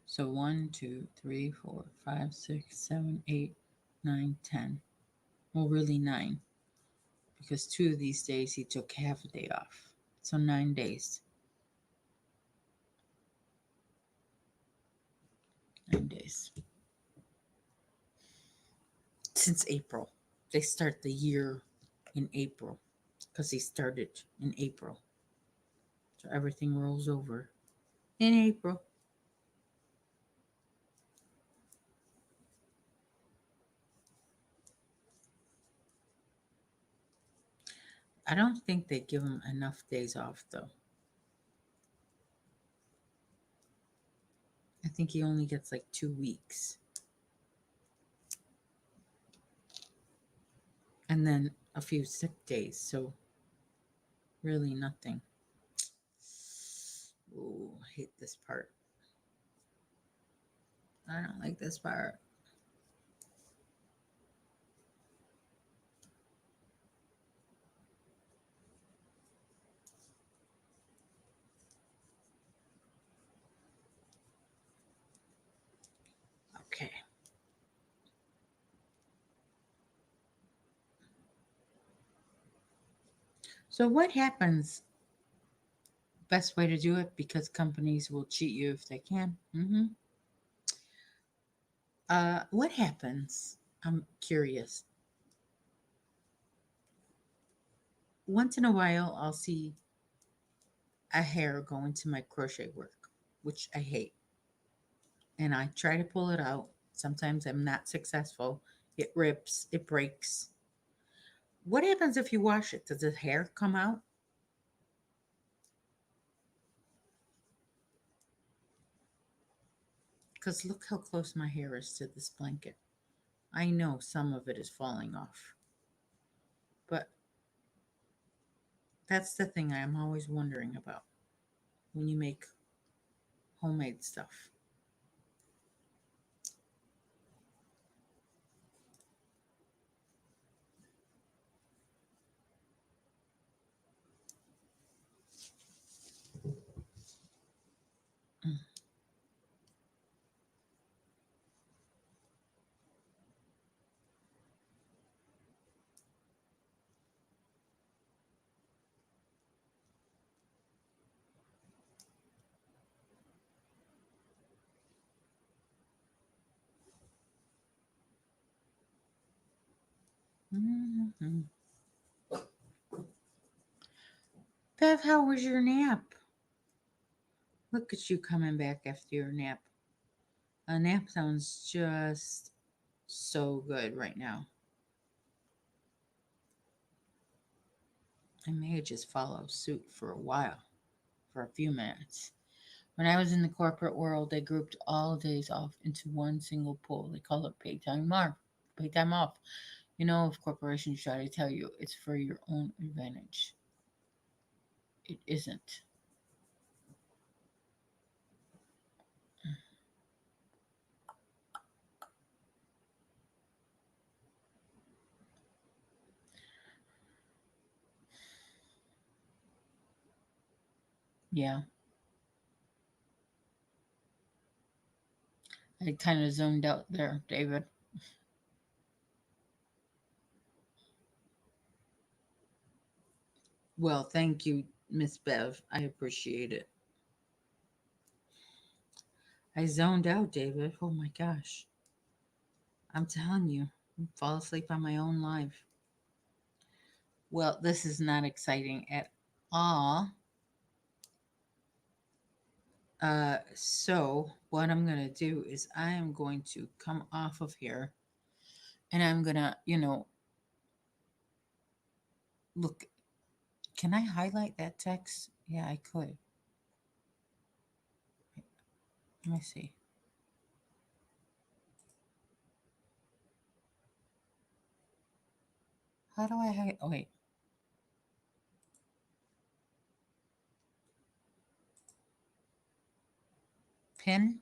[SPEAKER 1] So 1, 2, 3, 4, 5, 6, 7, 8, 9, 10. Well, really 9, because 2 of these days he took half a day off. So 9 days. 9 days. Since April. They start the year in April because he started in April. So everything rolls over in April. I don't think they give him enough days off though. I think he only gets like 2 weeks. And then a few sick days. So really nothing. Ooh, I hate this part. I don't like this part. Okay. So what happens? Best way to do it, because companies will cheat you if they can. What happens? I'm curious. Once in a while, I'll see a hair go into my crochet work, which I hate, and I try to pull it out. Sometimes I'm not successful. It rips, it breaks. What happens if you wash it? Does the hair come out? Because look how close my hair is to this blanket. I know some of it is falling off. But that's the thing I'm always wondering about when you make homemade stuff. Mm-hmm. Bev, how was your nap? Look at you coming back after your nap. A nap sounds just so good right now. I may just follow suit for a while, for a few minutes. When I was in the corporate world, they grouped all days off into one single pool. They call it pay time off. Pay time off. You know, if corporations try to tell you it's for your own advantage, it isn't. Yeah, I kind of zoned out there, David. Well, thank you, Miss Bev. I appreciate it. I zoned out, David. Oh my gosh. I'm telling you, I fall asleep on my own live. Well, this is not exciting at all. So what I'm gonna do is I am going to come off of here and I'm gonna, look. Can I highlight that text? Yeah, I could. Let me see. How do I hide? Oh wait, pin.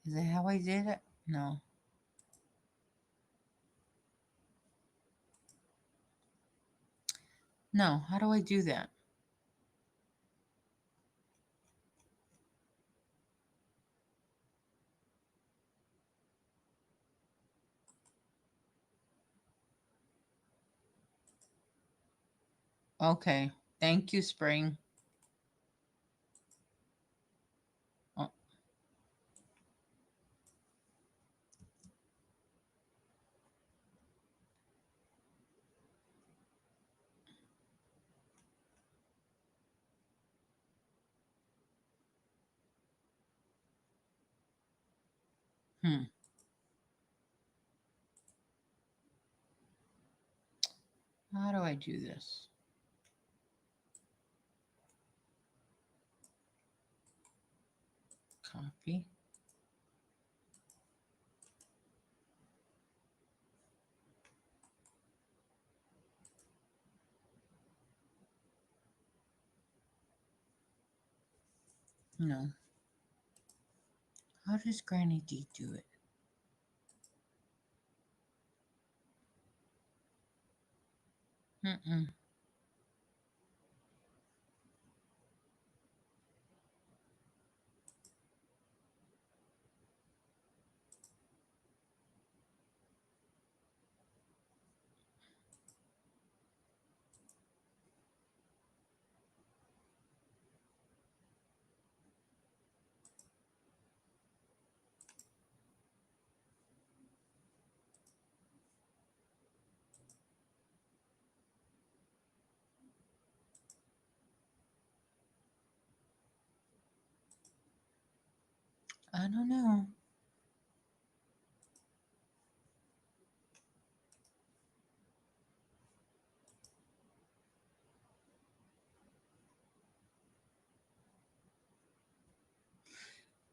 [SPEAKER 1] Is that how I did it? No. No. How do I do that? Okay. Thank you, Spring. Oh, hmm. How do I do this? Copy. No. How does Granny D do it? Mm-mm. I don't know.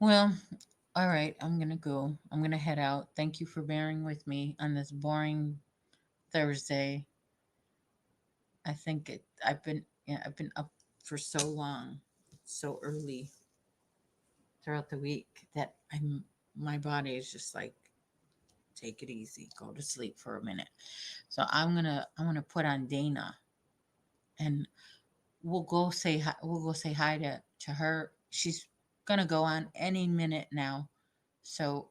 [SPEAKER 1] Well, all right, I'm gonna go. I'm gonna head out. Thank you for bearing with me on this boring Thursday. I think it. I've been up for so long, so early throughout the week that my body is just like, take it easy, go to sleep for a minute. So I'm gonna put on Dana, and we'll go say hi to her. She's gonna go on any minute now. So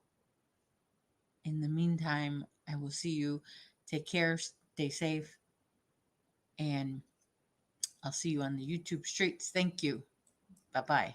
[SPEAKER 1] in the meantime, I will see you. Take care, stay safe, and I'll see you on the YouTube streets. Thank you. Bye bye.